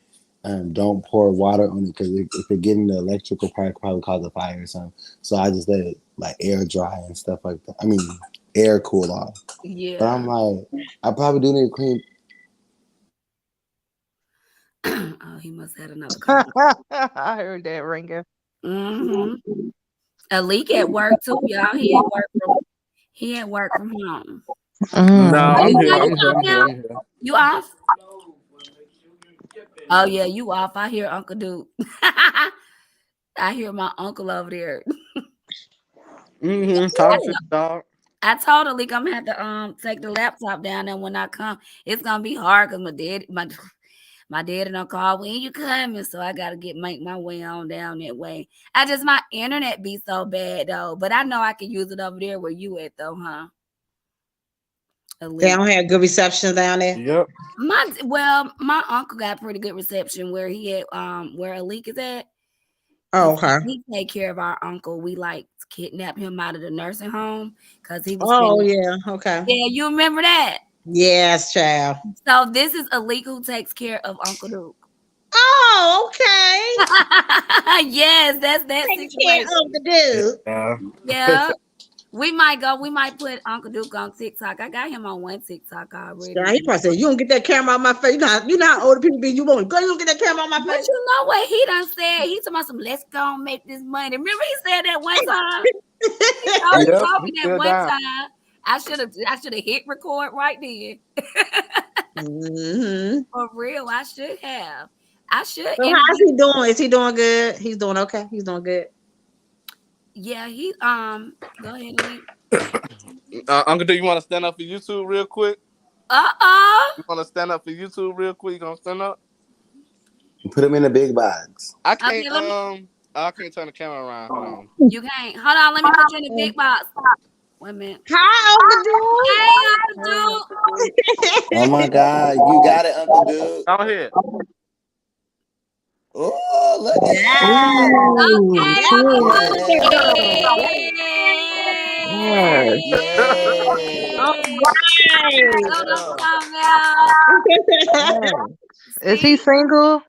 don't pour water on it because if you're getting the electrical part, it probably cause a fire or something. So I just let it like air dry and stuff like that. I mean, air cool off. But I'm yeah. like, I probably do need to clean. Oh, he must have had another call. I heard that ringing. Mm-hmm. A leak at work too, y'all. He at work from home. No, Oh, I'm you here. know I'm you here. off I'm here. now? I'm here. You off? Oh yeah, you off. I hear Uncle Duke. I hear my uncle over there. I, Talk to t- the dog. I told Alik I'm gonna have to take the laptop down there when I come. It's gonna be hard because my daddy don't call when you coming, so I gotta make my way on down that way. I just my internet be so bad though, but I know I can use it over there where you at though, huh? They Alik. don't have good reception down there. Yep. My uncle got pretty good reception where he at where Alik is at. Oh, Cause okay. he take care of our uncle. We like kidnapped him out of the nursing home because he was Oh, spending. yeah. Okay. Yeah, you remember that? Yes, child. So this is Alik who takes care of Uncle Duke. Oh, okay. Yes, that's that Taking care situation. of the dude. Yeah. Yeah. We might put Uncle Duke on TikTok. I got him on one TikTok already. Child, he probably said, "You don't get that camera out my face. You know how older people be. You won't go. You don't get that camera out my But face." you know what he done said? He told me some let's go and make this money. Remember he said that one time? He Yep. told He's me that still one down. time. I should have hit record right then. hmm For real, I should have. I should So how's interview. he doing? Is he doing good? He's doing okay. He's doing good. Yeah, he go ahead, Lee. Uncle, do you want to stand up for YouTube real quick? Uh-oh. You want to stand up for YouTube real quick? You gonna stand up? Put them in a big box. I Okay, can't. let me I can't turn the camera around. Hold on. you can't. Hold on, let me put you in the big box. Wait a minute. Hi, Hey, Uncle Duke. Oh my God, you got it, Uncle Dude. Go ahead. Oh, look at that. Ooh, Okay, Uncle shit. Duke. Yeah. Yes. All Yeah. That's what I'm talking about. Yes. Is he See? single?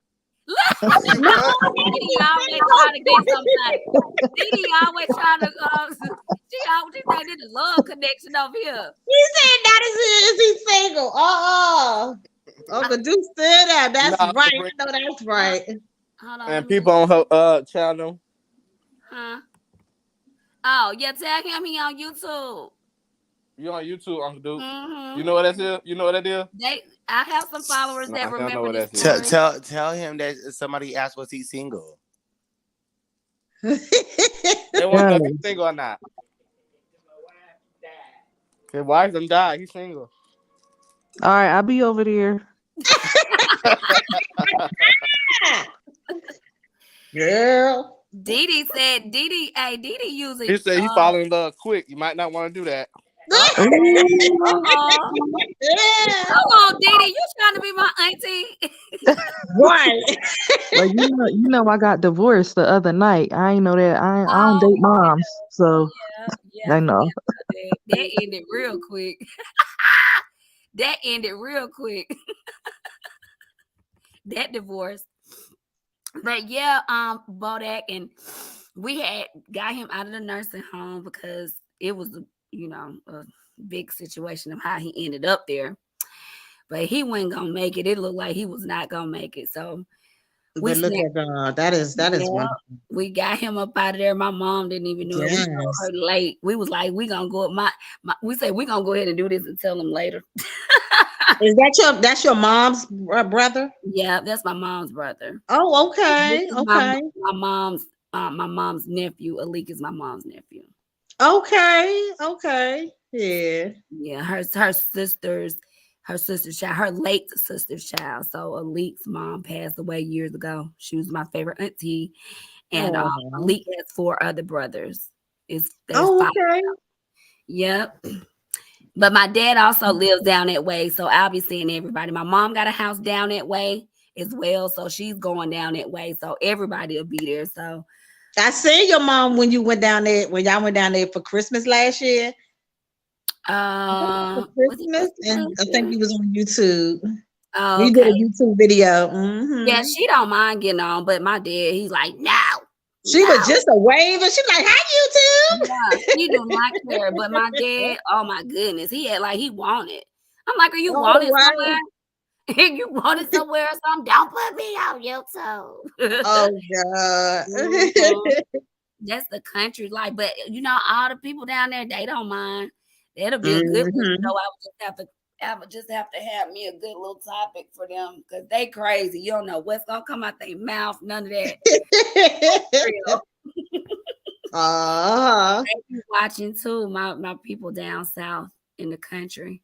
Look, No, Didi always trying to get somebody. Didi always trying to she think this is love connection over here. he said that is he single. Uncle Duke stood out. Nah, That's I'm right. gonna bring I know that's Uh, right. hold on, let and me people on her channel. huh? Oh, yeah, tag him he on YouTube. You on YouTube, Uncle Duke? You Mm-hmm. know what that is? You know what that is? I have some followers Nah, that I don't know remember what this that is. story. Tell him that somebody asked was he single. They want to know if he's Yes. single or not. His wife done died. He's single. All right, I'll be over there. Girl. Didi said Didi He using said he fall in love quick. You might not want to do that. uh-oh. Ooh. Uh-oh. Yeah. Come on, Didi. You trying to be my auntie? Right. Well, I got divorced the other night. I ain't know that. I don't Oh date moms, so yeah, I I forget know. about that. That ended real quick. That ended real quick. That divorce. But yeah, Bodak and we had got him out of the nursing home because it was a big situation of how he ended up there. But he wasn't gonna make it. It looked like he was not gonna make it. So We But look snapped. at God. That is Yeah, wonderful. we got him up out of there. My mom didn't even know it. We told Yes. her late. We was like, we gonna go up. We said we gonna go ahead and do this and tell them later. Is that your mom's brother? Yeah, that's my mom's brother. Oh, This okay. is Okay. my mom's nephew. Alik is my mom's nephew. Okay. Okay. Yeah. Yeah, her sister's child, her late sister's child. So Alik's mom passed away years ago. She was my favorite auntie, and Oh. Alik has four other brothers. There's Oh, five. okay. Yep. But my dad also lives down that way, so I'll be seeing everybody. My mom got a house down that way as well, so she's going down that way. So everybody will be there. So I seen your mom when you went down there when y'all went down there for Christmas last year. For was it Christmas, Christmas and last I think year? you was on YouTube. Oh, You did a okay. YouTube video. Yeah, Hmm. she don't mind getting on, but my dad, he's like, no, She was no. just a wave, and she like, "Hi, YouTube." Yeah, she do not care. But my dad, oh my goodness, he had like he wanted. I'm like, are you All wanted right. somewhere? You wanted somewhere or something? Don't put me on YouTube. Oh God. Mhm. That's the country life. But all the people down there, they don't mind. That'll be a good one. Hmm. I would just have to have me a good little topic for them because they crazy. You don't know what's gonna come out their mouth. None of that. Real. uh They be watching too. My people down south in the country.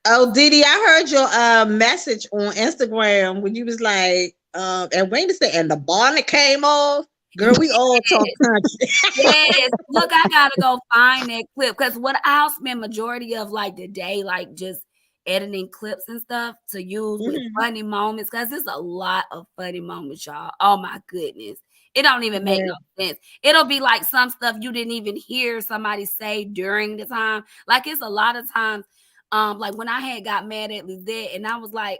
Oh, Didi, I heard your message on Instagram when you was like, and Wednesday, and the bonnet came off. Girl, we all talk country. Yes. Look, I gotta go find that clip because what I'll spend majority of like the day, like just editing clips and stuff to use with Mhm. funny moments because there's a lot of funny moments, y'all. Oh my goodness. It don't even make Yeah. no sense. It'll be like some stuff you didn't even hear somebody say during the time. Like it's a lot of times, like when I had got mad at Lizette and I was like,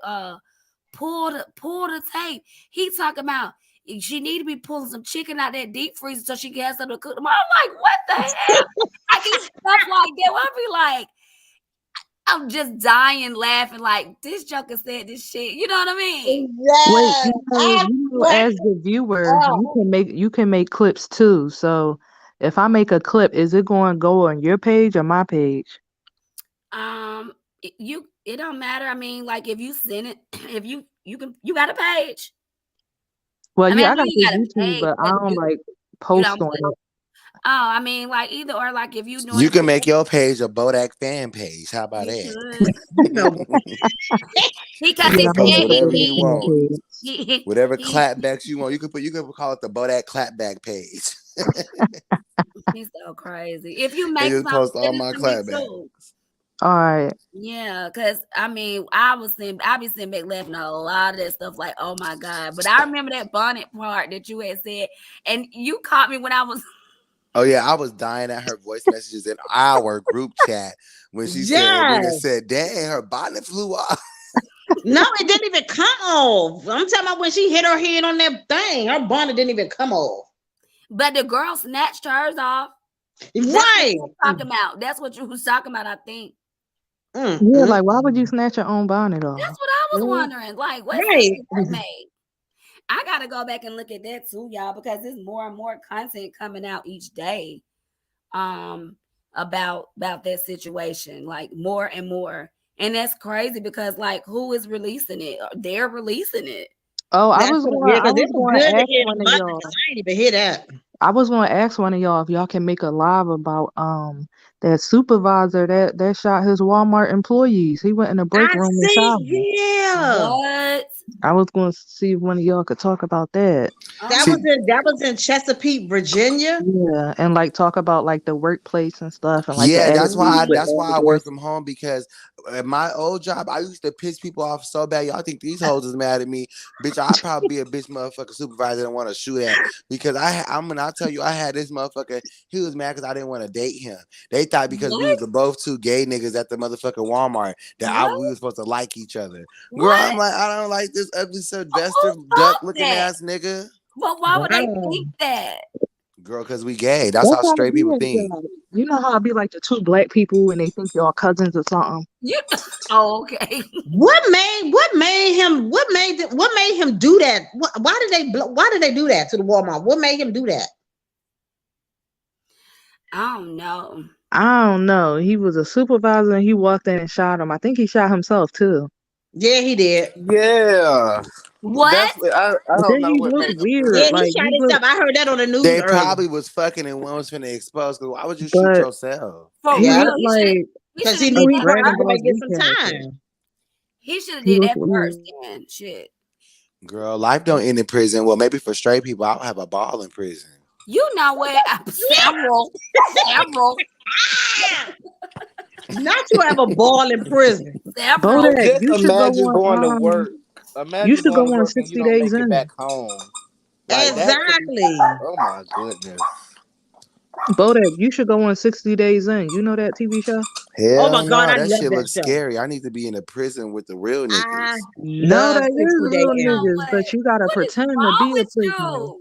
pull the tape. He talking about she need to be pulling some chicken out that deep freezer so she can have something to cook tomorrow. I'm like, what the hell? I get stuff like that. I'll be like, I'm just dying laughing, like this joker said this shit. You know what I mean? Wait, Yes, I swear. as the viewer, Oh, you can make clips too. So if I make a clip, is it going to go on your page or my page? It don't matter. I mean, like if you send it, if you got a page. Well, I mean, yeah, I I know got you the got a YouTube, page, but I but don't like you don't post on put. it. Oh, I mean, like either or, like if you doing You it can for make your page a Bodak fan page. How about you that? could you know, because Yeah, he You I'm gonna post said make a he whatever Bodak you needs fan want. page. Whatever he clapbacks you want. You can call it the Bodak clapback page. he's so crazy. If you And make just something, post all send it my to me clapbacks. too. All right. Yeah, because I mean, I be sitting back laughing at a lot of that stuff, like, oh my God. But I remember that bonnet part that you had said, and you caught me when I was Oh yeah, I was dying at her voice messages in our group chat when it yes. said, dang, her bonnet flew off. No, it didn't even come off. I'm talking about when she hit her head on that thing. Her bonnet didn't even come off. but the girl snatched hers off. That's what Right. you was talking about. That's what you was talking about, I think. Mm, Yeah, mm, like why would you snatch your own bonnet That's off? what I was mm. wondering. Like, what sense Right. did that make? I gotta go back and look at that too, y'all, because there's more and more content coming out each day. Um, about that situation, like more and more. And that's crazy because like who is releasing it? They're releasing it. Oh, That's what, yeah, I because it was was going good to to ask hear the one of mother y'all. because I ain't even hear that. I was going to ask one of y'all if y'all can make a live about that supervisor that shot his Walmart employees. He went in the break I room and shot see, him. yeah. What? I was going to see if one of y'all could talk about that. Oh That my was See, in that was in Chesapeake, Virginia. Yeah, and like talk about like the workplace and stuff and like the yeah, attitude with that's why I work managers. from home because at my old job I used to piss people off so bad. Y'all think these hoes is mad at me, bitch? I'd probably be a bitch motherfucker supervisor and want to shoot at because I'm gonna tell you I had this motherfucker. He was mad because I didn't want to date him. They thought because we what? was the both two gay niggas at the motherfucking Walmart What? we were supposed to like each other. Girl, What? I'm like I don't like this ugly Who Sylvester duck thought looking that? ass nigga. But why would they Wow. think that? Girl, because we gay. That's That's how how it straight be. people Like think. that. You know how it be like the two black people and they think y'all cousins or something. You oh, okay. What made him do that? Why did they do that to the Walmart? What made him do that? I don't know. I don't know. He was a supervisor and he walked in and shot him. I think he shot himself too. Yeah, he did. Yeah, What? I But don't then know he what looked made them do Yeah, weird. that. he Like shot he looked, himself. I heard that on the news They earlier. probably was fucking and one was finna expose. Cause why would you shoot but yourself? For he Yeah, real? looked like He because should he have a knew did he that Dragon probably first. gonna Ball get Z some character. time. He should have He did looked that weird. first. Then shit. Girl, life don't end in prison. Well, maybe for straight people, I'll have a ball in prison. You know what? Several, Not you have a ball in prison. several. Bodak, Just you should go imagine going to on. work. You Imagine should go going to on work and you 60 don't Days make it In. back home. Like that should be. Exactly. Oh my goodness. Bodak, you should go on 60 Days In. You know that TV show? Oh my Hell God, no, I that love shit that looks show. scary. I need to be in a prison with the real I niggas. No, love that 60 is Day real You know In. niggas, what? but you gotta What is pretend to wrong be a with prisoner. you?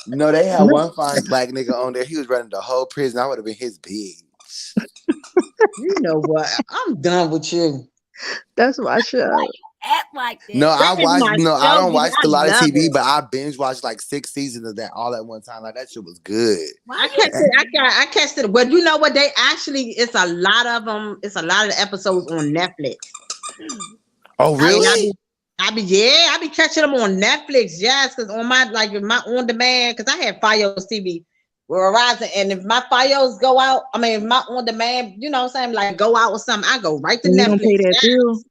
No, they had No, one fine black nigga on there. He was running the whole prison. I would have been his bitch. You know what? I'm done with you. that's my Why show. you act like No, that? I That is watched. my No, I show, don't Jimmy. watch I a lot of love TV, it. but I binge watched like 6 seasons of that all at one time. Like that shit was good. Why I you? catch it. I catch it. But you know what? They actually, it's a lot of them. It's a lot of the episodes on Netflix. Oh, And really? I be catching them on Netflix. Yes, because on my on demand, because I had FiOS TV with Verizon, and if my FiOS go out, I mean, if my on demand, you know what I'm saying, like go out or something, I go right to When you don't Netflix. pay that Yeah. bill,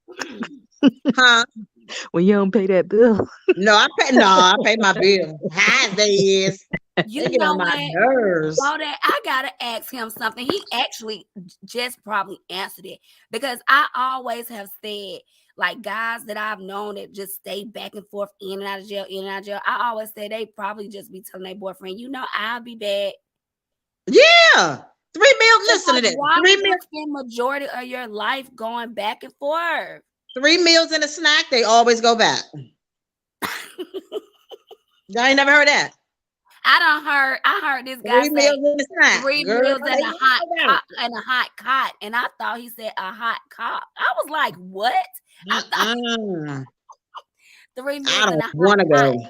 Huh? when you don't pay that bill, I pay my bill. High as they is. They You get on know my what? nerves. Well, that I gotta ask him something. He actually just probably answered it because I always have said, like guys that I've known that just stay back and forth in and out of jail, in and out of jail. I always say they probably just be telling their boyfriend, you know, I'll be back. Yeah. 3 meals. It's Listen to like, this. why Three would you meals. spend majority of your life going back and forth? 3 meals and a snack. They always go back. Y'all ain't never heard that. I heard this guy 3 meals say and a snack, 3 meals girl. and They a always hot go back. cot and a hot cot, and I thought he said a hot cop. I was like, what? I thought Mm-mm. 3 meals I and don't a hot want to cot. go.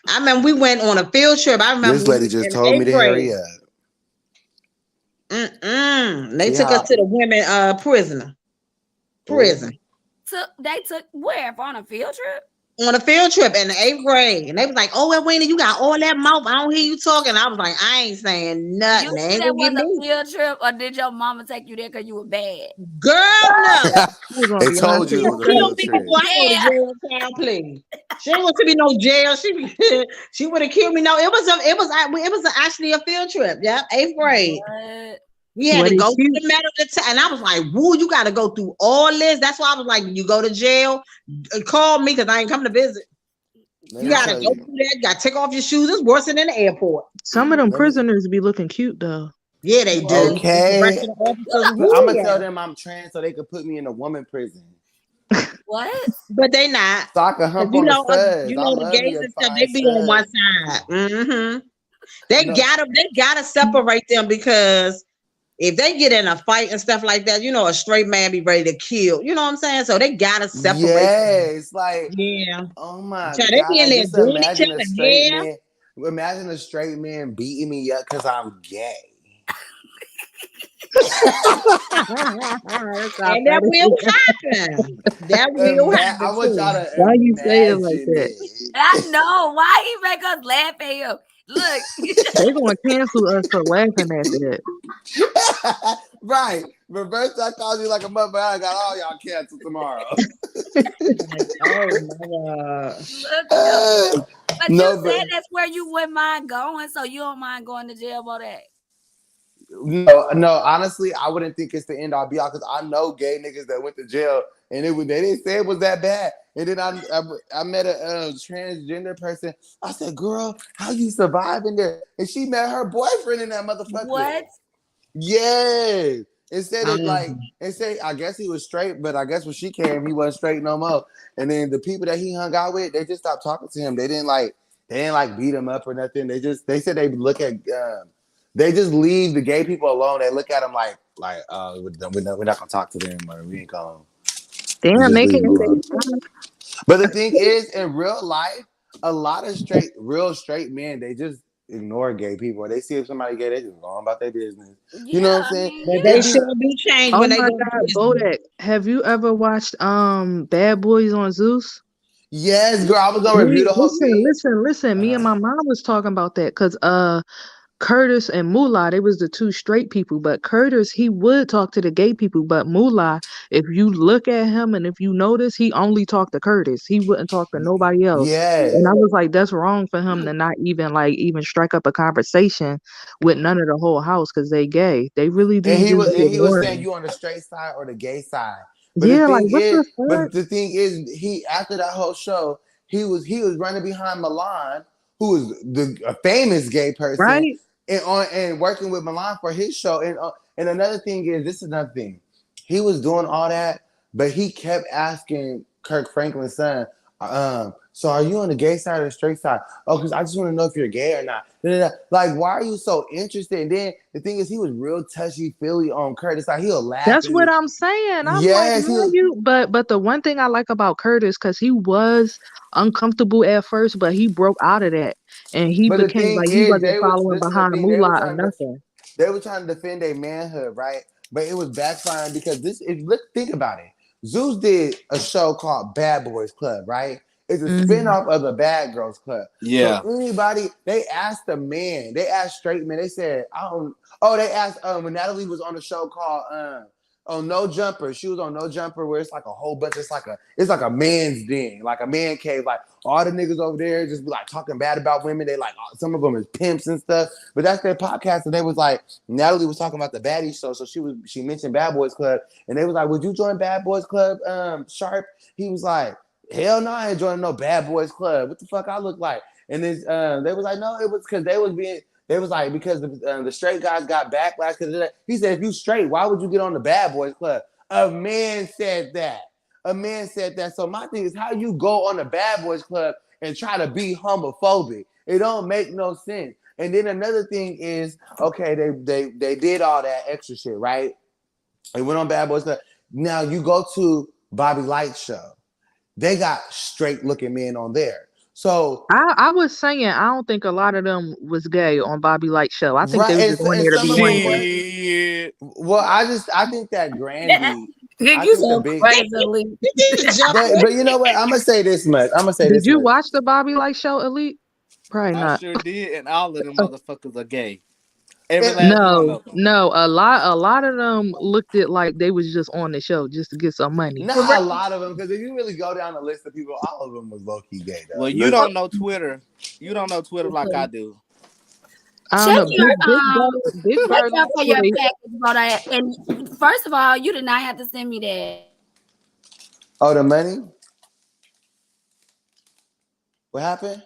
I remember we went on a field trip. I remember This we lady was just in told me eighth to grade. hurry up. They See took us how? to the women Oh, prison They took where on a field trip? on a field trip in the 8th grade, and they was like, "Oh, well, Winnie, you got all that mouth. I don't hear you talking." I was like, "I ain't saying You nothing. They sure ain't that gonna get was a me, field trip, or did your mama take you there because you were bad? girl. No, he was on they she told was you Beyonce it gonna was a kill field me trip. before I go to Yeah. jail. Child, please. She didn't want to be no jail. She would have killed me. No, it was actually a field trip. Yeah, 8th grade. What? We had where to they go to cute. the metal detector, and I was like, "Woo, you got to go through all this." That's why I was like, "You go to jail, call me because I ain't coming to visit. Let You me Y'all got to tell go you. through that. You got to take off your shoes. It's worse than in the airport." Some of them Let me. prisoners be looking cute though. Yeah, they what? do. The Okay. correctional officers, I'm woo, gonna tell yeah, them I'm trans so they could put me in a woman prison. What? but they not. So I can Cause hump on the studs. you know I the love me gays a and stuff. fine They be on one stud. side. No. They gotta separate them because if they get in a fight and stuff like that, a straight man be ready to kill. You know what I'm saying? So they gotta separate them. Yes, like Yeah. oh my Child, they god! be in Like there just doing each imagine a other straight hair. man. Imagine a straight man beating me up because I'm gay. That's not And that funny. will happen. That will I happen want y'all too. to Why you say it like imagine that? it. I know. Why he make us laugh at him? Look, They gonna cancel us for laughing at that. Right. Reverse psychology like a mother. I got all y'all canceled tomorrow. Like, oh my God. look though. But you No, but said that's where you wouldn't mind going, so you don't mind going to jail for that. no. Honestly, I wouldn't think it's the end all be all because I know gay niggas that went to jail and they didn't say it was that bad. And then I met a transgender person. I said, "Girl, how you surviving there?" And she met her boyfriend in that motherfucker. What? Yes. Um, It said I guess he was straight, but I guess when she came, he wasn't straight no more. And then the people that he hung out with, they just stopped talking to him. They didn't like beat them up or nothing. They said they look at they just leave the gay people alone. They look at them like we're not gonna talk to them or we ain't gonna we Damn, just they leave can. them alone. But the thing is, in real life, a lot of real straight men, they just ignore gay people. They see if somebody gay, they just go on about their business. You know Yeah, what I'm I saying? mean, But They they yeah. be sure do change Oh when they my go to God, prison. Bodak, have you ever watched Bad Boys on Zeus? yes, girl. I was gonna review Me, the whole listen, thing. listen, listen. Me and Uh-huh. my mom was talking about that because Curtis and Moolah, they was the two straight people. But Curtis, he would talk to the gay people. But Moolah, if you look at him and if you notice, he only talked to Curtis. He wouldn't talk to nobody else. And Yes. I was like, that's wrong for him to not even strike up a conversation with none of the whole house because they gay. They really And do just be he was saying ignoring. you on the straight side or the gay side. Yeah, like what the fuck? But the thing is, he after that whole show, he was running behind Milan, who was a famous gay person, Right? and working with Milan for his show. And another thing is, this is another thing, he was doing all that, but he kept asking Kirk Franklin's son, so are you on the gay side or the straight side? Oh, because I just want to know if you're gay or not. Like, why are you so interested? And then the thing is, he was real touchy feely on Curtis. Like, he'll laugh That's and what I'm saying. I'm like, yes, he man, was. you. But the one thing I like about Curtis, because he was uncomfortable at first, but he broke out of that, and he But the became thing like he is, wasn't following this is the behind thing, Moolah or nothing. they were trying to defend their manhood, right? But it was backfiring because think about it. Zeus did a show called Bad Boys Club, right? It's a Hmm. spinoff of the Bad Girls Club. So Yeah. anybody, they asked the man, they asked straight men, they said, I don't. Oh, they asked when Natalie was on the show called on No Jumper. She was on No Jumper where it's like a whole bunch. It's like a man's den, like a man cave. Like all the niggas over there just be like talking bad about women. They like some of them is pimps and stuff. But that's their podcast, and they was like Natalie was talking about the Baddies show, so she mentioned Bad Boys Club, and they was like, "Would you join Bad Boys Club, Sharp?" He was like, "Hell no, I ain't joining no Bad Boys Club. What the fuck I look like?" And then they was like, "No, it was because they was being." They was like, because the straight guys got backlash because of that. He said, if you straight, why would you get on the Bad Boys Club? A man said that. A man said that. So my thing is, how you go on the Bad Boys Club and try to be homophobic? It don't make no sense. And then another thing is, okay, they did all that extra shit, right? They went on Bad Boys Club. Now you go to Bobby Light's show. They got straight looking men on there. So I was saying I don't think a lot of them was gay on Bobby Light's show. I think right, they was just on and there to be some of them horny. were. Shit. Well, I think that Grandy, I You think the so big, crazily. but you know what? I'm gonna say this much. I'm gonna say Did this you much. watch the Bobby Light show, Elite? Probably I not. sure did, and all of them motherfuckers are gay. Every And last one No, of them. no. A lot of them looked it like they was just on the show just to get some money. not a lot of them, because if you really go down the list of people, all of them was low key gay Well, though. you don't know Twitter. You don't know Twitter like I do. I don't Check know. your Big check Bird your on for your Twitter. package, brother. And first of all, you did not have to send me that. Oh, the money? What happened?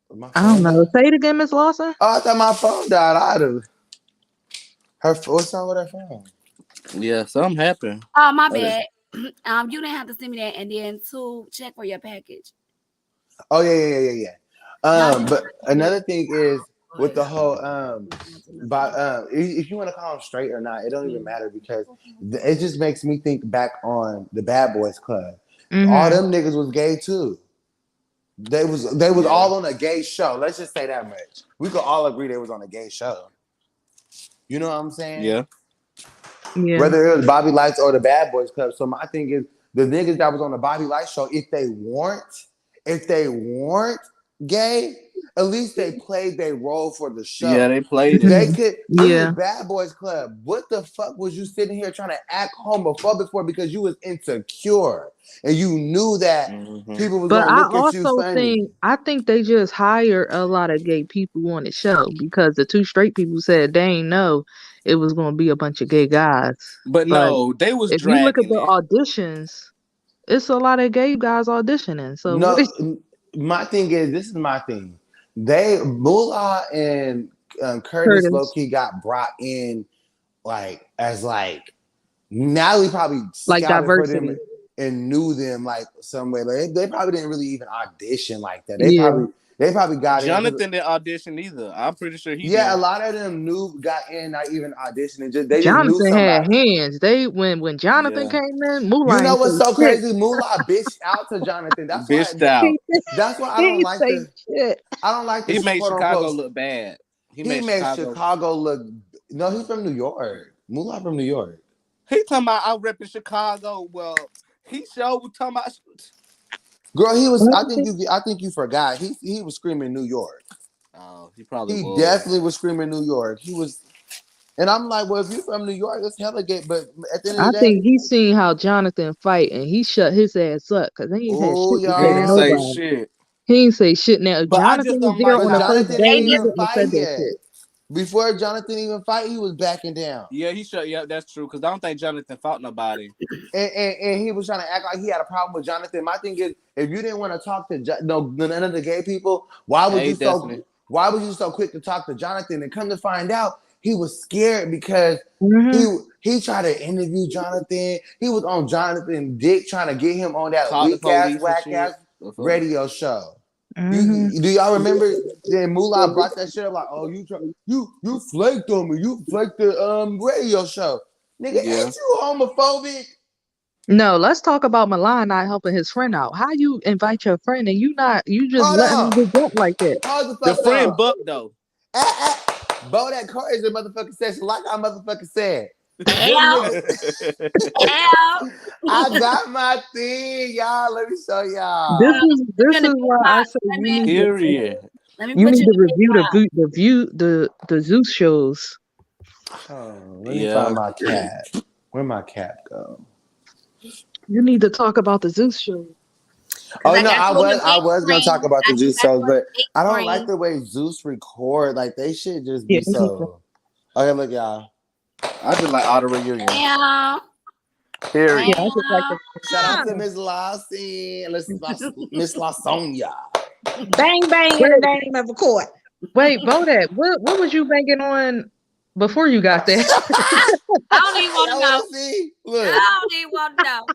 Was my I don't phone know. die? Say it again, Miss Lawson. Oh, I thought my phone died. I'd have what's wrong with her phone? Yeah, something happened. Oh, my Oh, bad. You didn't have to send me that. And then two, check for your package. oh yeah. Now, But another thing is with but the whole but if you want to call them straight or not, it don't even matter because it just makes me think back on the Bad Boys Club. All Mm-hmm. them niggas was gay too. They was Yeah. all on a gay show. Let's just say that much. We could all agree they was on a gay show. You know what I'm saying? Yeah. Yeah. Whether it was Bobby Lights or the Bad Boys Club. So my thing is the niggas that was on the Bobby Lights show, if they weren't gay, at least they played their role for the Yeah, show. they played it. They Hmm. could. This is Yeah. Bad Boys Club. What the fuck was you sitting here trying to act homophobic for? Because you was insecure and you knew that Hmm. people was But gonna I look at you also funny. think they just hired a lot of gay people on the show because the two straight people said they ain't know it was gonna be a bunch of gay guys. But But no, they was if you look at dragging the it. auditions, it's a lot of gay guys auditioning. So what No, is my thing is this is my thing. They Moolah and Curtis Curtis Loki got brought in like as like Natalie probably like scouted for them. diversity? and knew them like some way. Like, they probably didn't really even audition like that. Yeah. They probably got in. Jonathan didn't audition either. I'm pretty sure he Yeah, a did. lot of them got in, not even auditioning. They just knew Jonathan had somebody. hands. When Jonathan Yeah. came in, You Moolah know ain't what's say so shit. crazy? Moolah bitched out to Jonathan. Bitched out. That's why I He don't ain't like say shit. He this made quote Chicago unquote. look bad. He made Chicago look. No, he's from New York. Moolah from New York. He talking about I repping Chicago. Well, he sure was talking about. Girl, he was. I think you forgot. He was screaming New York. Oh, he probably He was. definitely was screaming New York. He was, and I'm like, well, if you're from New York, that's hella gay. But at the end of I the day, think he seen how Jonathan fight and he shut his ass up because he ain't had oh shit to He say to ain't say y'all. nobody. shit. He ain't say shit. Now, if But I just Jonathan was don't there like on But the how first Jonathan day, didn't They he just even wouldn't have fight said that yet. shit. Before Jonathan even fight, he was backing down. Yeah, he shut. Yeah, that's true. Because I don't think Jonathan fought nobody. And he was trying to act like he had a problem with Jonathan. My thing is, if you didn't want to talk to none of the gay people, why was Hey, you Destiny. so quick to talk to Jonathan? And come to find out, he was scared because Mm-hmm. he tried to interview Jonathan. He was on Jonathan Dick trying to get him on that Called the weak ass, police and whack ass shit. The fuck? radio show. Mm-hmm. Do y'all remember? Then Moolah brought that shit up like, oh, you flaked on me. You flaked the radio show. Nigga, Yeah. ain't you homophobic? No, let's talk about Milan not helping his friend out. How you invite your friend and you just Hold letting him on. get jumped like that? Hold the The fuck friend on. Buck though. Bo, that car is a motherfucking session, like I motherfucking said. Them L niggas. L. I got my thing, y'all. Let me show This y'all. I'm is this gonna is get why my I say let me Period. let me you put need you to in the review box. the Zeus shows. Oh, let me find Yeah. my cap. Where my cap go? You need to talk about the Zeus shows. Because Oh I no, got you in the I big was gonna talk screen. about I the just Zeus got shows, you on but the big I don't like screen. the way Zeus record. Like they should just Yeah, be me neither. so. Okay, look, y'all. I just like all the reunions. L Yeah, Period. I just like the Shout out to L. Miss Lawson, Miss LaSonia. Bang bang in the wait, name of the court. Bodat, what was you banking on before you got there? I don't even want to Y'all know. want to see? Look. I don't even want to know.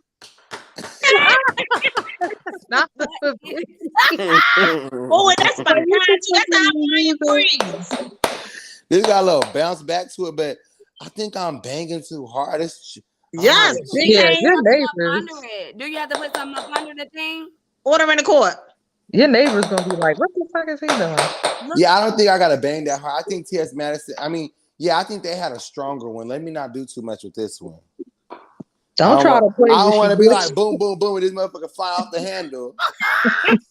Not the What is 50. Oh, and that's my So you guy think too. this That's our is Brian Breeze. This got a little bounce back to it, but I think I'm banging too hard. Yes, big yeah, hand. your something up neighbors. under it? Do you have to put something up under the thing? Order in the court. Your neighbor's gonna be like, what the fuck is he doing? Look, Yeah, I don't think I got to bang that hard. I think T.S. Madison, I think they had a stronger one. Let me not do too much with this one. Don't try to play I with don't you, want to be bitch. like boom, boom, boom, and this motherfucker fly off the handle.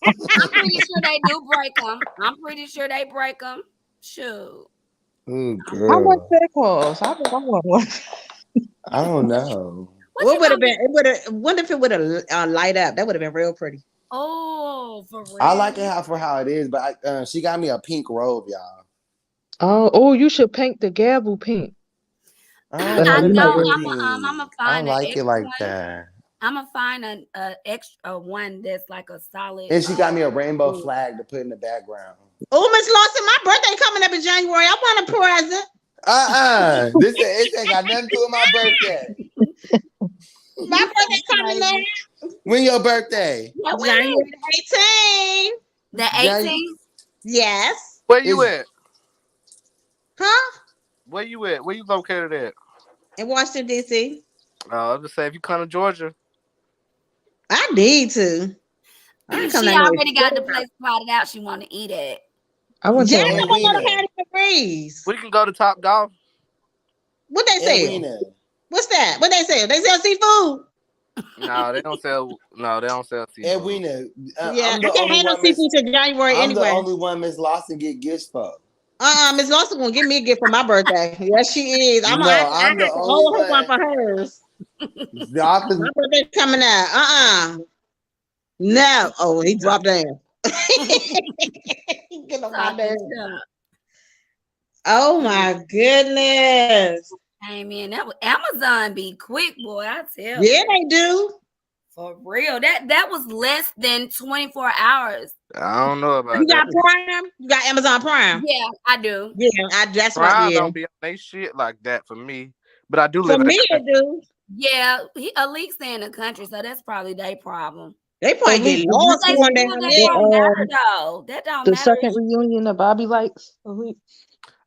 I'm pretty sure they do break them. I'm pretty sure they break them. Shoot. Oh, How much girl. that cost? I think I want one. I don't know. What you What would have gonna been? get? It would have. What if it would have light up? That would have been real pretty. Oh, for I real? like it for how it is, but she got me a pink robe, y'all. Oh, you should paint the gavel pink. I But don't no, I want you it might know. go. pink. I'ma I find an like it extra like one. that. I'ma find a extra one that's like a solid. And she got me a rainbow flag to put in the background. Oh, Miss Lawson, my birthday coming up in January. I want a present. This ain't got nothing to do with my birthday. My birthday coming Crazy. up When your birthday? Yeah, when it January is? 18th. The Jan- 18th. Yes. Where you Is at? Huh? Where you at? Where you located at? In Washington D.C. I'll just say if you come to Georgia. I need to. I ain't come She down there. already got the place plotted out. She want to eat at. I went to Yeah, I and want to go to Weena. Patty McGree's. We can go to Top Golf. What they And sell? Weena. What's that? What they sell? They sell seafood. No, they don't sell. No, they don't sell And seafood. Weena. Yeah, I'm I the can't only have no one Miss seafood till January I'm the anyway. only one Miss Lawson get gifts for. Miss Lawson gonna give me a gift for my birthday. Yes, she is. No, I I'm the have to only owe her one one. for hers. The office, My birthday coming out. No. Oh, he dropped down. Get on my Talking nerves. stuff. Oh my goodness. Hey man, that was Amazon be quick, boy. I tell Yeah, you. they do. For real. That was less than 24 hours. I don't know about You that. got Prime? You got Amazon Prime? Yeah, I do. Yeah, that's right. Prime Yeah. don't be on they shit like that for me. But I do For live in a me, country. it do. Yeah, Alik stay in the country, so that's probably their problem. They probably Elite, get did you But lost they see going still, down that the there. don't matter though. That don't the matter. second reunion of Bobby Lights? Elite.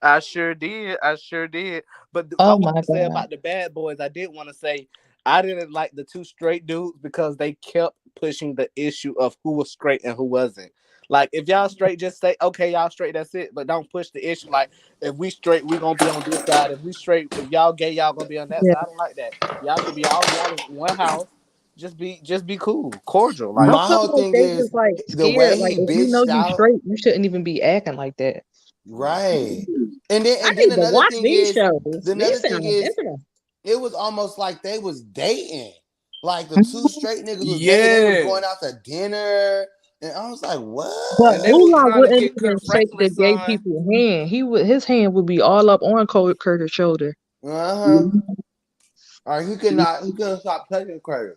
I sure did. I sure did. But I Oh wanted my to say god. about the bad boys, I did want to say I didn't like the two straight dudes because they kept pushing the issue of who was straight and who wasn't. Like if y'all straight, just say okay, y'all straight. That's it. But don't push the issue. Like if we straight, we gonna be on this side. If we straight, if y'all gay, y'all gonna be on that Yeah. side. I don't like that. Y'all should be all of y'all in one house. Just be cool, cordial. I Like My feel whole like thing they is just like the scared. way Like he if you know bitched you out. straight, you shouldn't even be acting like that. Right. And then I and then need to another watch thing these is shows. the These another thing sound is interesting. it was almost like they was dating. Like the two Mhm. straight niggas was dating, they was going yes, out to dinner. And I was like, But and what? they was Ula trying to wouldn't get even Kurt shake the Franklin's gay son. people's hand. His hand would be all up on Curtis' shoulder. Uh-huh. All right, he couldn't stop touching crazy.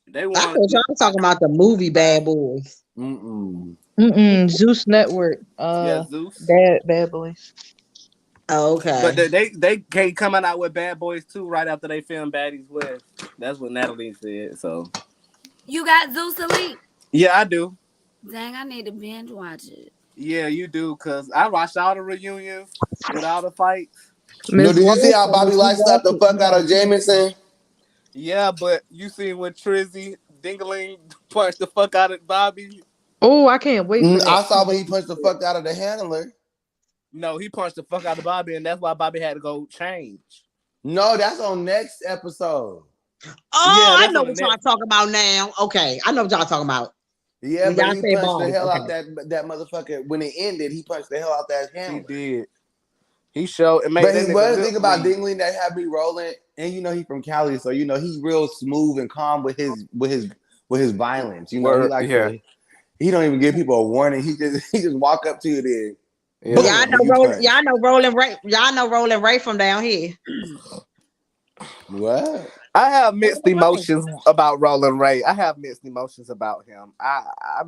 They I wanted thought to y'all was talking about the movie Bad Boys. Mm-mm. Zeus Network. yeah, Zeus. Bad boys. Oh, But okay. they came coming out with Bad Boys 2 right after they filmed Baddies West. That's what Natalie said. So You got Zeus Elite. yeah, I do. Dang, I need to binge watch it. Yeah, you do, cause I watched all the reunions with all the fights. No, Miss did you see Lawson, how if Bobby you Light watch slapped the it, you fuck out gotta of finish it. Jameson? Yeah, but you seen when Trizzy Dingling punched the fuck out of Bobby? Oh, I can't wait for that. I saw when he punched the fuck out of the handler. No, he punched the fuck out of Bobby, and that's why Bobby had to go change. No, that's on next episode. Oh, Yeah, I that's know on the what y'all next. talking about now. Okay, I know what y'all talking about. Yeah, When but y'all he say punched the Bobby. hell out Okay. that motherfucker. When it ended, he punched the hell out that He handler. did. He showed and made But that his nigga one lip thing about bleed. Dingling that had me rolling, and you know he from Cali, so you know he's real smooth and calm with his violence. You know he Word, likes yeah, to. He don't even give people a warning. He just walk up to you then, yeah. Y'all boom, know and you punch. Rolling Ray. Y'all know Rolling Ray from down here. What? I have mixed Rolling Ray. emotions about Roland Ray. I have mixed emotions about him. I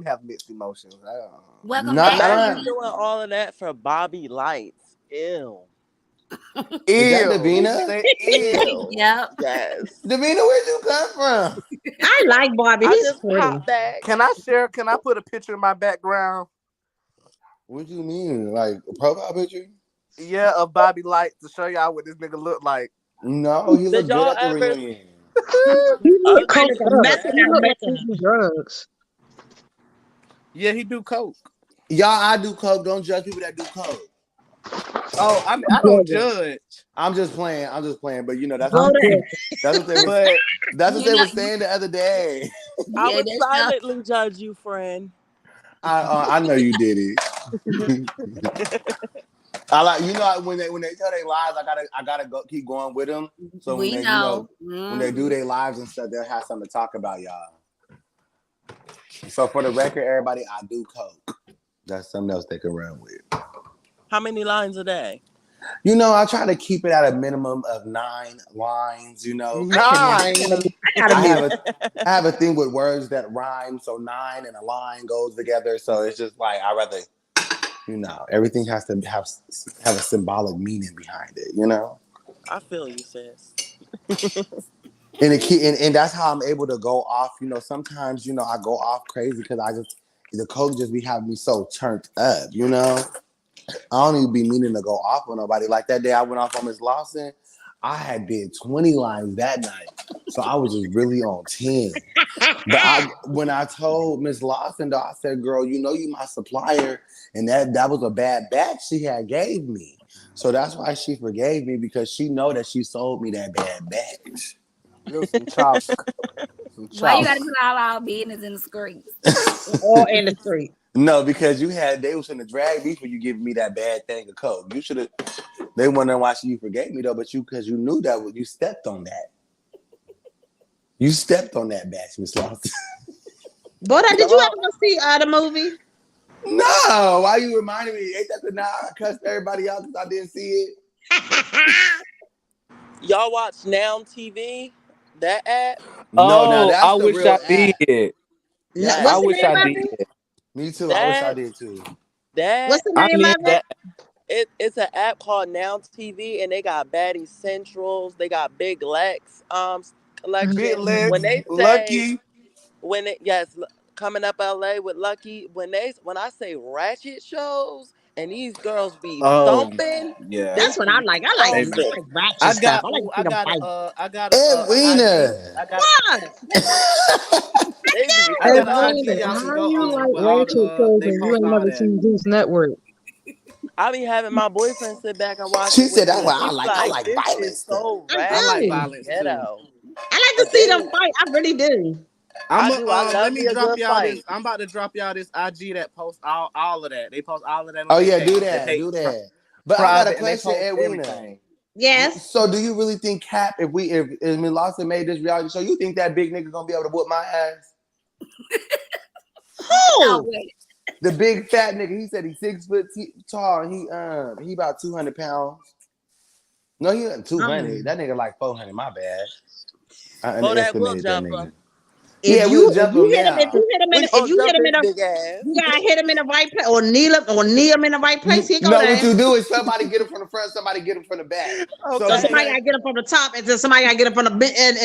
have mixed emotions. Welcome Not. back, I Imagine don't. Davina. doing all of that for Bobby Lights. Ew. Is that Ew. Did you Davina? say ew? Yep. Yes. Davina, where'd you come from? I like Bobby. I He's just pretty. popped back. Can I share? Can I put a picture in my background? What do you mean, like a profile picture? Yeah, of Bobby Light to show y'all what this nigga look like. No, he Did looked good y'all at the ever reunion. He look That ugly coked nigga up. messing He that look like liquor. he do drugs. Yeah, he do coke. Y'all, I do coke. Don't judge people that do coke. Oh, I mean, I don't Judging. judge, I'm just playing. I'm just playing. But you know, that's Go I'm what to judging. that's what they was but that's what You they know, was saying the other day. I yeah, would that's your silently judge you, friend. I know you did it. I like when they tell their lives, I gotta go keep going with them. So when we they know. when they do Hmm. their lives and stuff, they'll have something to talk about, y'all. So for the record, everybody, I do coke. That's something else they can run with. How many lines a day? You know, I try to keep it at a minimum of 9 lines. You know, I cannot. nine. I gotta I miss. have a I have a thing with words that rhyme, so nine and a line goes together. So it's just like I rather, everything has to have a symbolic meaning behind it. I feel you, sis. And the key, and that's how I'm able to go off. Sometimes I go off crazy because the coke just be having me so turned up. I don't even be meaning to go off on nobody. Like that day I went off on Miss Lawson, I had did 20 lines that night. So I was just really on 10. But when I told Miss Lawson though, I said, girl, you my supplier, and that was a bad batch she had gave me. So that's why she forgave me, because she know that she sold me that bad batch. It was some chalk. Some Why you chalk. gotta put all our business in the streets? All in the street. No, because they was gonna drag me for you giving me that bad thing of coke. You should have. They wondering why you forgave me though, but because you knew that you stepped on that. You stepped on that batch, Miss Lawson. But did you Y'all, ever go see the movie? No, why you reminding me? Ain't that the now I cussed everybody out because I didn't see it? y'all watch Now TV? That app? No, now Oh, I that's the wish real I app. did. I What's Yes. the wish name I of did. it? Me too. I wish I That did too. What's that the I name of need it? that. It's an app called Now TV, and they got Baddie Centrals. They got Big Lex Mhm. Big collection. When Legs, they say Lucky. coming up LA with Lucky. When I say ratchet shows, and these girls be Oh thumping, yeah, they That's what I be like. they I be. thumping. like ratchet stuff. I like to see them fight. I got a IG. Edwina. I got What? They be I got an Edwina, IG y'all thumping. can how go you on like with all the ratchet shows they and you post ain't all never that. seen Zeus Network? I be having my boyfriend sit back and watch She it said with that's me. what I He's like. I like, like "This violent is stuff. so I I like ratchet do. and violence too. ghetto." I like to But see them they, fight. I really do. I'm I do. I let love me me a drop good y'all this. fight. I'm about to drop y'all this IG that posts all of that. They post all of that on Oh their yeah, do page. They that, page do that. But I got a private and they question, post Edwina. everything. Yes. So do you really think Cap, if Miss Lawson made this reality show, you think that big nigga gonna be able to whoop my ass? I'll Who? wait. The big fat nigga, he said he's 6 foot tall and he about 200 pounds. No, he wasn't 200. Um, That nigga like 400. My bad. I Bodak will underestimated that jump nigga. him. Yeah, we'll jump him if now. you hit him in We if gonna you hit jump him his in a big ass. you gotta hit him in the right place or kneel him in the right place. He go No, what there. you do is somebody get him from the front, somebody get him from the back. So So let's Okay. somebody say, gotta get him from the top, and then somebody gotta get him from in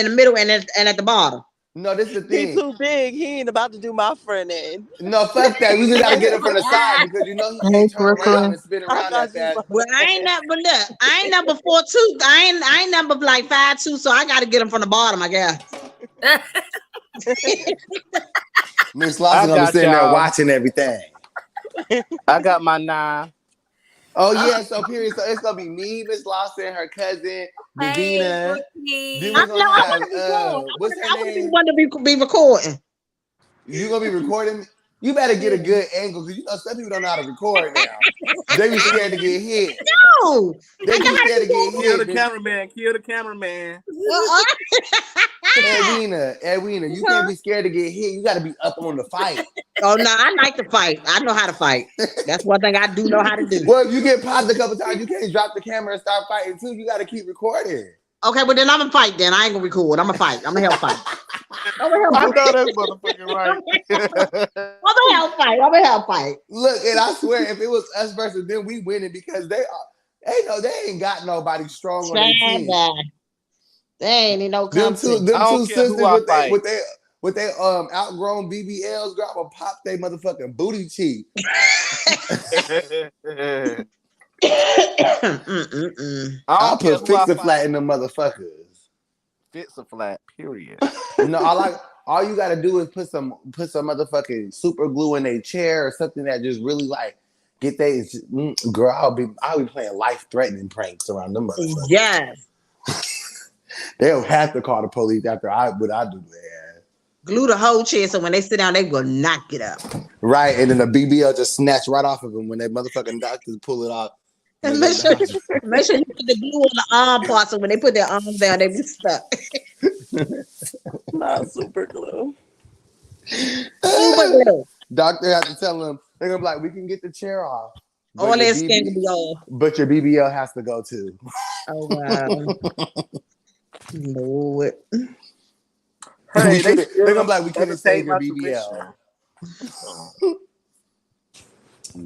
the middle and at the bottom. no, this is the He thing. too big. He ain't about to do my friend in. No, fuck that. We just gotta get him from the side because you know he Hey, can't turn around Brooklyn. and spin I around that thought you fast. was Well, about to say. I ain't number 4'2". I ain't number like 5'2", so I gotta get him from the bottom, I guess. Miss I Lawson gonna be got sitting there y'all. watching everything. I got my 9. Oh yeah, so period. So it's gonna be me, Miss Lawson, her cousin, Hey, Davina. Then I we're Brookie. gonna know I have want to record. what's her I want to be the name? one to be recording. You gonna be recording? You better get a Yeah. good angle because you know some people don't know how to record now. They be scared to get hit. No, They I know be how to scared to get record. Kill the hit. cameraman. Kill the cameraman. Edwina, you can't be scared to get hit. You got to be up on the fight. Oh no, I like to fight. I know how to fight. That's one thing I do know how to do. Well, if you get popped a couple times, you can't drop the camera and start fighting too. You got to keep recording. Okay, well then I'm gonna fight. Then I ain't gonna record. I'm gonna fight. I'm gonna help fight. I'm gonna help I fight. know that's motherfucking right. I'm gonna help fight. I'm gonna help fight. Look, and I swear, if it was us versus them, we winning because they ain't got nobody strong on their team. They ain't in no Them two, competition. I them don't two care who sisters I with fight. they outgrown BBLs, grab a pop they motherfucking booty cheek. I I'll don't care put who I fix a fight. flat in them motherfuckers. Fits a flat. Period. No, all you gotta do is put some motherfucking super glue in their chair or something that just really like get they girl. I'll be playing life threatening pranks around them motherfuckers. Yes. They'll have to call the police after I do that. Glue the whole chair so when they sit down, they will not get up. Right, and then the BBL just snatch right off of them when they motherfucking doctors pull it off. And make sure you put the glue on the arm part so when they put their arms down, they be stuck. Not super glue. Super glue. Doctor has to tell them they're gonna be like, we can get the chair off, All their skin will be off. but your BBL has to go too. Oh wow. Lord. Hey, They're gonna be still like, we couldn't entertain save your my tradition. BBL.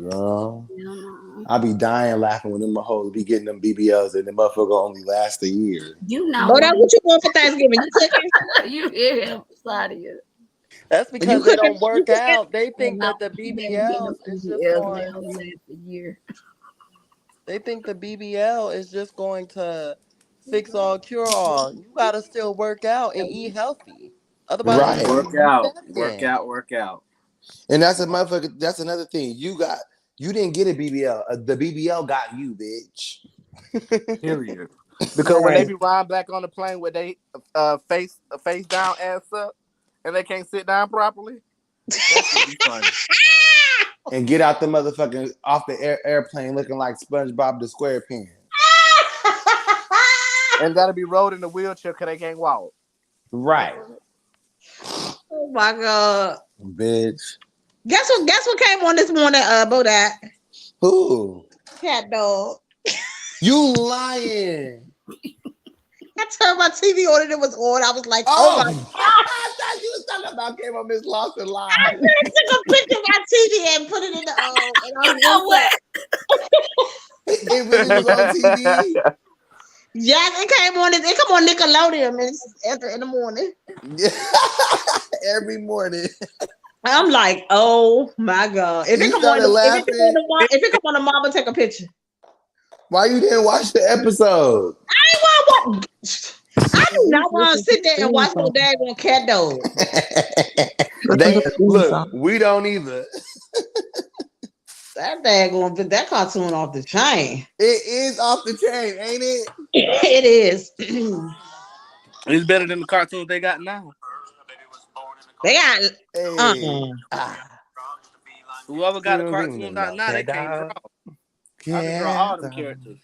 Girl, No. I be dying laughing when them hoes be getting them BBLs and the motherfucker only last a year. You know But what you doing for Thanksgiving? You cooking? you hear him, Sadia. That's You because they cooking? don't You work cooking? out. They And think I that the you better get them BBLs is just BBLs and they going. only last a year. They think the BBL is just going to fix all, cure all. You gotta still work out and eat healthy. Otherwise, you Right. can't Work be out. fat Work again. out. Work out. And that's a motherfucker. That's another thing. You didn't get a BBL. The BBL got you, bitch. Period. Because when they Right. be riding back on the plane with they face down ass up and they can't sit down properly, that should be funny. And get out the motherfucking off the airplane looking like SpongeBob the SquarePants. And gotta be rolled in the wheelchair because they can't walk. Right, Oh my God. bitch. Guess what came on this morning, Bodak? Who? Cat dog. You lying? I turned my TV on and it was on. I was like, oh Oh, my. I thought you was talking about came on Miss Lawson I live. took a picture of my TV and put it in the and I You know was what? it was on TV. Yes, it came on. It come on Nickelodeon in the morning. Every morning. I'm like, oh my god! If it You come on, started laughing. if it come on the Marvel, take a picture. Why you didn't watch the episode? I do not want to Listen to sit the there and theme watch no song. daggone cat dog. Listen to They the theme look, song. we don't either. That daggone that cartoon off the chain. It is off the chain, ain't it? It is. It's better than the cartoons they got now. They got Hey. Whoever got the cartoons out now, they Cat can't draw. dog. I can draw all them Cat characters.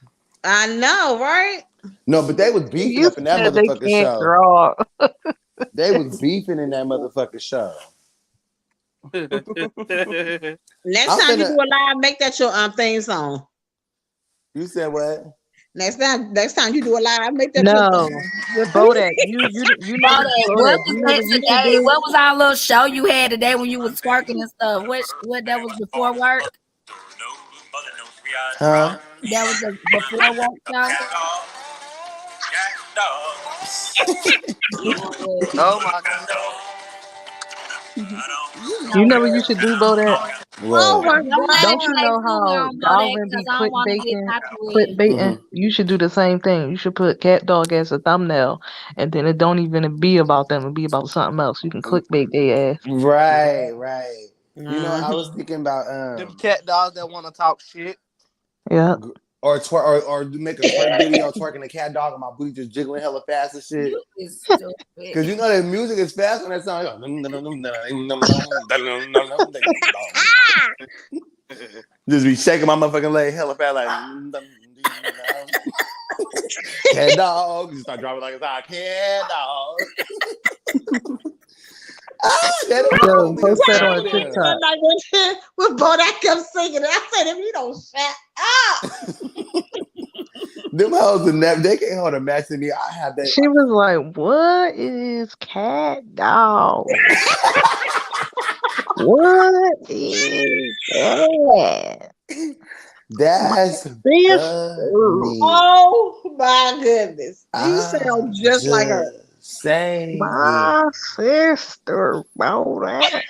I know, right? No, but they was beefing You up in that said they motherfucking can't show. draw. They was beefing in that motherfucking show. Next I'm time you finna. do a live, make that your theme song. You said what? Next time you do a live, make that your No, your Bodak, you know what? Bodak, what Bodak, was you know that what you should today? do? What was our little show you had today when you was twerking and stuff? What that was before work? Huh? That was the before work show. Oh my god. You know what you should do, Bodak? Oh What? my Don't let it Don't you god! play know too how long, Bodak, Dalvin because be I don't want to get copyrighted. clickbaiting? Mm-hmm. You should do the same thing. You should put cat dog as a thumbnail, and then it don't even be about them. It be about something else. You can clickbait their ass. Right, right. You know, I was Mhm. thinking about Them cat dogs that want to talk shit. Yeah. or twerk or make a twerk video twerking a cat dog and my booty just jiggling hella fast and shit. You is stupid. Cause you know the music is fast when that song. Just be shaking my motherfucking leg hella fast like cat dog. You start dropping like it's our cat dog. That don't Yo, want me to post that stop on there. TikTok. Like when Bodak kept singing it, I said, if you don't shut up. Them hoes will never, they can't hold a match to me. I have that. She was like, "What is cat dog? What is that?" That's Sister. funny. Oh my goodness. You I'm sound just like her. just saying. My sister, Bodak.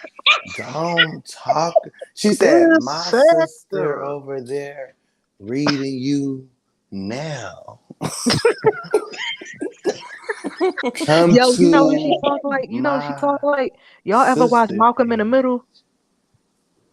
Don't talk. She said, Good my sister sister. over there reading you now. Come Yo, you know what she to talk like? You know what she my talk like? Y'all ever watch sister Malcolm in the page. Middle?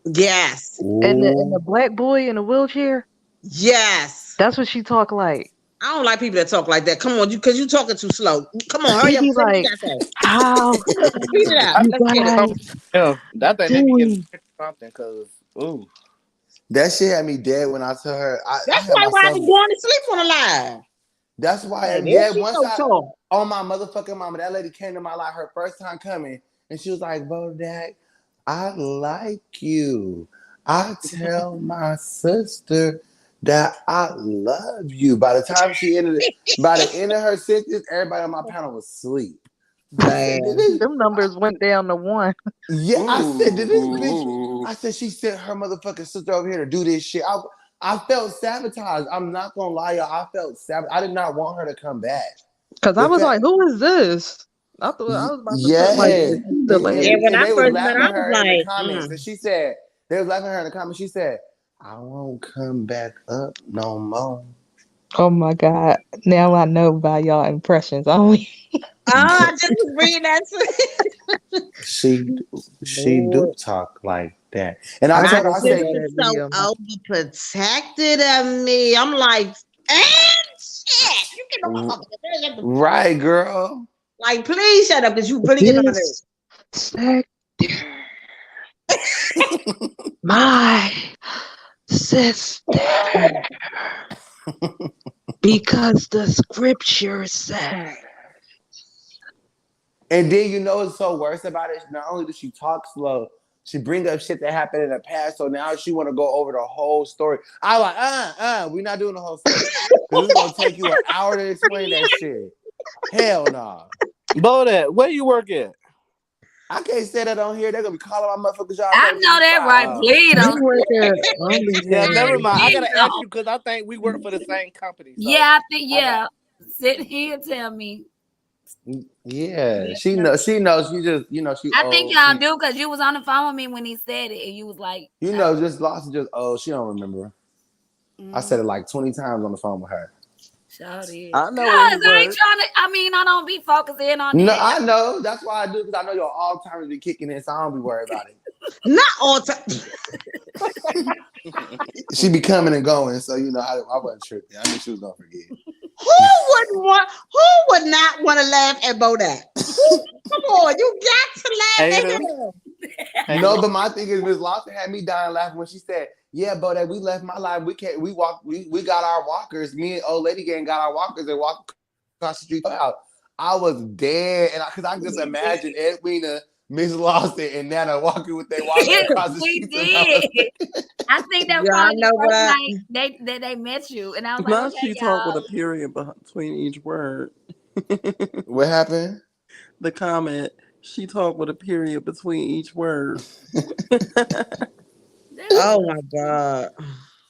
Yes. And the Ooh. black boy in the wheelchair? Yes. That's what she talk like. I don't like people that talk like that. Come on, because you talking too slow. Come on, hurry She up. be Say what you like, got to say. how Repeat it out. you Let's get it. guys Yeah, I think they be getting doing? something because ooh. That shit had me dead when I told her. I That's had why I myself. be going to sleep on the line. That's why, Like, there yeah, she once so I, tall. oh my motherfucking mama, that lady came to my life her first time coming, and she was like, Bodak, I like you. I tell my sister that I love you. By the time she ended it, by the end of her sentence, everybody on my panel was asleep. I said, did Man. this? Them numbers went down to 1. Yeah, I said, did this bitch? Ooh. I said, she sent her motherfucking sister over here to do this shit. I felt sabotaged. I'm not gonna lie, y'all. I felt sabotaged. I did not want her to come back. Cause I The was fact, like, who is this? I thought I was about to put like yes, the Tinder Yeah, lady. when and I they was first met her, laughing I at was her in the like, comments, and she said they was laughing at her in the comments. She said, "I won't come back up no more." Oh my god. Now I know by y'all impressions only. I just was reading that too. She do Lord. talk like that, and I I My told her, gotta I see said, y'all sister's that so video. overprotected of me. I'm like, and shit. You get no motherfucker. "Right, girl." Like, please shut up because you really get on my nerves. This sector, my sister, because the scripture said. And then you know what's so worse about it? Not only does she talk slow, she bring up shit that happened in the past. So now she want to go over the whole story. I like, we're not doing the whole story. Because it's gonna take you an hour to explain that shit. Hell no. Bodak, where you work at? I can't say that on here. They're gonna be calling my motherfuckers y'all I crazy. know that right. Please You don't. work at Yeah, never OnlyFans. mind. I Please gotta ask don't. you because I think we work for the same company. So Yeah, I think I got. yeah. Sit here and tell me. Yeah, Yeah. she knows. She knows. She just, she I think old. y'all She, do because you was on the phone with me when he said it, and you was like, just lost. Just she don't remember. I mm, said it like 20 times on the phone with her. sure did. I Cause know where he I ain't works. trying to. I mean, I don't be focusing on No, that. I know. That's why I do because I know your all timers be kicking in, so I don't be worried about it. Not all time. She be coming and going, so I wasn't tripping. I knew she was gonna forget. Who would not want to laugh at Bodak? Come on, you got to laugh at Haters. him. No, but my thing is, Miss Lawson had me dying laughing when she said, "Yeah, but that we left my life. We can't. We walk. We got our walkers. Me and old lady gang got our walkers and walked across the street out." I was dead, and because I just imagine Edwina, Miss Lawson, and Nana walking with their walkers across the We street. did. I think that was Yeah, I probably the know first what. night they met you, and I was like, Now okay, she talk with y'all. a period between each word. What happened? The comment, she talked with a period between each word. That's Oh so my sweet. God.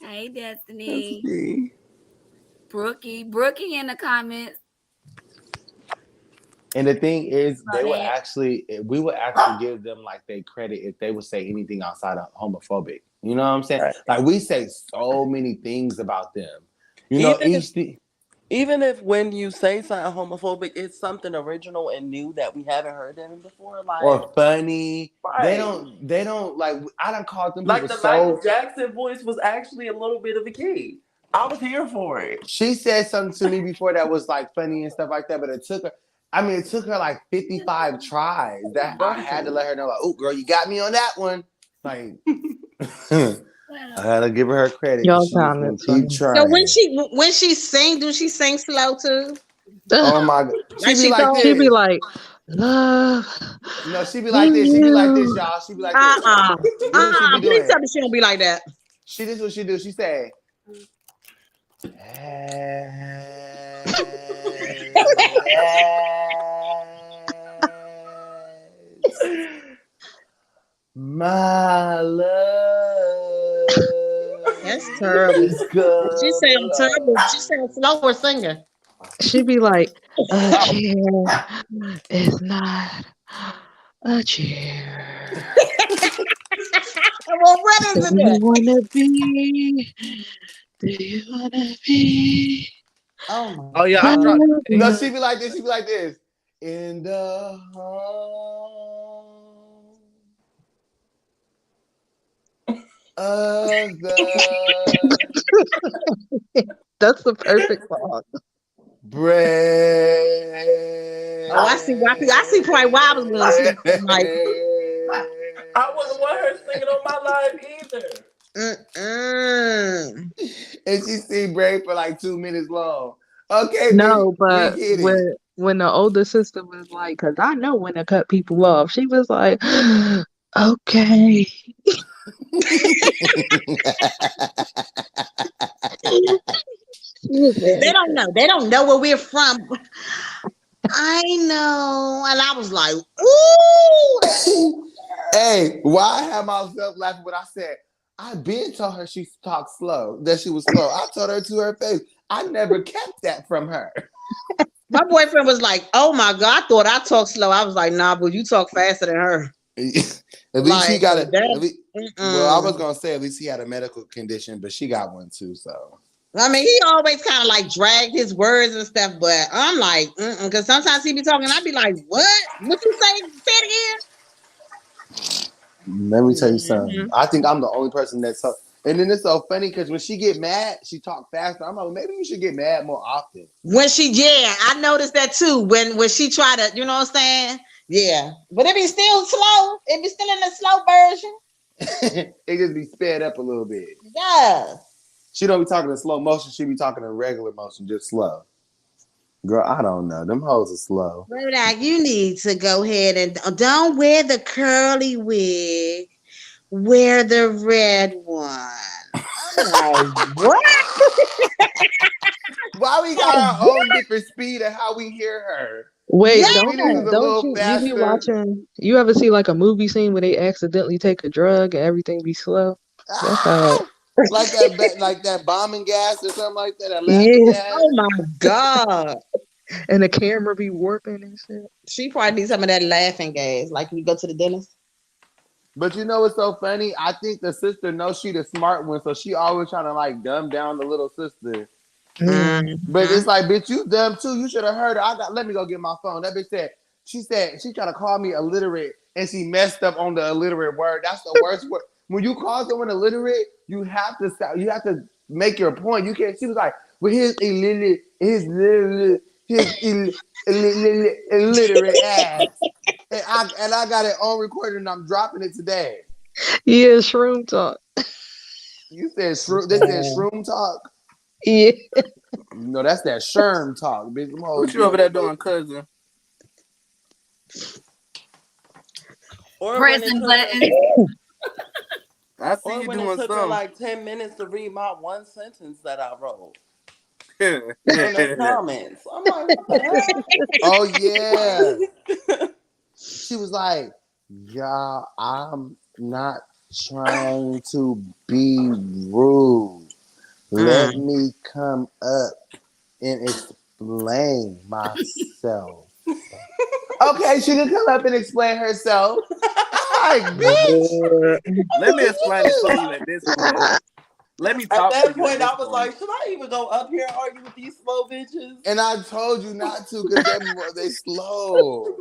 Hey, That's Destiny, me. Brookie in the comments. And the thing is, Saw that. we would actually give them like their credit if they would say anything outside of homophobic. You know what I'm saying? Right. Like we say so many things about them. Even if Each thing even if when you say something homophobic, it's something original and new that we haven't heard them before. Like, or funny. right. They don't like I done called them Like people the Michael so Jackson voice was actually a little bit of a key. I was here for it. she said something to me before that was like funny and stuff like that, but it took her like 55 tries that I had to Right. let her know, like, oh girl, you got me on that one. Like I gotta give her credit because Y'all she just gonna comments keep funny. So when trying. she sing, do she sing slow too? Oh my god. She Like be she like told? She be this. like, love No, she be like this. She be like this, you. y'all. She be like this. Uh-uh. This is what she be Please doing. tell me she don't be like that. This is what she do. She say, my love That's terrible. is She sounds terrible. gone. She sounds slower singer. She be like, a chair is not a chair. Well, what Do is it you then? wanna be? Do you wanna be? Oh my Oh yeah, I My dropped. God. No, Yeah. she be like this. She be like this. In the home of the That's the perfect song. Oh, I see. I see probably why I was going to sleep that night. I wouldn't want her singing on my live either. Mm-mm. and she sing Brave for like 2 minutes long. Okay, bitch, No, we but get it. when the older sister was like, because I know when to cut people off, she was like, okay. She was They very don't know. They don't know where we're from. I know. And I was like, ooh, Hey, why I had myself laughing when I said I been told her she talked slow, that she was slow. I told her to her face. I never kept that from her. my boyfriend was like, oh my God, I thought I talked slow. I was like, nah, but you talk faster than her. At least he Like, got it. that, Well, I was mm-mm. gonna say at least he had a medical condition, but she got one too. So I mean, he always kind of like dragged his words and stuff, but I'm like, because sometimes he be talking, I be like, what? What you say? Say it let me tell you something. again. I think I'm the only person that's and then it's so funny because when she get mad, she talk faster. I'm like, well, maybe you should get mad more often. Yeah, I noticed that too. When she try to, you know what I'm saying? Yeah, but it be still slow. It be still in the slow version. It just be sped up a little bit. Yeah. She don't be talking in slow motion. She be talking in regular motion, just slow. Girl, I don't know. Them hoes are slow. Like you need to go ahead and don't wear the curly wig. Wear the red one. I'm like, what? Why we got our own different speed of how we hear her? Wait, His Yes. speeding is a don't little you be faster. watching? You ever see like a movie scene where they accidentally take a drug and everything be slow? That's how. Ah! Like that bombing gas or something like that, that laughing Yeah, gas. Oh my God. and the camera be warping and shit. She probably needs some of that laughing gas. Like when you go to the dentist. But you know what's so funny? I think the sister knows she the smart one, so she always trying to like dumb down the little sister. Yeah. But Mm-hmm. it's like, bitch, you dumb too. You should have heard her. Let me go get my phone. That bitch said she tried to call me illiterate and she messed up on the illiterate word. That's the worst word. When you call someone illiterate, you have to stop. You have to make your point. You can't. She was like, well, illiterate ass. And I got it on recording and I'm dropping it today. Yeah, shroom talk. You said shroom. They said Yeah. shroom talk. Yeah. No, that's that sherm talk, bitch. Them hoes What you be over on there that doing, cousin? Or when it Pressing took her, buttons. I see or you when it doing took her something. like 10 minutes to read my one sentence that I wrote in the comments. I'm like, what the Oh yeah. hell? She was like, "Y'all, I'm not trying to be rude. Let Mm. me come up and explain myself." Okay, she can come up and explain herself. I'm like, bitch, Lord. Let me explain it to you at this point. Let me At talk to that you at point, this I was point. like, should I even go up here and argue with these slow bitches? and I told you not to because they slow.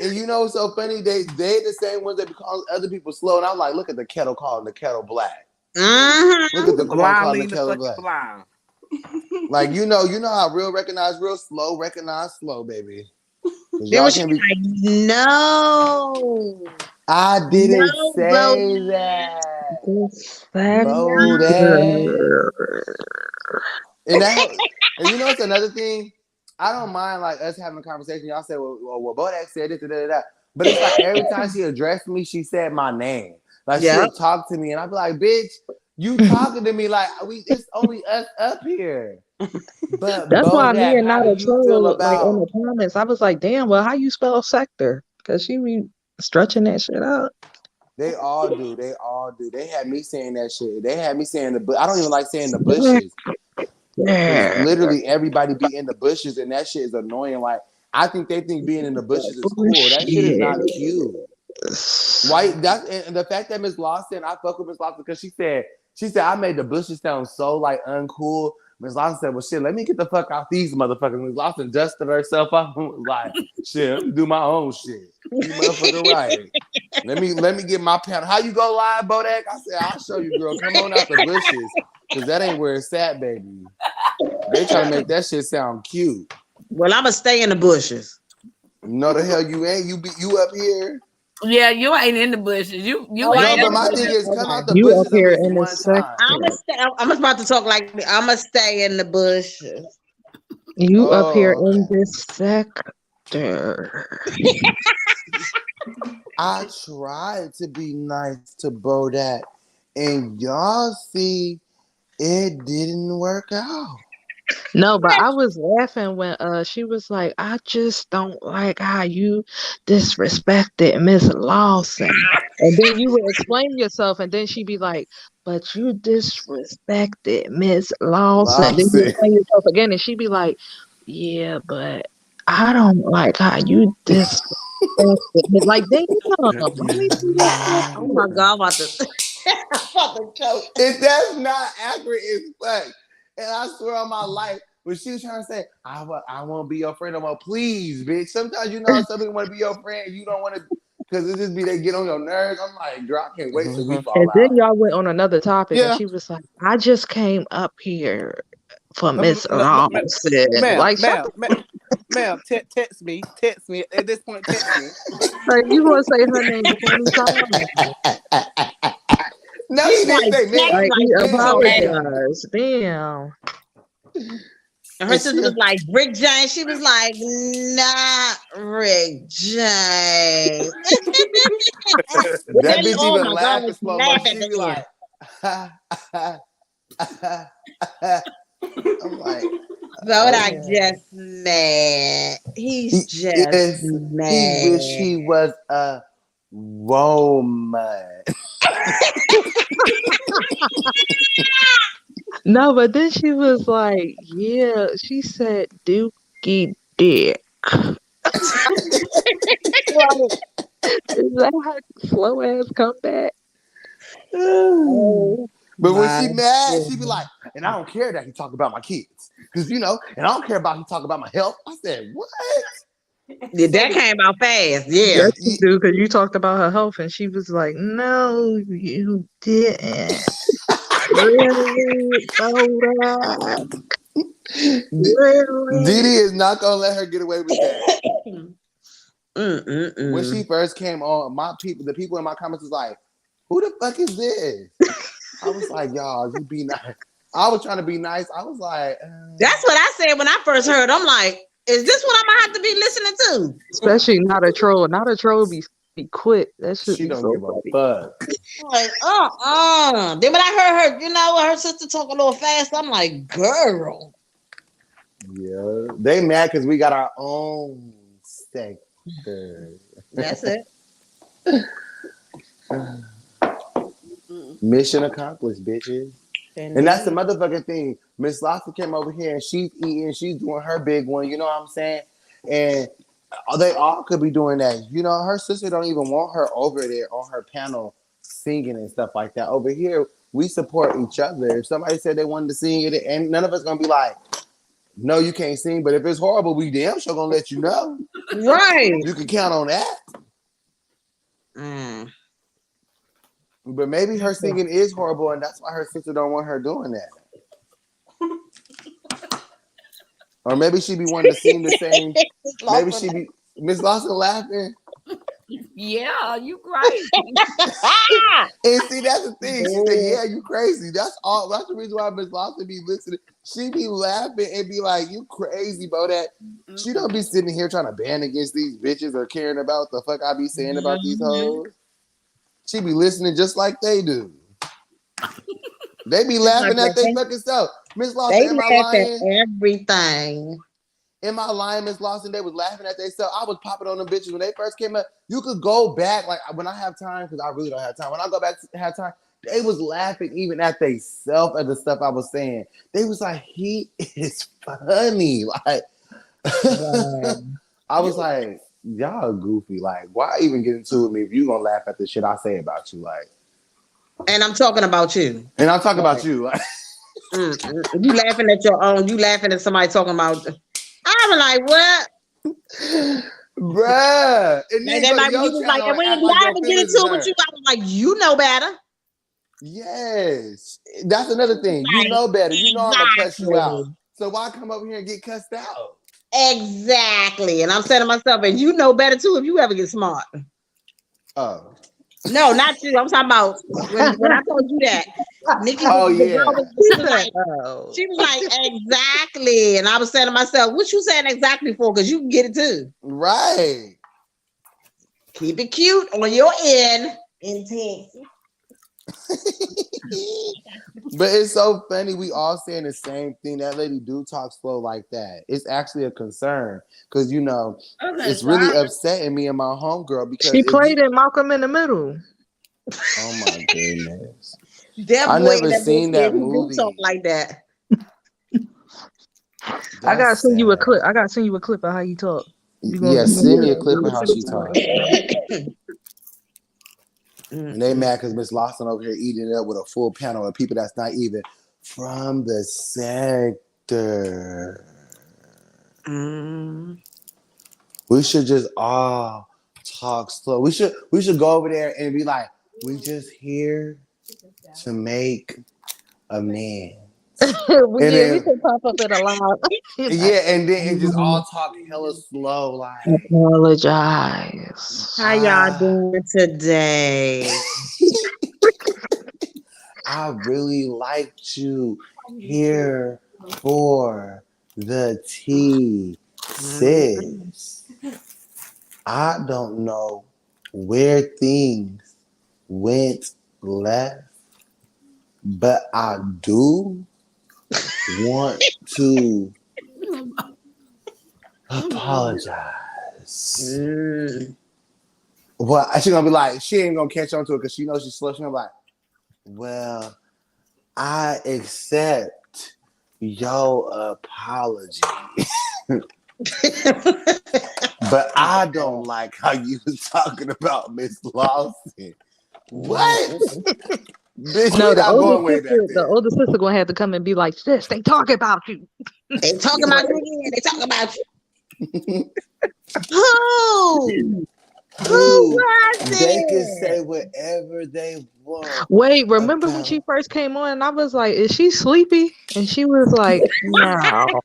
And you know what's so funny? They the same ones that be calling other people slow. And I'm like, look at the kettle calling the kettle black. Look Mm-hmm. at The the corn blind calling the leading the kettle fucking black. blind. Like you know how real recognize real, slow recognize slow, baby. Cause Then y'all when she can't be be. like, no, I didn't no, say Bodie, that, This Bodak. factor. And that, and you know what's another thing? I don't mind like us having a conversation. Y'all say, well Bodak said this, da. But it's like every time she addressed me, she said my name. Like yeah. she'll talk to me, and I'd be like, bitch, you talking to me like it's only us up here. But That's why me Bodak, and how do Nada you feel troll like in about? the comments. I was like, damn, well, how you spell sector? Because she be stretching that shit out. They all do. They all do. They had me saying that shit. They had me saying I don't even like saying the bushes. Because Yeah. literally everybody be in the bushes and that shit is annoying. Like, I think they think being in the bushes is cool. That shit is Bullshit. not cute. Why that and the fact that Miss Lawson, I fuck with Miss Lawson because she said I made the bushes sound so like uncool. Miss Lawson said, well shit, let me get the fuck out these motherfuckers. Miss Lawson dusted herself off and was like, shit, let me do my own shit. You motherfucker right. Let me get my pound. How you go live, Bodak? I said, I'll show you, girl. Come on out the bushes. Cause that ain't where it's at, baby. They trying to make that shit sound cute. Well, I'ma stay in the bushes. No, the hell you ain't. You up here. Yeah, you ain't in the bushes. You Oh, I ain't No, am but in ever my the been thing in is, the come bushes. out the You up bushes at here least in the one time. I'ma sector. stay. I'm about to talk like I'ma stay in the bushes. You up here Oh, in okay. this sector. I tried to be nice to Bodak, and y'all see it didn't work out. No, but I was laughing when she was like, I just don't like how you disrespected Miss Lawson. And then you would explain yourself, and then she'd be like, but you disrespected Miss Lawson. Then you Lawson. explain yourself again, and she'd be like, yeah, but I don't like how you disrespected me. Like, damn, why you do that? Oh my God, I'm about to, I'm about to choke. If that's not accurate, it's fuck. And I swear on my life, when she was trying to say, I won't be your friend no more, please, bitch. Sometimes you know how some people want to be your friend and you don't want to, because it just be they get on your nerves. I'm like, girl, I can't wait till we fall And then out. y'all went on another topic, and Yeah. she was like, I just came up here for Miss Ma'am, Lawson. Like, shut the ma'am, text me. Text me. At this point, text me. like, you gonna say her name 20 times. No, She's he didn't like, say text ma'am. Like, he like this Ma'am, already. ma'am. apologized. Damn. And her And sister she, was like, Rick James. She was like, not Rick James. But that then, bitch oh even my God, laugh in when she slow laughed motion. at She be the end. like, I'm like, Bodak okay. just mad. He's He just is. He wish mad. he was a Roman. No, but then she was like, yeah, she said Dookie Dick. Like, is that her slow ass comeback? Oh But when my she mad, she be goodness. like, and I don't care that he talk about my kids. Because, and I don't care about he talk about my health. I said, what? Yeah, So, that came out fast. Yeah. Yes, you do, because you talked about her health, and she was like, no, you didn't. Really, Bodak? Didi Really? is not going to let her get away with that. When she Mm-mm-mm. first came on, the people in my comments was like, who the fuck is this? I was like, y'all, you be nice. I was trying to be nice. I was like, That's what I said when I first heard. I'm like, is this what I'm gonna have to be listening to? Especially not a troll. Not a troll be quick. That should she be don't so give a funny. fuck. I'm like, Then when I heard her, her sister talk a little fast, I'm like, girl. Yeah. They mad because we got our own sector. That's it. Mission accomplished, bitches. And that's the motherfucking thing. Miss Lobster came over here and she's eating, she's doing her big one, you know what I'm saying? And they all could be doing that. Her sister don't even want her over there on her panel singing and stuff like that. Over here, we support each other. If somebody said they wanted to sing it, and none of us gonna be like, no, you can't sing. But if it's horrible, we damn sure gonna let you know. Right. You can count on that. Mm. But maybe her singing is horrible, and that's why her sister don't want her doing that. Or maybe she be wanting to sing the same. Maybe she be Miss Lawson laughing. Yeah, you crazy. And see, that's the thing. She said, "Yeah, you crazy." That's all. That's the reason why Miss Lawson be listening. She be laughing and be like, "You crazy, bro?" That she don't be sitting here trying to ban against these bitches or caring about the fuck I be saying about these hoes. She be listening just like they do. They be laughing at they fucking self. Miss They Lawson, am I laugh at lying? everything. In my line, Miss Lawson, they was laughing at themselves. I was popping on them bitches when they first came up. You could go back, like when I have time, because I really don't have time. When I go back to have time, they was laughing even at themselves at the stuff I was saying. They was like, he is funny. Like, Wow. I was like, y'all goofy. Like, why even get into it with me if you gonna laugh at the shit I say about you? Like, And I'm talking about you. and I'm talking Right. about you. Like, You laughing at your own. You laughing at somebody talking about. I'm like, what? bruh. And Like then that go to night when you your was like, channel and and we act didn't like I your ever get feelings into is it with hurt. you. I was like, you know better. Yes. That's another thing. You Like, know better. You know I'm gonna cuss you out. exactly. So why come over here and get cussed out? Exactly. And I'm saying to myself, and you know better too if you ever get smart. Oh. No, not you. I'm talking about when I told you that. Nikki was Oh the yeah. girl was, He she was said, like, oh. she was like, exactly. And I was saying to myself, what you saying exactly for? Because you can get it too. Right. Keep it cute on your end. Intense. But it's so funny. We all saying the same thing. That lady do talk slow like that. It's actually a concern because Okay, it's really sorry. upsetting me and my homegirl because She if you, played in Malcolm in the Middle. oh my goodness, That I boy in never that boy's seen head, that he do talk movie. like that. I gotta That's send you a sad. clip. I gotta send you a clip of how you talk. Yeah, You send me a gonna clip of how she talks. Mm, And they mm, mad because Miss Lawson over here eating it up with a full panel of people that's not even from the sector. mm. We should just all talk slow. We should go over there and be like, we just here to make amends. well, And yeah, we then can pop up at a live. yeah, and just all talk hella slow, like Apologize. How y'all doing today? I really liked you here for the tea, Mm. sis. I don't know where things went left, but I do want to apologize. Well, she's gonna be like, she ain't gonna catch on to it because she knows she's slow. She's gonna be like, well, I accept your apology. But I don't like how you was talking about Miss Lawson. What? Bitch, No, we not going way back there. the older sister gonna have to come and be like, sis, they talking about you. They talking about you again. They talking about you. Who? Who was They can it? say whatever they want. Wait, remember when she first came on and I was like, is she sleepy? And she was like, no,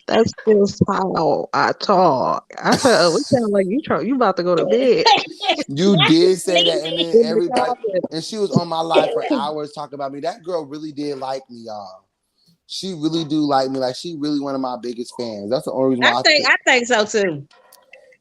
that's just how I talk. I said, oh, it sounds like you about to go to bed. You did say that, and then In the everybody, closet. and she was on my live for hours talking about me. That girl really did like me, y'all. She really do like me. Like, she really one of my biggest fans. That's the only reason why I think so too.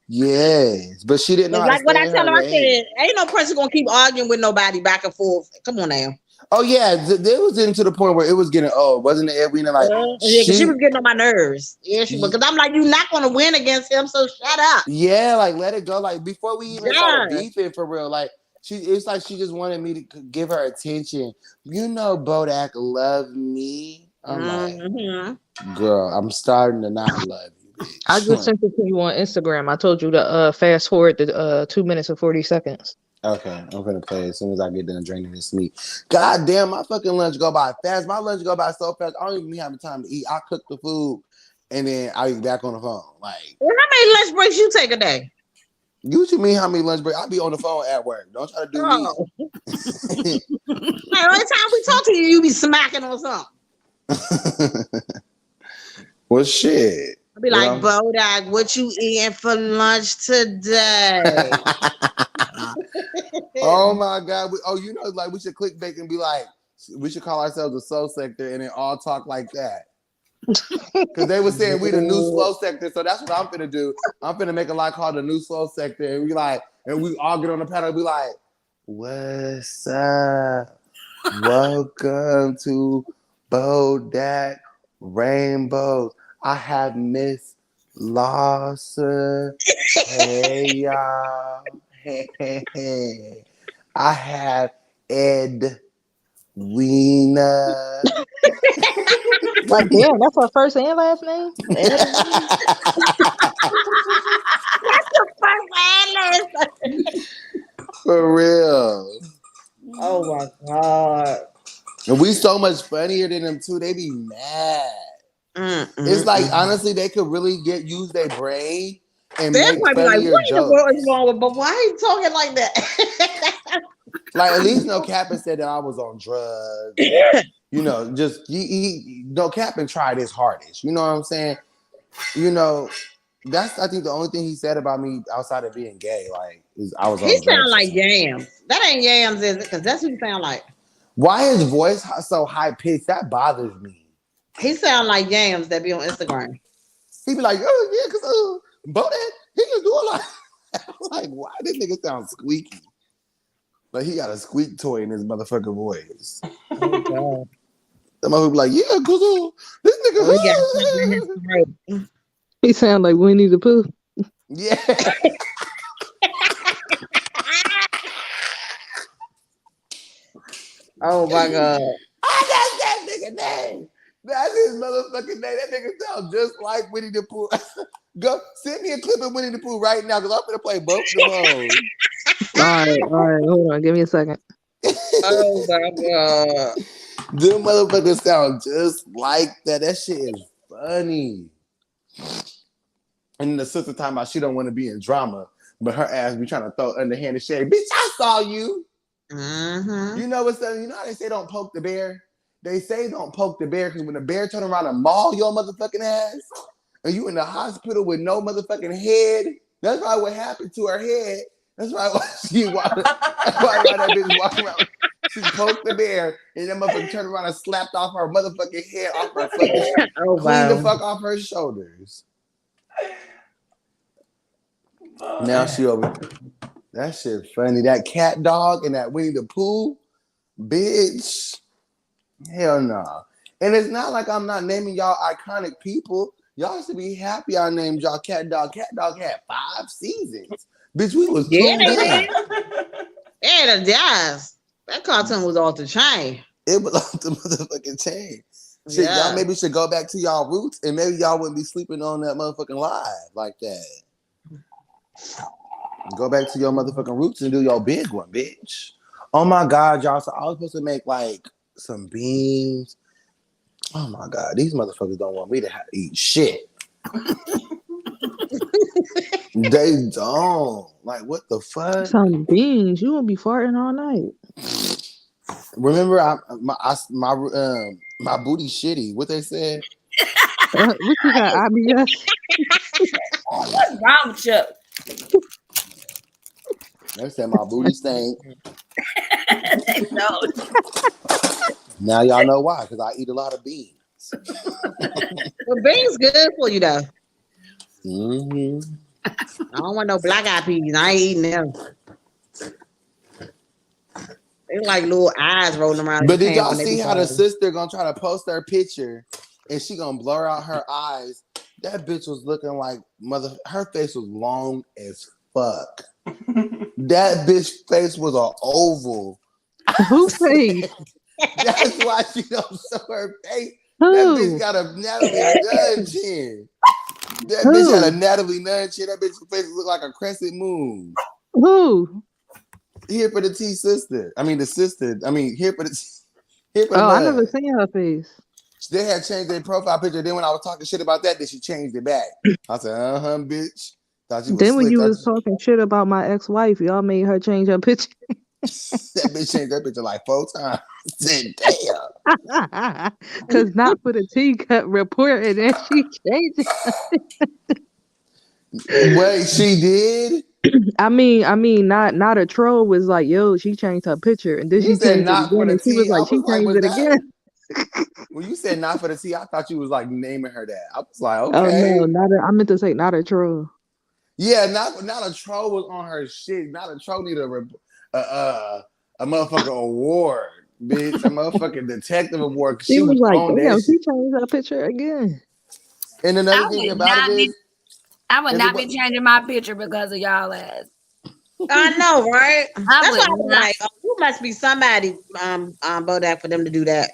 Yes, but she didn't know It's how to like what stay I in tell her her, I lane. said, ain't no person gonna keep arguing with nobody back and forth. Come on now. Oh yeah, they was getting to the point where it was getting old, wasn't it, Edwina? Like Yeah, because she was getting on my nerves. Yeah, she was. Because I'm like, you're not gonna win against him, so shut up. yeah, like let it go. Like before we even started Yeah. beefing for real, like it's like she just wanted me to give her attention. You know, Bodak love me. I'm like, girl, I'm starting to not love you, bitch. I just sent it to you on Instagram. I told you to fast forward to 2 minutes and 40 seconds. Okay, I'm gonna play as soon as I get done drinking this meat. God damn, my fucking lunch go by fast. My lunch go by so fast. I don't even have the time to eat. I cook the food and then I be back on the phone. Like, well, how many lunch breaks you take a day? you should mean how many lunch breaks? I be on the phone at work. Don't try to do me. Like, every time we talk to you, you be smacking on something. Well, shit. I'll be like, Bodak, what you eating for lunch today? Oh my God. You know, like we should clickbait and be like, we should call ourselves the slow sector and then all talk like that. Because they were saying we the new slow sector, so that's what I'm finna do. I'm finna make a lie called the new slow sector, and we all get on the panel and be like, what's up? Welcome to Bodak Rainbows. I have Miss Lawson. Hey y'all. Hey. I have Ed Wiener. Like, damn, that's her first and last name? That's the first and last. For real. Oh my God. And we so much funnier than them too. They be mad. It's like, honestly, they could really use their brain and They make might be like, funnier what in the jokes. world is wrong with, but why are you talking like that? Like, at least No Cap'n said that I was on drugs. You know, just No Cap'n tried his hardest. You know what I'm saying? You know, that's I think the only thing he said about me outside of being gay, like, is I was on drugs. He sound like Yams. That ain't Yams, is it? Because that's what he sound like. Why his voice so high pitched? That bothers me. He sound like Yams that be on Instagram. He be like, oh yeah, because Bodak, he can do a lot. I'm like, why this nigga sound squeaky? Like he got a squeak toy in his motherfucking voice. Oh God. The motherfucker be like, yeah, because this nigga. He sound like Winnie the Pooh. Yeah. Oh my God. I got that nigga name. That's his motherfucking name. That nigga sounds just like Winnie the Pooh. Go send me a clip of Winnie the Pooh right now because I'm gonna play both of them hoes. All right, hold on, give me a second. Oh my God. Them motherfuckers sound just like that. That shit is funny. And the sister talking about she don't want to be in drama, but her ass be trying to throw underhanded shade. Bitch, I saw you. You know what's you know how they say don't poke the bear? They say don't poke the bear because when the bear turn around and maul your motherfucking ass, and you in the hospital with no motherfucking head, that's probably what happened to her head. That's right. She walked. That's why that bitch walking around. She poked the bear, and that motherfucker turned around and slapped off her motherfucking head, off her fucking, cleaned the fuck off her shoulders. Now she over. That shit funny. That cat dog and that Winnie the Pooh, bitch. Hell no. And it's not like I'm not naming y'all iconic people. Y'all should be happy I named y'all Cat Dog. Cat Dog had 5 seasons. Bitch, we was Yeah, tuned they in. did. Yeah, yes. That cartoon was off the chain. It was off the motherfucking chain. Shit, y'all Yeah. maybe should go back to y'all roots and maybe y'all wouldn't be sleeping on that motherfucking live like that. Go back to your motherfucking roots and do your big one, bitch. Oh my God, y'all. So I was supposed to make like some beans. Oh my God, these motherfuckers don't want me to eat shit. They don't. Like, what the fuck? Some beans. You gonna be farting all night. Remember, my booty shitty. What they said? What you got, IBS? What's wrong with you? They said my booty stink. No. Now y'all know why, because I eat a lot of beans. Well, beans good for you though. Mm-hmm. I don't want no black eyed peas. I ain't eating them. They like little eyes rolling around in But the did pan y'all when they see be how the talking. sister gonna try to post her picture and she gonna blur out her eyes? That bitch was looking like her face was long as fuck. That bitch face was an oval. Who face? That's why she don't show her face. Who? That bitch got a Natalie Nunn chin. That Who? bitch had a Natalie Nunn chin. That bitch's face looked like a crescent moon. Who? Here for the T sister. I mean the sister. I mean here for the Oh, I never Nun. seen her face. They had changed their profile picture. Then when I was talking shit about that, then she changed it back. I said, bitch. Thought you was Then when slick. you was talking shit about my ex-wife, y'all made her change her picture. That bitch changed that picture like 4 times. I said, damn. Cause not for the teacup report, and then she changed it. Wait, she did? Not a troll was like, yo, she changed her picture, and then You she said changed it not for again, the and she was T. I like, she was like, changed was it that? again. When you said not for the T, I thought you was like naming her that. I was like, Oh no, okay. I meant to say not a troll. Yeah, not a troll was on her shit. Not a troll need a motherfucking award, bitch. A motherfucking detective award. Cause She she was was like, on that damn, she shit. changed her picture again. And I another thing would about it not be. is I would not be what changing my picture because of y'all ass. I know, right? I That's why would I was not. like, oh, you must be somebody, Bodak, for them to do that.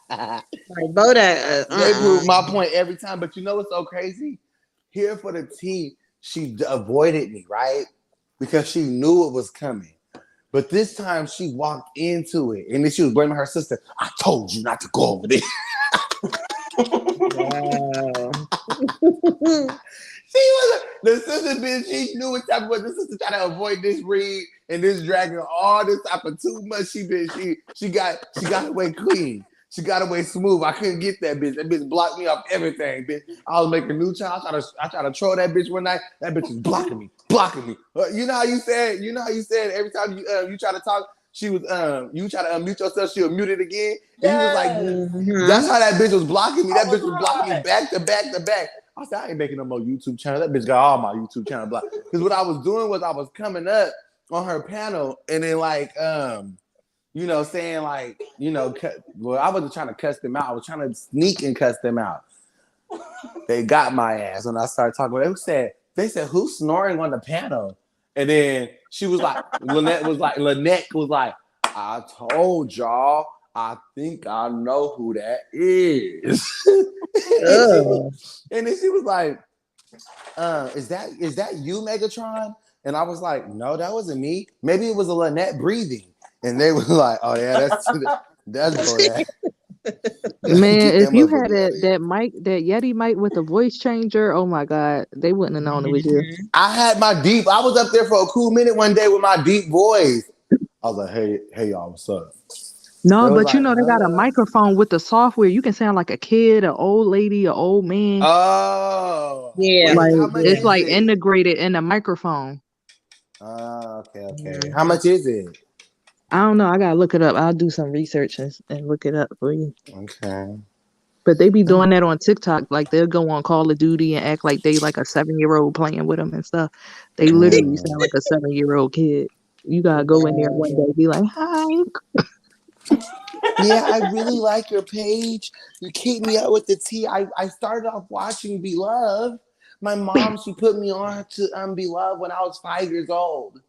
Like Bodak, they prove my point every time. But you know what's so crazy? Here for the T, she avoided me, right? Because she knew it was coming. But this time she walked into it, and then she was blaming her sister. I told you not to go over there. Wow. She was the sister bitch. She knew what type of the sister trying to avoid this read and this dragon all this type of too much. She got away clean. She got away smooth. I couldn't get that bitch. That bitch blocked me off everything, bitch. I was making a new child. I tried to troll that bitch one night. That bitch was blocking me. You know how you said. Every time you try to talk, she was you try to unmute yourself. She would mute it again. And you was like, that's how that bitch was blocking me. That bitch was blocking me back to back to back. I said, I ain't making no more YouTube channel. That bitch got all my YouTube channel blocked. Because what I was doing was I was coming up on her panel and then saying like, I wasn't trying to cuss them out. I was trying to sneak and cuss them out. They got my ass when I started talking. They said, who's snoring on the panel? And then she was like, Lynette was like, I told y'all, I think I know who that is. and then she was like, is that you, Megatron? And I was like, no, that wasn't me. Maybe it was a Lynette breathing. And they were like, oh yeah, that's Bodak. Man, Get if that you had motherfucker out of here. that Yeti mic with the voice changer, oh my God, they wouldn't have known it was you. I had my deep. I was up there for a cool minute one day with my deep voice. I was like, hey y'all, what's up? They No, was but like, they got a microphone with the software. You can sound like a kid, an old lady, an old man. oh, Yeah. wait, Like how much it's is like it? integrated in the microphone. Okay. How much is it? I don't know. I gotta look it up. I'll do some research and look it up for you. Okay. But they be doing that on TikTok. Like they'll go on Call of Duty and act like they like a 7-year-old playing with them and stuff. They literally sound like a 7-year-old kid. You gotta go in there one day and be like, hi. Yeah, I really like your page. You keep me up with the tea. I started off watching Beloved. My mom, she put me on to Beloved when I was 5 years old.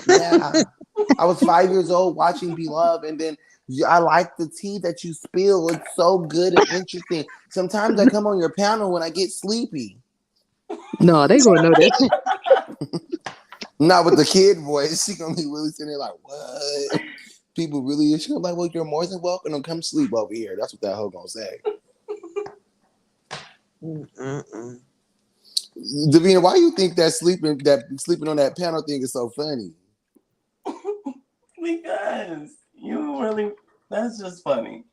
Yeah. I was 5 years old watching Beloved, and then I like the tea that you spill. It's so good and interesting. Sometimes I come on your panel when I get sleepy. No, they gonna know that shit. Not with the kid voice. She gonna be really sitting there like, what? People really, she gonna be like, well, you're more than welcome to come sleep over here. That's what that hoe gonna say. Davina, why you think that sleeping on that panel thing is so funny? Because you really, that's just funny.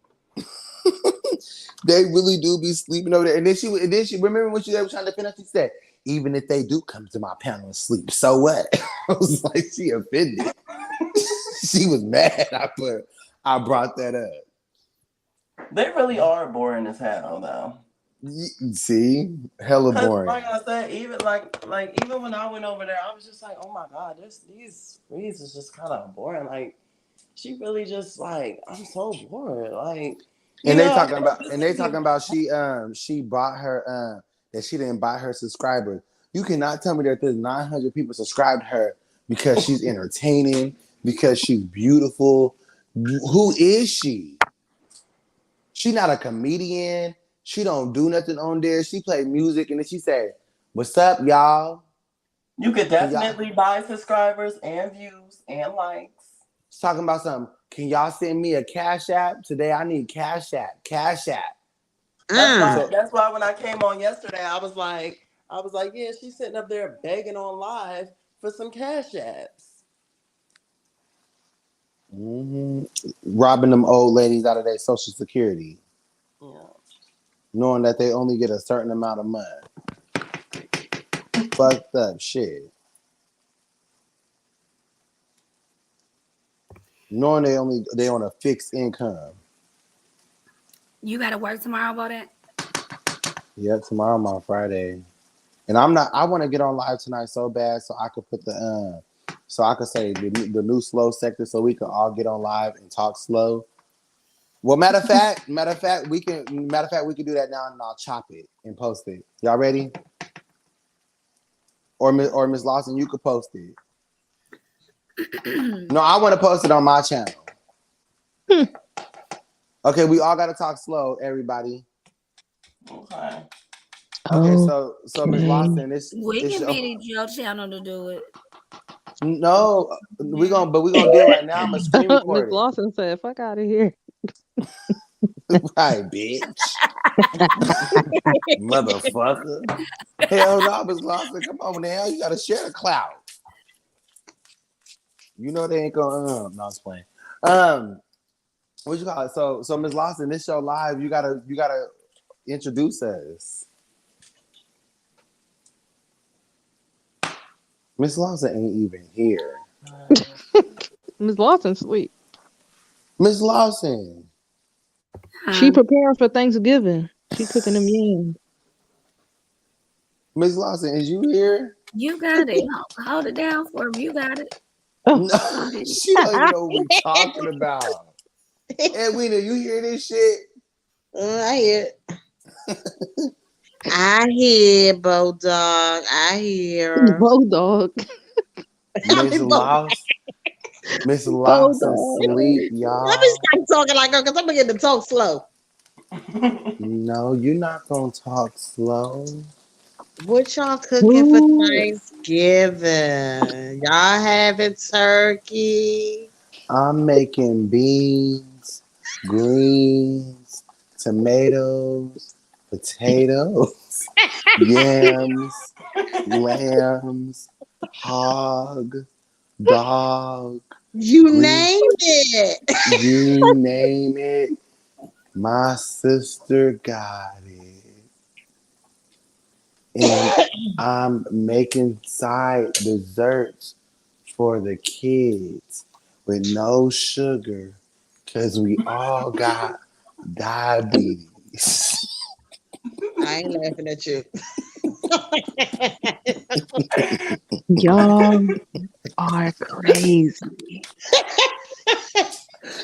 They really do be sleeping over there. And then she remember when she was trying to finish, she said, even if they do come to my panel and sleep, so what? I was like, she offended. She was mad. I brought that up. They really are boring as hell, though. See, hella boring. Like I said, even when I went over there, I was just like, oh my god, these reads is just kind of boring. Like, she really just like, I'm so bored. Like, and they talking about she bought her that she didn't buy her subscribers. You cannot tell me that there's 900 people subscribed to her because she's entertaining, because she's beautiful. Who is she? She not a comedian. She don't do nothing on there. She play music and then she say, "What's up, y'all?" You could definitely buy subscribers and views and likes. She's talking about something. Can y'all send me a Cash App? Today I need Cash App. Cash App. That's why when I came on yesterday, I was like, yeah, she's sitting up there begging on live for some Cash Apps. Mm-hmm. Robbing them old ladies out of their Social Security. Yeah. Knowing that they only get a certain amount of money. Fucked up shit. Knowing they on a fixed income. You gotta work tomorrow about that? Yep, tomorrow I'm on Friday. And I want to get on live tonight so bad so I could put so I could say the new slow sector so we can all get on live and talk slow. Well, matter of fact, we can do that now and I'll chop it and post it. Y'all ready? Or Miss Lawson, you could post it. No, I want to post it on my channel. Okay, we all gotta talk slow, everybody. Okay. Okay, so Miss Lawson, we can be your channel to do it. No, we're gonna do it right now. I'm gonna screen record Miss Lawson said, "Fuck out of here." Right, bitch. Motherfucker. Hell no, Miss Lawson. Come on now. You gotta share the clout. You know they ain't gonna no, I'm just playing. What you call it? So Miss Lawson, this show live, you gotta introduce us. Miss Lawson ain't even here. Miss Lawson, sweet. Miss Lawson. She preparing for Thanksgiving. She cooking them yams. Miss Lawson, is you here? You got it. Hold it down for me. You got it. No, she don't even know what we're talking about. Edwina, you hear this shit? I hear it. I hear Bodog. I hear Bodog. Miss Lawson sleep, y'all. Let me stop talking like her because I'm beginning to talk slow. No, you're not gonna talk slow. What y'all cooking for Thanksgiving? Y'all having turkey? I'm making beans, greens, tomatoes, potatoes, yams, lambs, hog, dog. You name it. You name it. My sister got it. And I'm making side desserts for the kids with no sugar because we all got diabetes. I ain't laughing at you. Y'all are crazy.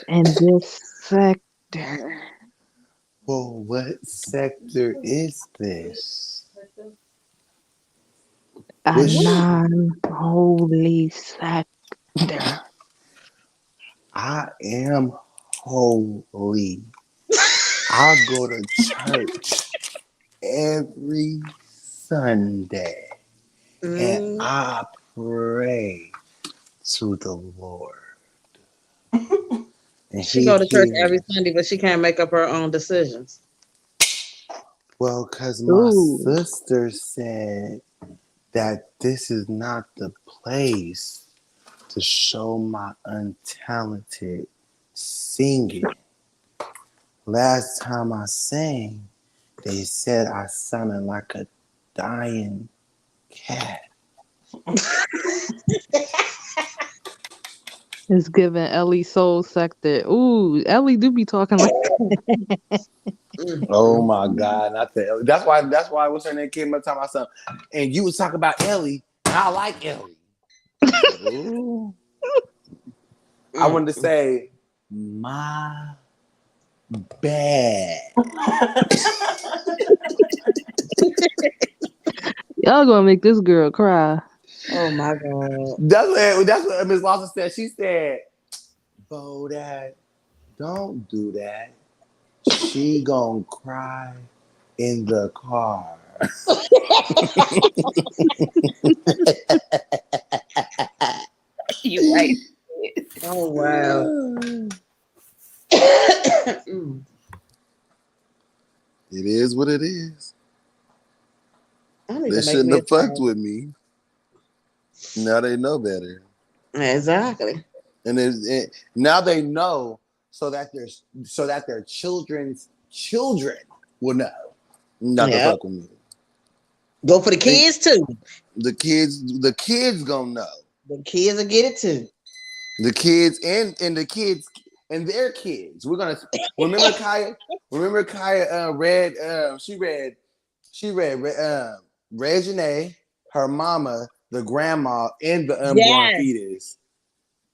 in this sector. Well, what sector is this? A Which non-holy sector. I am holy. I go to church every Sunday and Mm. I pray to the Lord. And She he go to church every hears. Sunday, but she can't make up her own decisions. Well, because my Ooh, sister said that this is not the place to show my untalented singing. Last time I sang, they said I sounded like a dying cat. it's giving Ellie soul sector. Ooh, Ellie do be talking like Mm, Oh mm, my mm. God, not the Ellie. That's why what's her name came up talking about something. And you was talking about Ellie, and I like Ellie. I said, ooh. I Mm. wanted to say, my bad. y'all gonna make this girl cry. Oh my God. That's what Miss Lawson said. She said, Bo, Dad, don't do that. She gonna cry in the car. You right. Oh wow. Mm. It is what it is. I need They to make shouldn't me a have fucked song. with me. Now they know better. Exactly. And now they know so that their children's children will know not to Yeah. fuck with me. Go for the And kids too. the kids gonna know. The kids will get it too. The kids and the kids and their kids. We're gonna remember Kaya. Remember Kaya read. She read Regine, her mama, the grandma, and the unborn Yes. fetus.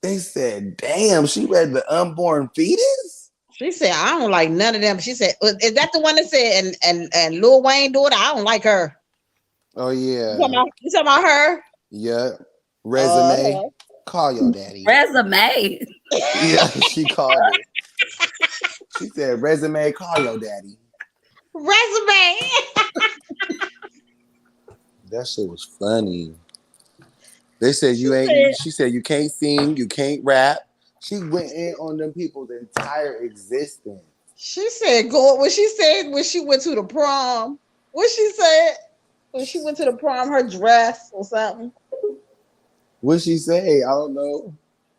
They said, "Damn, she read the unborn fetus." She said, I don't like none of them. She said, is that the one that said, and Lil Wayne daughter? I don't like her. Oh You talking yeah, about, you talking about her? yeah. Uh-huh. Resume, call your daddy. Resume. Yeah, she called her. She said, "Resume, call your daddy." Resume. That shit was funny. They said She you said, ain't. She said you can't sing, you can't rap. She went in on them people's entire existence. go when she said when she went to the prom. What she said when she went to the prom, her dress or something. What she say? I don't know.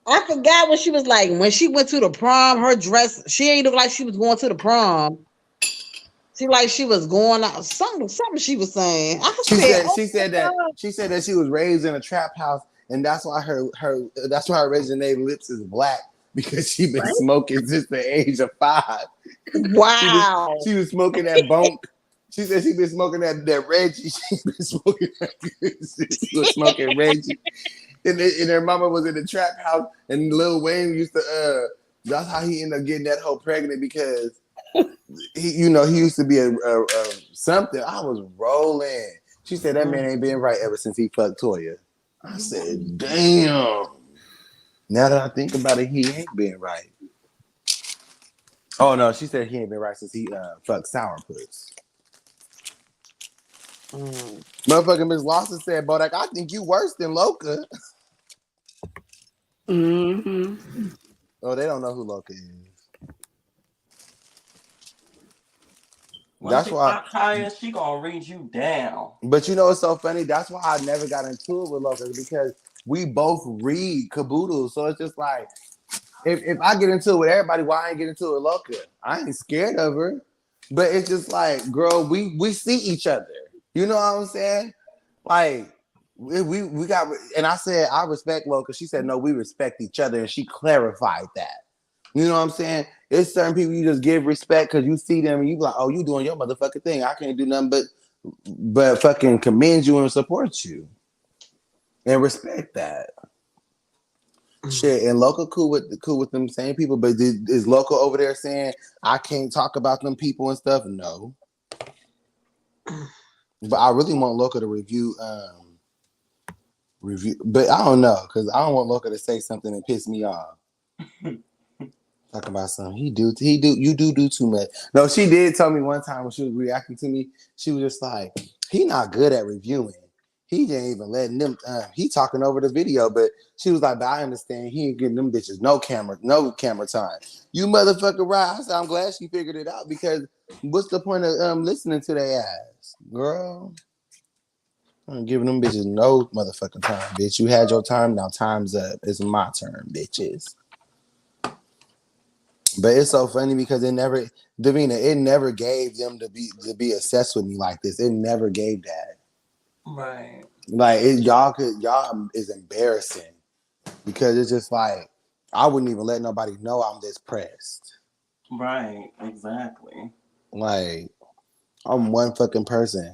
I forgot what she was like when she went to the prom. Her dress, she ain't look like she was going to the prom. She like she was going out. Something she was saying. I She said, said oh she my said that God. she said that she was raised in a trap house, and that's why her Regine lips is black because she been What? smoking since the age of 5. She was Wow. she was smoking that bunk. She said she been smoking that Reggie. She been smoking that. She was smoking Reggie, and her mama was in the trap house, and Lil Wayne used to. That's how he ended up getting that whole pregnant because he used to be a something. I was rolling. She said that man ain't been right ever since he fucked Toya. I said, damn. Now that I think about it, he ain't been right. Oh no, she said he ain't been right since he fucked Sourpuss. Mm. Motherfucking Miss Lawson said, Bodak, I think you worse than Loca. Mm-hmm. Oh, they don't know who Loca is. One That's thing why. about Kaya, she gonna read you down. But you know what's so funny? That's why I never got into it with Loca because we both read caboodle. So it's just like, if I get into it with everybody, why I ain't get into it with Loca? I ain't scared of her. But it's just like, girl, we see each other. You know what I'm saying? Like, we got, and I said, I respect Loca. She said, no, we respect each other. And she clarified that. You know what I'm saying? It's certain people you just give respect because you see them and you be like, oh, you doing your motherfucking thing. I can't do nothing but fucking commend you and support you and respect that. Shit, and Local cool with them same people, but is Local over there saying I can't talk about them people and stuff? No. But I really want Local to review, but I don't know, because I don't want Local to say something and piss me off. Talking about something you do too much. No, she did tell me one time when she was reacting to me, she was just like, he not good at reviewing. He ain't even letting them. He talking over the video, but she was like, but I understand he ain't getting them bitches no camera time. You motherfucker, right? I said, I'm glad she figured it out, because what's the point of listening to their ass, girl? I'm giving them bitches no motherfucking time, bitch. You had your time, now time's up. It's my turn, bitches. But it's so funny because it never, Davina, it never gave them to be obsessed with me like this. It never gave that. Right. Like y'all is embarrassing, because it's just like I wouldn't even let nobody know I'm this pressed. Right. Exactly. Like I'm one fucking person.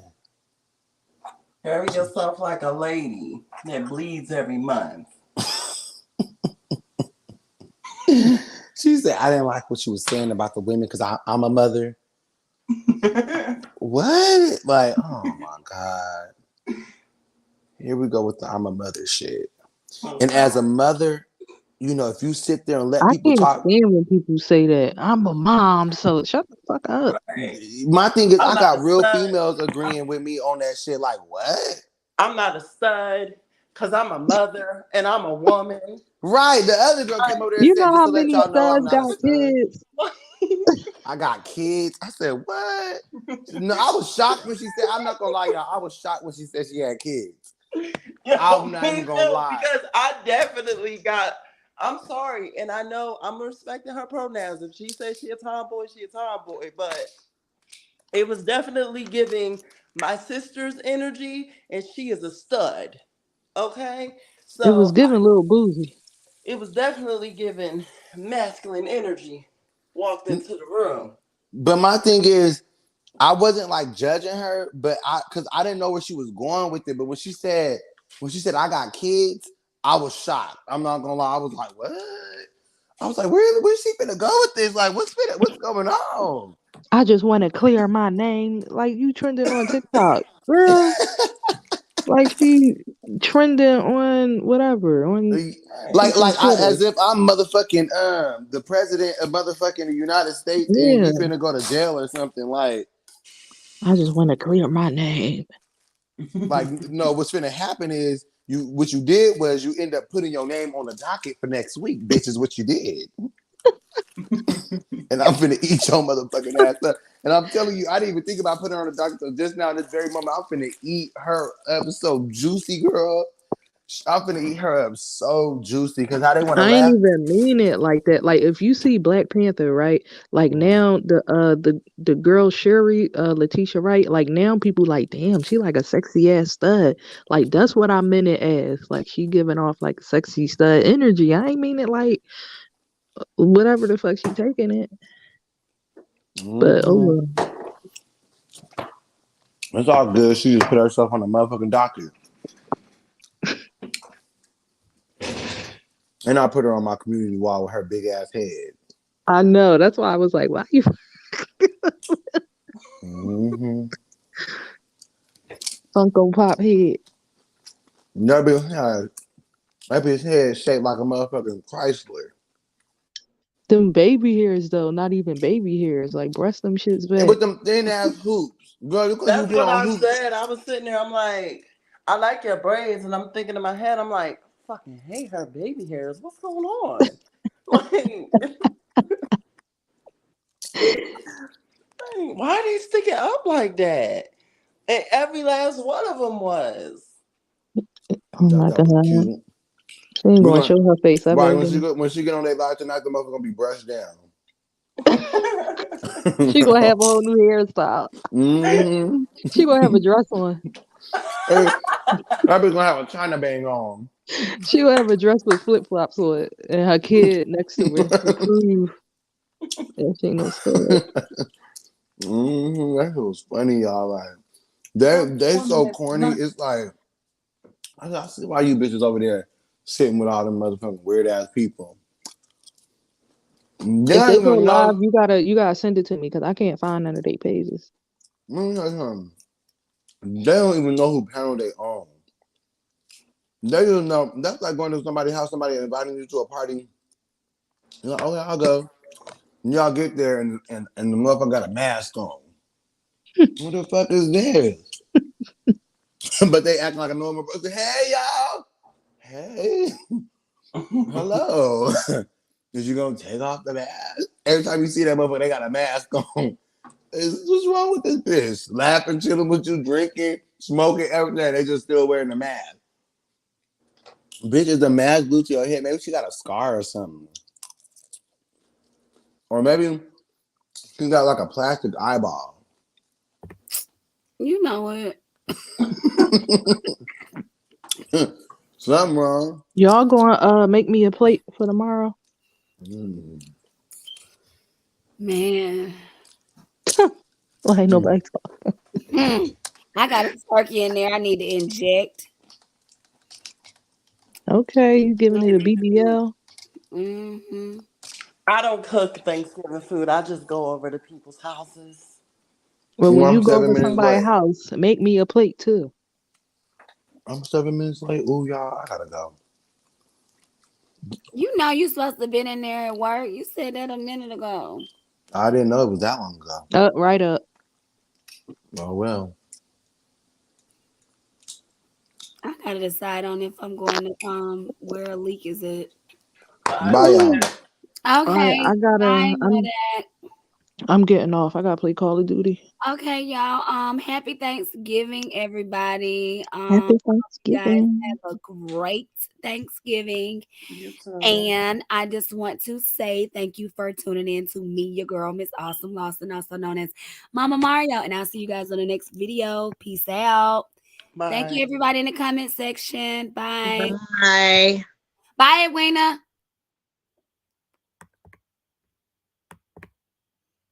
Carry yourself like a lady that bleeds every month. She said I didn't like what she was saying about the women because I'm a mother. What? Like, oh my God. Here we go with the I'm a mother shit. And as a mother, you know, if you sit there and let I people can't talk, stand when people say that. I'm a mom, so shut the fuck up. Right. my thing is I'm I not got a real stud. females agreeing with me on that shit. Like, what? I'm not a stud because I'm a mother and I'm a woman. Right. The other girl came over there and You said, know just how to let many y'all know I'm studs not a got stud. kids? I got kids. I said, what? No, I was shocked when she said, I'm not gonna lie, y'all. I was shocked when she said she had kids. I'm Yo, not me even gonna too, lie. because I definitely got. I'm sorry, and I know I'm respecting her pronouns. If she says she a tomboy, she a tomboy. But it was definitely giving my sister's energy, and she is a stud. Okay, It was so giving little boozy. it was definitely giving masculine energy. Walked into the room. But my thing is, I wasn't like judging her, but because I didn't know where she was going with it. But when she said I got kids, I was shocked. I'm not gonna lie. I was like, what? I was like, where's she finna go with this? Like, what's going on? I just want to clear my name. Like you trending on TikTok, girl. Like she trending on whatever on like fucking as Twitter. if I'm motherfucking the president of motherfucking the United States and Yeah, you finna go to jail or something. I just want to clear my name. Like no, what's finna happen is what you did was you end up putting your name on the docket for next week, bitch, is what you did. And I'm finna eat your motherfucking ass up. And I'm telling you, I didn't even think about putting her on the docket. So just now, in this very moment, I'm finna eat her up. It's so juicy, girl. I'm finna eat her up so juicy because how they want to I ain't laugh. even mean it like that. Like if you see Black Panther, right? Like now the girl Sherry, Letitia Wright, like now people like, damn, she like a sexy ass stud. Like that's what I meant it as. Like she giving off like sexy stud energy. I ain't mean it like whatever the fuck she taking it. But oh Mm-hmm. well. It's all good. She just put herself on the motherfucking docket. And I put her on my community wall with her big ass head. I know. That's why I was like, why you Mm-hmm. Funko Pop head? That bitch head shaped like a motherfucking Chrysler. Them baby hairs though, not even baby hairs. Like brush them shits And back. with them thin ass hoops. Girl, because you That's get what on I hoops. said. I was sitting there. I'm like, I like your braids, and I'm thinking in my head, I'm like, fucking hate her baby hairs. What's going on? Like, why are they sticking up like that? And every last one of them was. Oh Thought my that was god. cute. She ain't We're gonna gonna show her face ever right again. when she get on that live tonight, the motherfucker gonna be brushed down. She gonna have a whole new hairstyle. Mm-hmm. She gonna have a dress on. Hey, that bitch gonna have a China bang on. She gonna have a dress with flip flops on it, and her kid next to her to prove that she ain't no stud. Mm-hmm. That shit was funny, y'all. Like Some they woman so is corny. not. It's like I see why you bitches over there sitting with all them motherfucking weird ass people. They If don't they go even know. live, you gotta send it to me because I can't find none of their pages. They don't even know who panel they on. They don't know. That's like going to somebody's house, somebody inviting you to a party. You're like, okay, I'll go. And y'all get there and the motherfucker got a mask on. What the fuck is this? But they act like a normal person. Hey, y'all. Hey. Hello. Is you gonna take off the mask? Every time you see that motherfucker, they got a mask on. What's wrong with this bitch? Laughing, chilling with you, drinking, smoking, everything. They just still wearing the mask. Bitch, is the mask glued to your head? Maybe she got a scar or something. Or maybe she got like a plastic eyeball. You know it. Something wrong. Y'all gonna make me a plate for tomorrow? Mm. Man. Well, ain't Mm. nobody talk. I got a turkey in there I need to inject. Okay, you giving it a BBL? Mm-hmm. I don't cook Thanksgiving food. I just go over to people's houses. Well, Well, when you I'm go 7 over minutes somebody's late. house, make me a plate too. I'm 7 minutes late. Ooh, y'all, I gotta go. You know you supposed to have been in there at work. You said that a minute ago. I didn't know it was that long ago. Right up. Oh well. I gotta decide on if I'm going to where a leak is at. I Bye, know Ooh. y'all. that. All right, Okay. Bye, Modak. I'm getting off. I gotta play Call of Duty. Okay, y'all. Happy Thanksgiving, everybody. Happy You guys Thanksgiving. have a great Thanksgiving. You too. And I just want to say thank you for tuning in to me, your girl, Miss Awesome Lawson, also known as Mama Mario. And I'll see you guys on the next video. Peace out. Thank you, Bye. everybody in the comment section. Bye. Bye. Bye, Edwina.